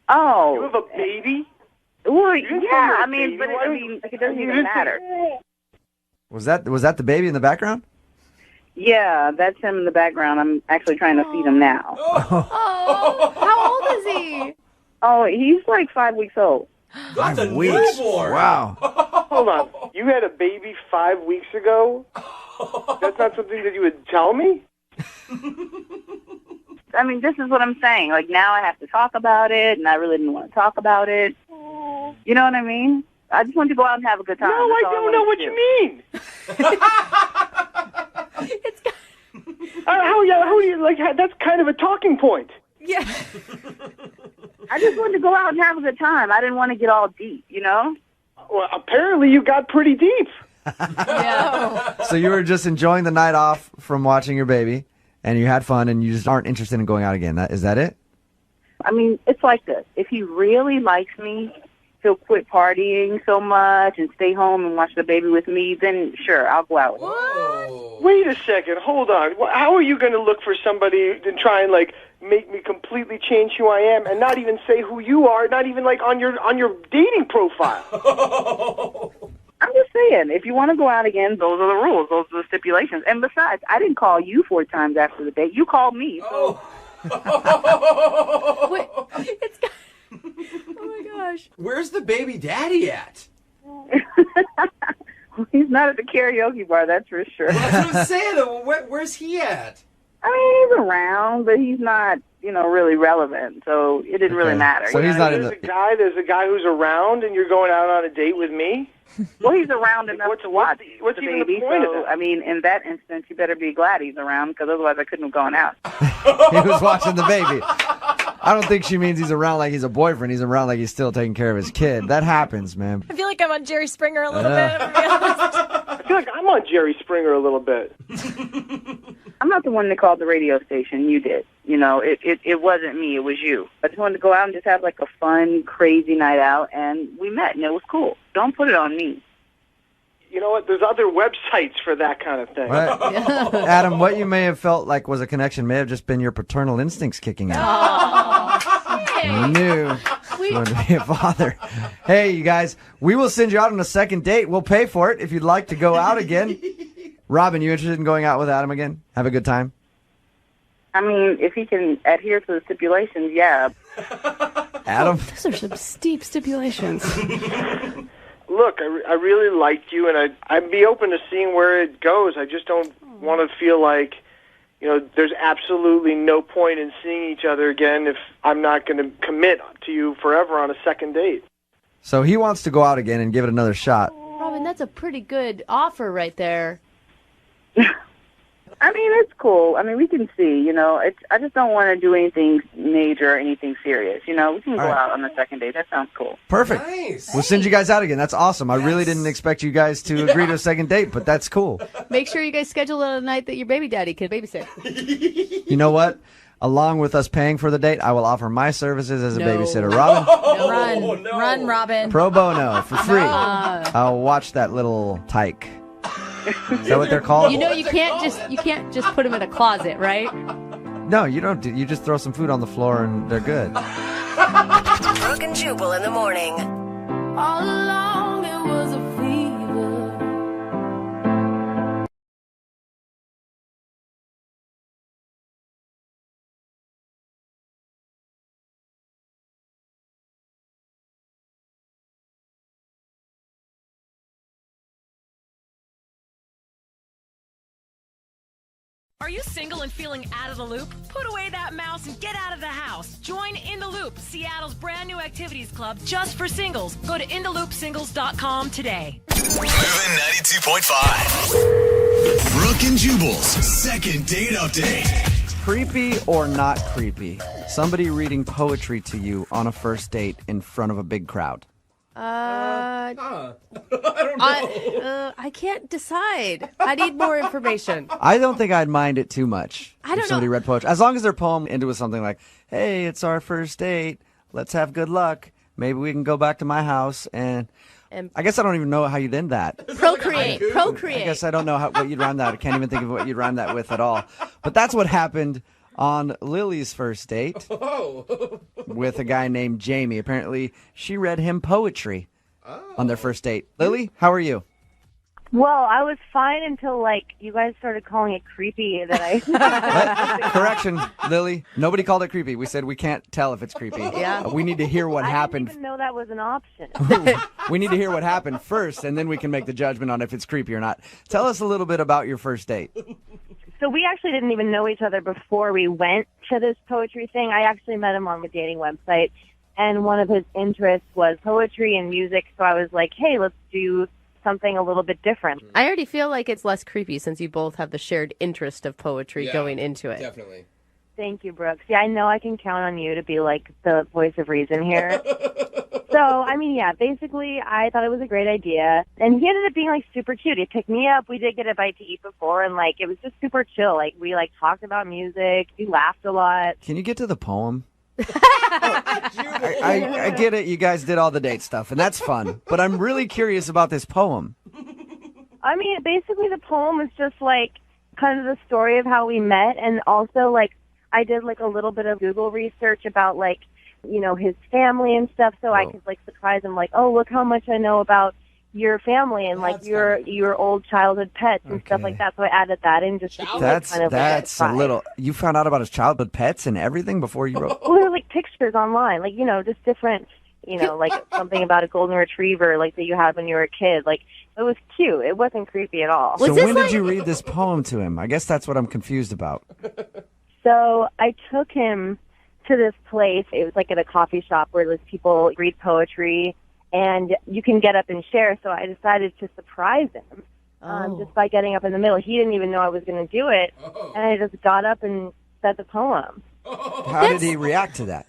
R: Oh.
Q: You have a baby?
R: Well,
Q: You didn't
R: yeah,
Q: say
R: I mean, but it doesn't even matter.
A: Was that the baby in the background?
R: Yeah, that's him in the background. I'm actually trying to feed him now.
B: Oh, how old is he?
R: Oh, he's like 5 weeks old.
D: That's a
A: 5 weeks.
D: newborn.
A: Wow.
Q: Hold on. You had a baby 5 weeks ago? That's not something that you would tell me?
R: I mean, this is what I'm saying. Like, now I have to talk about it, and I really didn't want to talk about it. You know what I mean? I just want to go out and have a good time.
Q: No, I don't know what you mean. How are you, like, that's kind of a talking point.
R: Yeah. I just wanted to go out and have a good time. I didn't want to get all deep,
Q: Well, apparently you got pretty deep.
A: So you were just enjoying the night off from watching your baby, and you had fun, and you just aren't interested in going out again. Is that it?
R: I mean, it's like this. If he really likes me, he'll quit partying so much and stay home and watch the baby with me, then sure, I'll go out with him.
Q: Wait a second. Hold on. How are you going to look for somebody and try and, like, make me completely change who I am and not even say who you are, not even, like, on your dating profile?
R: I'm just saying, if you want to go out again, those are the rules. Those are the stipulations. And besides, I didn't call you 4 times after the date. You called me. So.
B: Wait, oh my gosh.
D: Where's the baby daddy at?
R: He's not at the karaoke bar, that's for sure.
D: Well, that's what I'm saying. Where's he at?
R: I mean, he's around, but he's not really relevant. So it didn't really matter.
A: So he's not in
Q: There's a guy who's around, and you're going out on a date with me.
R: Well, he's around enough to watch
Q: what's
R: the
Q: even
R: baby.
Q: the point of
R: So
Q: that?
R: I mean, in that instance, you better be glad he's around, because otherwise I couldn't have gone out.
A: He was watching the baby. I don't think she means he's around like he's a boyfriend. He's around like he's still taking care of his kid. That happens, man.
H: I feel like I'm on Jerry Springer a little bit.
Q: I feel like I'm on Jerry Springer a little bit.
R: I'm not the one that called the radio station. You did. It wasn't me. It was you. I just wanted to go out and just have like a fun, crazy night out, and we met, and it was cool. Don't put it on me.
Q: You know what? There's other websites for that kind of thing.
A: Right. Adam, what you may have felt like was a connection may have just been your paternal instincts kicking out. You knew you wanted to be a father. Hey, you guys, we will send you out on a second date. We'll pay for it if you'd like to go out again. Robin, you interested in going out with Adam again? Have a good time?
R: I mean, if he can adhere to the stipulations, yeah.
A: Adam?
B: Those are some steep stipulations.
Q: Look, I really liked you, and I'd be open to seeing where it goes. I just don't want to feel like, there's absolutely no point in seeing each other again if I'm not going to commit to you forever on a second date.
A: So he wants to go out again and give it another shot.
B: Robin, that's a pretty good offer right there.
R: I mean, it's cool. I mean, we can see, I just don't want to do anything major or anything serious. We can go out on the second date. That sounds cool.
A: Perfect.
D: Nice.
A: We'll send you guys out again. That's awesome. I really didn't expect you guys to agree to a second date, but that's cool.
B: Make sure you guys schedule it a night that your baby daddy can babysit.
A: You know what? Along with us paying for the date, I will offer my services as a babysitter. Robin?
H: Run, Robin.
A: Pro bono, for free. I'll watch that little tyke. Is that what they're called?
B: You can't just put them in a closet, right?
A: No, you don't. You just throw some food on the floor and they're good.
S: Brooke and Jubal in the morning.
T: All along it was a fever.
U: Are you single and feeling out of the loop? Put away that mouse and get out of the house. Join In the Loop, Seattle's brand new activities club just for singles. Go to intheloopsingles.com today.
F: Moving 92.5. Brooke and Jubal's second date update.
A: Creepy or not creepy? Somebody reading poetry to you on a first date in front of a big crowd.
B: I don't know. I can't decide. I need more information.
A: I don't think I'd mind it too much if somebody read poetry. As long as their poem ended with something like, hey, it's our first date. Let's have good luck. Maybe we can go back to my house and I guess I don't even know how you'd end that.
B: Procreate.
A: I guess I don't know what you'd rhyme that. I can't even think of what you'd rhyme that with at all. But that's what happened on Lily's first date with a guy named Jamie. Apparently, she read him poetry on their first date. Lily, how are you?
M: Well, I was fine until, you guys started calling it creepy that I...
A: Correction, Lily. Nobody called it creepy. We said we can't tell if it's creepy.
M: Yeah.
A: We need to hear what happened.
M: I didn't even know that was an option.
A: We need to hear what happened first, and then we can make the judgment on if it's creepy or not. Tell us a little bit about your first date.
M: So we actually didn't even know each other before we went to this poetry thing. I actually met him on the dating website, and one of his interests was poetry and music, so I was like, hey, let's do something a little bit different.
B: I already feel like it's less creepy since you both have the shared interest of poetry going into it.
D: Definitely.
M: Thank you, Brooks. Yeah, I know I can count on you to be the voice of reason here. So, basically, I thought it was a great idea. And he ended up being, super cute. He picked me up. We did get a bite to eat before, and, it was just super chill. We, talked about music. We laughed a lot.
A: Can you get to the poem? I get it. You guys did all the date stuff, and that's fun. But I'm really curious about this poem.
M: Basically, the poem was just, kind of the story of how we met. And also, I did, a little bit of Google research about, his family and stuff, so I could surprise him, oh, look how much I know about your family and your old childhood pets and stuff like that. So I added that in just to be,
A: That's
M: kind of
A: a little. You found out about his childhood pets and everything before you wrote.
M: Well, there were pictures online, just different, something about a golden retriever that you had when you were a kid. It was cute. It wasn't creepy at all.
A: So when did you read this poem to him? I guess that's what I'm confused about.
M: So I took him to this place. It was like at a coffee shop where there's people read poetry, and you can get up and share. So I decided to surprise him just by getting up in the middle. He didn't even know I was going to do it, and I just got up and said the poem.
A: How did he react to that?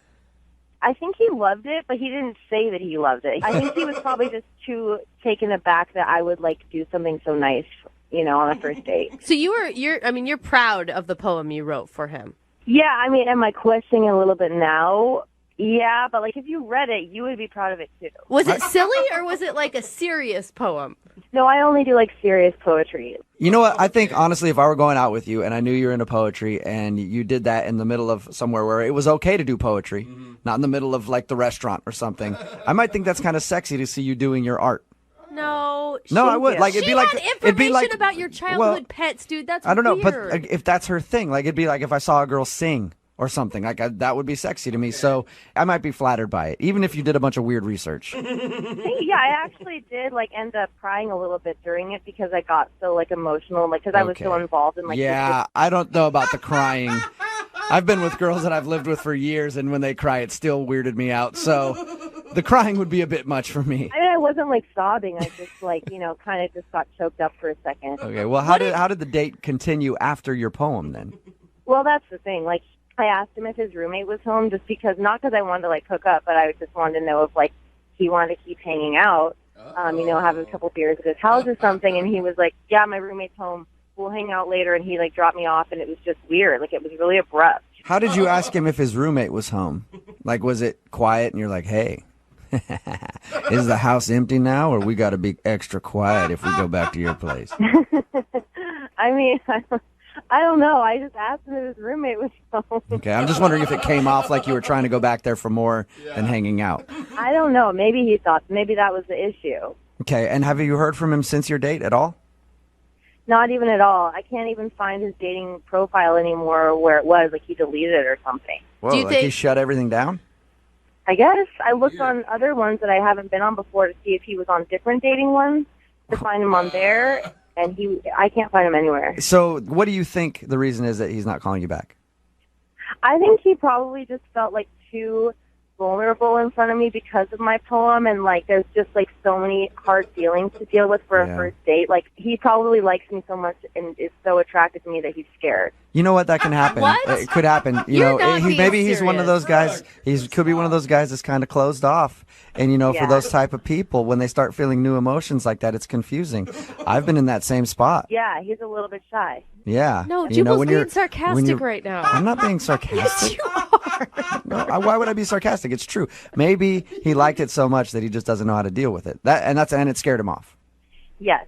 M: I think he loved it, but he didn't say that he loved it. I think he was probably just too taken aback that I would like do something so nice, on a first date.
B: So you're proud of the poem you wrote for him.
M: Yeah, I mean, am I questioning a little bit now? Yeah, but like if you read it, you would be proud of it too.
B: Was it silly or was it like a serious poem?
M: No, I only do like serious poetry.
A: You know what? I think honestly, if I were going out with you and I knew you were into poetry and you did that in the middle of somewhere where it was okay to do poetry, not in the middle of like the restaurant or something, I might think that's kind of sexy to see you doing your art.
B: No,
A: I would. Like it'd be like
B: information about your childhood pets, dude. That's
A: I don't know,
B: weird.
A: but if that's her thing, like it'd be like if I saw a girl sing or something, like that would be sexy to me. So I might be flattered by it, even if you did a bunch of weird research.
M: Yeah, I actually did like end up crying a little bit during it because I got so like emotional, like because I was so involved in like.
A: Yeah, I don't know about the crying. I've been with girls that I've lived with for years, and when they cry, it still weirded me out. So the crying would be a bit much for me.
M: I mean, I wasn't like sobbing. I just like kind of just got choked up for a second.
A: Okay, well, how did the date continue after your poem then?
M: Well, that's the thing. Like, I asked him if his roommate was home, just because not because I wanted to like hook up, but I just wanted to know if like he wanted to keep hanging out, have a couple beers at his house or something. And he was like, "Yeah, my roommate's home. We'll hang out later." And he like dropped me off, and it was just weird. Like it was really abrupt.
A: How did you ask him if his roommate was home? Like, was it quiet and you're like, "Hey, is the house empty now, or we got to be extra quiet if we go back to your place?"
M: I mean, I don't know. I just asked him if his roommate was home.
A: Okay, I'm just wondering if it came off like you were trying to go back there for more than hanging out.
M: I don't know. Maybe he thought maybe that was the issue.
A: Okay, and have you heard from him since your date at all?
M: Not even at all. I can't even find his dating profile anymore where it was. Like he deleted it or something.
A: Whoa, he shut everything down?
M: I guess. I looked on other ones that I haven't been on before to see if he was on different dating ones, to find him on there, and I can't find him anywhere.
A: So what do you think the reason is that he's not calling you back?
M: I think he probably just felt like too vulnerable in front of me because of my poem, and like there's just like so many hard feelings to deal with for a first date. Like he probably likes me so much and is so attracted to me that he's scared.
A: You know what? That can happen.
M: What?
A: It could happen.
M: You're not being
A: maybe he's one of
M: serious.
A: those guys. He could be one of those guys that's kind of closed off. And for
M: Yeah.
A: those type of people, when they start feeling new emotions like that, it's confusing. I've been in that same spot.
M: Yeah, he's a little bit shy.
A: Yeah.
B: No,
A: You know,
B: Jubal's
A: when
B: being
A: you're-
B: sarcastic
A: when you're-
B: right now.
A: I'm not being sarcastic. No, why would I be sarcastic? It's true. Maybe he liked it so much that he just doesn't know how to deal with it. And it scared him off.
M: Yes.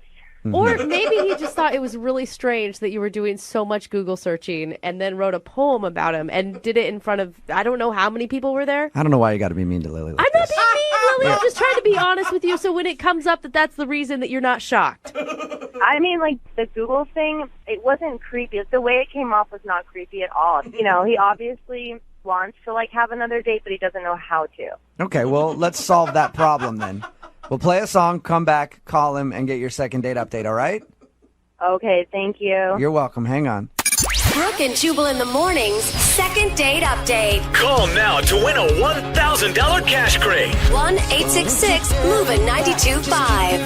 B: Or maybe he just thought it was really strange that you were doing so much Google searching and then wrote a poem about him and did it in front of, I don't know how many people were there.
A: I don't know why you got to be mean to Lily.
B: I'm not being mean, Lily. I'm just trying to be honest with you so when it comes up that's the reason that you're not shocked.
M: I mean, like, the Google thing, it wasn't creepy. The way it came off was not creepy at all. He obviously wants to, like, have another date, but he doesn't know how to.
A: Okay, well, let's solve that problem then. We'll play a song, come back, call him, and get your second date update, all right?
M: Okay, thank you.
A: You're welcome. Hang on.
S: Brooke and Jubal in the mornings, second date update.
F: Call now to win a $1,000 cash crate.
S: 1-866-MOVIN' 92.5.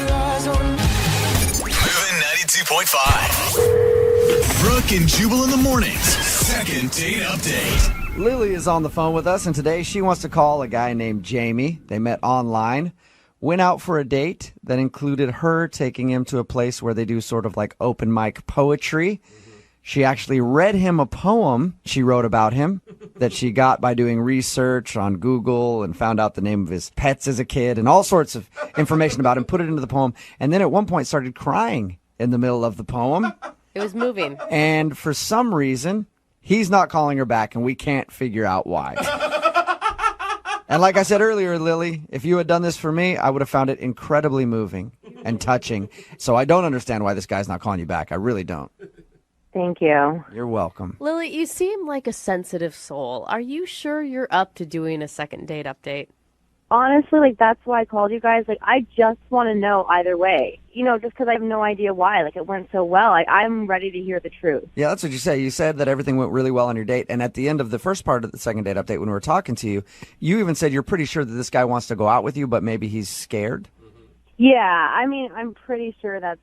F: Moving 92.5. Brooke and Jubal in the mornings, second date update.
A: Lily is on the phone with us, and today she wants to call a guy named Jamie. They met online, went out for a date that included her taking him to a place where they do sort of like open mic poetry. She actually read him a poem she wrote about him that she got by doing research on Google and found out the name of his pets as a kid and all sorts of information about him, put it into the poem, and then at one point started crying in the middle of the poem.
B: It was moving.
A: And for some reason, he's not calling her back, and we can't figure out why. And like I said earlier, Lily, if you had done this for me, I would have found it incredibly moving and touching. So I don't understand why this guy's not calling you back. I really don't.
M: Thank you.
A: You're welcome.
B: Lily, you seem like a sensitive soul. Are you sure you're up to doing a second date update?
M: Honestly, like, that's why I called you guys. Like, I just want to know either way. just because I have no idea why. Like, it went so well. I'm ready to hear the truth.
A: Yeah, that's what you say. You said that everything went really well on your date. And at the end of the first part of the second date update, when we were talking to you, you even said you're pretty sure that this guy wants to go out with you, but maybe he's scared.
M: Yeah, I mean, I'm pretty sure that's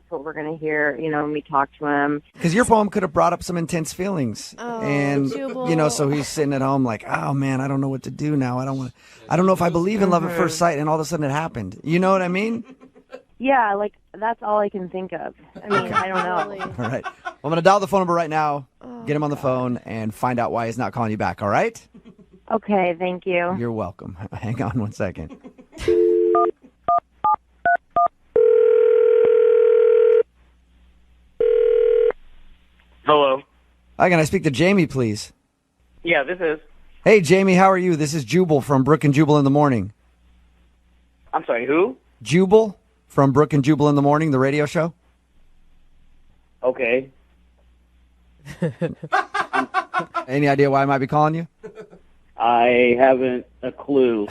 M: what we're going to hear, when we talk to him.
A: Because your poem could have brought up some intense feelings.
M: Oh,
A: and,
M: Jubal.
A: so he's sitting at home like, oh, man, I don't know what to do now. I don't know if I believe in love at first sight. And all of a sudden it happened. You know what I mean?
M: Yeah, like, that's all I can think of. I mean, I don't know.
A: All right. Well, I'm going to dial the phone number right now, get him on the phone, and find out why he's not calling you back, all right?
M: Okay, thank you.
A: You're welcome. Hang on one second.
E: Hello.
A: Hi, can I speak to Jamie, please?
E: Yeah, this is.
A: Hey, Jamie, how are you? This is Jubal from Brooke and Jubal in the Morning.
E: I'm sorry, who?
A: Jubal from Brooke and Jubal in the Morning, the radio show.
E: Okay.
A: Any idea why I might be calling you?
E: I haven't a clue.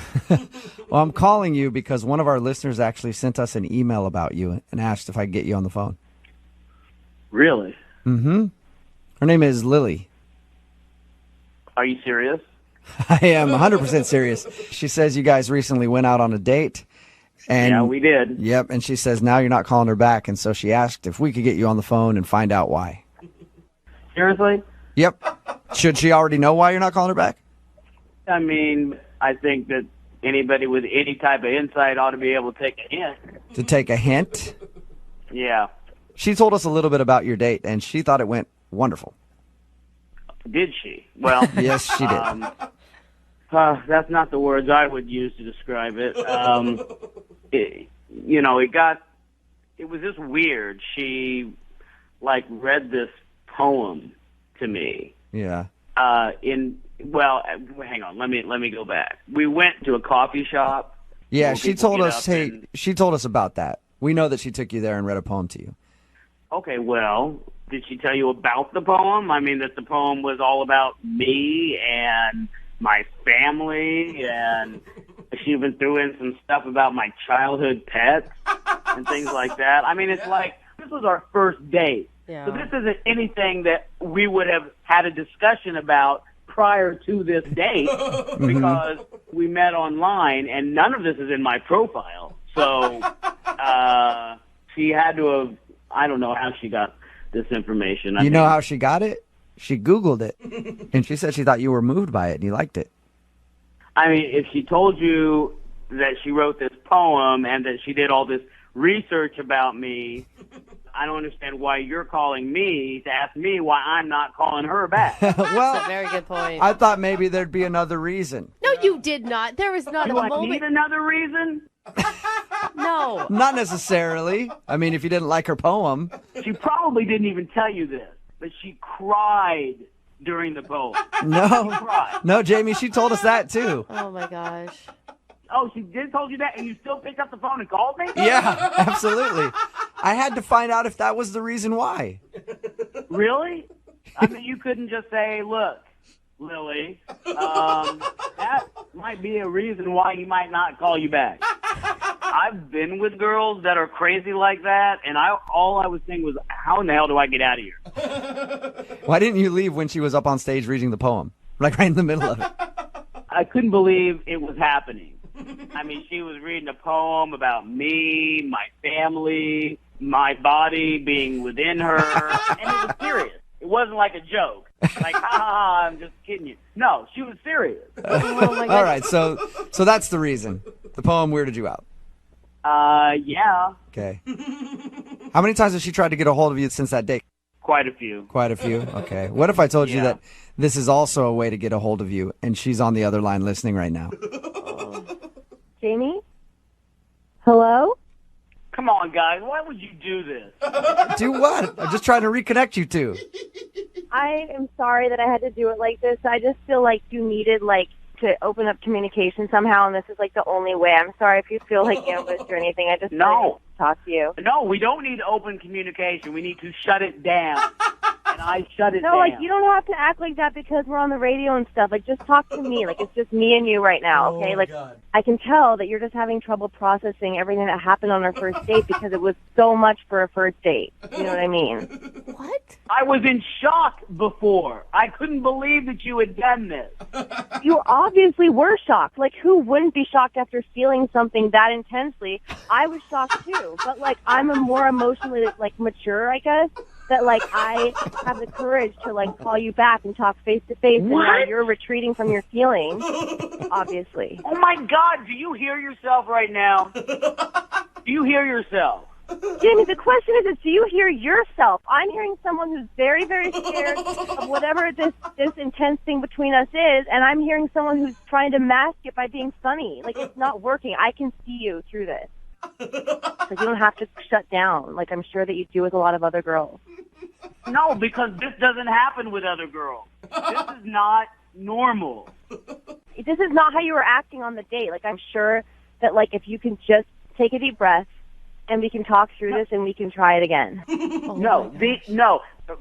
A: Well, I'm calling you because one of our listeners actually sent us an email about you and asked if I could get you on the phone.
E: Really?
A: Mm-hmm. Her name is Lily.
E: Are you serious?
A: I am 100% serious. She says you guys recently went out on a date. And
E: Yeah, we did.
A: Yep, and she says now you're not calling her back, and so she asked if we could get you on the phone and find out why.
E: Seriously?
A: Yep. Should she already know why you're not calling her back?
E: I mean, I think that anybody with any type of insight ought to be able to take a hint.
A: To take a hint?
E: Yeah.
A: She told us a little bit about your date, and she thought it went wonderful.
E: Did she? Well,
A: Yes, she did.
E: That's not the words I would use to describe it. It was just weird. She, read this poem to me.
A: Yeah.
E: Hang on. Let me go back. We went to a coffee shop.
A: Yeah,
E: Well,
A: she
E: people
A: told
E: get
A: us,
E: up
A: hey,
E: and-
A: she told us about that. We know that she took you there and read a poem to you.
E: Okay, well, did she tell you about the poem? I mean, that the poem was all about me and my family, and she even threw in some stuff about my childhood pets and things like that. I mean, it's like, this was our first date.
B: Yeah.
E: So this isn't anything that we would have had a discussion about prior to this date because we met online, and none of this is in my profile. So she had to have, I don't know how she got this information.
A: You know how she got it? She Googled it, and she said she thought you were moved by it and you liked it.
E: I mean, if she told you that she wrote this poem and that she did all this research about me, I don't understand why you're calling me to ask me why I'm not calling her back.
A: Well,
B: That's a very good point.
A: I thought maybe there'd be another reason.
B: No, you did not. There was not
E: Do
B: a
E: I
B: moment.
E: need another reason?
B: No.
A: Not necessarily. I mean, if you didn't like her poem.
E: She probably didn't even tell you this, but she cried during the poem.
A: No.
E: She cried.
A: No, Jamie, she told us that too.
B: Oh my gosh.
E: Oh, she did told you that, and you still picked up the phone and called me?
A: Yeah, absolutely. I had to find out if that was the reason why.
E: Really? I mean, you couldn't just say, look, Lily, that might be a reason why he might not call you back. I've been with girls that are crazy like that, and all I was thinking was, how in the hell do I get out of here?
A: Why didn't you leave when she was up on stage reading the poem? Like right in the middle of it.
E: I couldn't believe it was happening. I mean, she was reading a poem about me, my family, my body being within her, and it was serious. It wasn't like a joke. Like, ha ha ha, I'm just kidding you. No, she was serious.
B: Oh my
A: All right, so that's the reason. The poem weirded you out.
E: Yeah,
A: Okay. How many times has she tried to get a hold of you since that date?
E: quite a few.
A: Quite a few. Okay. What if I told you
E: Yeah.
A: that this is also a way to get a hold of you and she's on the other line listening right now?
M: Jamie? Hello?
E: Come on, guys. Why would you do this?
A: Do what? I'm just trying to reconnect you two.
M: I am sorry that I had to do it like this. I just feel like you needed, to open up communication somehow, and this is, the only way. I'm sorry if you feel like you ambushed or anything. I just
E: No.
M: really want to talk to you.
E: No, we don't need open communication. We need to shut it down. And and I shut it
M: No,
E: down.
M: like, you don't have to act like that because we're on the radio and stuff. Like, just talk to me. Like, it's just me and you right now, okay? Like, I can tell that you're just having trouble processing everything that happened on our first date because it was so much for a first date. You know what I mean?
B: What?
E: I was in shock before. I couldn't believe that you had done this.
M: You obviously were shocked. Like, who wouldn't be shocked after feeling something that intensely? I was shocked, too. But, like, I'm a more emotionally, like, mature, I guess, that, like, I have the courage to, like, call you back and talk face-to-face, and now you're retreating from your feelings, obviously.
E: Oh, my God. Do you hear yourself right now? Do you hear yourself?
M: Jamie, the question is do you hear yourself? I'm hearing someone who's very, very scared of whatever this intense thing between us is, and I'm hearing someone who's trying to mask it by being funny. Like, it's not working. I can see you through this. Like, you don't have to shut down, like I'm sure that you do with a lot of other girls.
E: No, because this doesn't happen with other girls. This is not normal.
M: This is not how you were acting on the date. Like, I'm sure that, like, if you can just take a deep breath, and we can talk through this, and we can try it again.
E: No.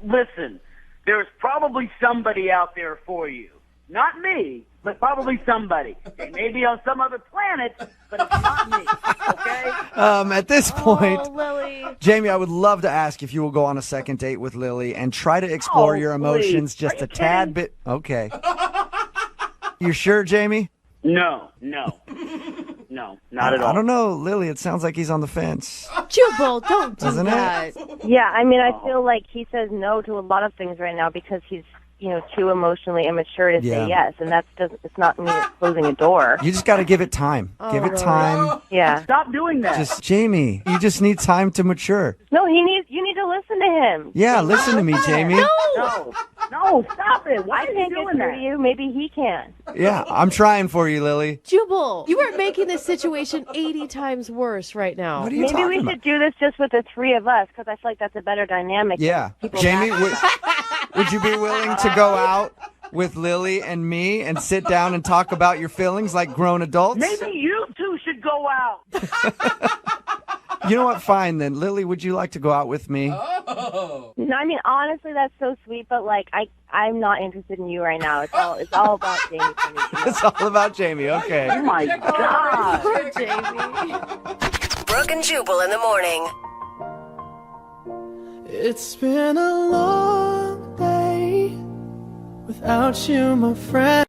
E: Listen, there's probably somebody out there for you. Not me, but probably somebody. It may be on some other planet, but it's not me, okay?
A: At this point,
B: Lily.
A: Jamie, I would love to ask if you will go on a second date with Lily and try to explore your emotions
E: please.
A: just
E: Are
A: a
E: you
A: tad bit. Okay. You sure, Jamie?
E: No, not at all.
A: I don't know, Lily. It sounds like he's on the fence.
B: Jubal, don't do
A: Doesn't it?
B: that.
M: Yeah, I mean, I feel like he says no to a lot of things right now because he's, too emotionally immature to
A: Yeah.
M: say yes, and it's not me closing a door.
A: You just got to give it time. Give it time.
M: Yeah.
E: Stop doing that.
A: Just Jamie, you just need time to mature.
M: No, you need to listen to him.
A: Yeah, listen to me, Jamie.
E: No, stop it. Why
M: I
E: are you
M: can't get
E: doing
M: through
E: that?
M: to you. Maybe he can.
A: Yeah, I'm trying for you, Lily.
B: Jubal, you are making this situation 80 times worse right now.
A: What are you
M: Maybe
A: talking
M: we
A: about?
M: should do this just with the three of us because I feel like that's a better dynamic.
A: Yeah.
M: People
A: Jamie,
M: back-
A: would you be willing to go out with Lily and me and sit down and talk about your feelings like grown adults?
E: Maybe you two should go out.
A: You know what? Fine then. Lily, would you like to go out with me?
D: Oh.
M: No, I mean, honestly, that's so sweet, but like, I'm not interested in you right now. It's all about Jamie for me.
A: It's all about Jamie. Okay.
E: Oh, my God.
B: Poor Jamie.
S: Brooke and Jubal in the morning.
T: It's been a long day without you, my friend.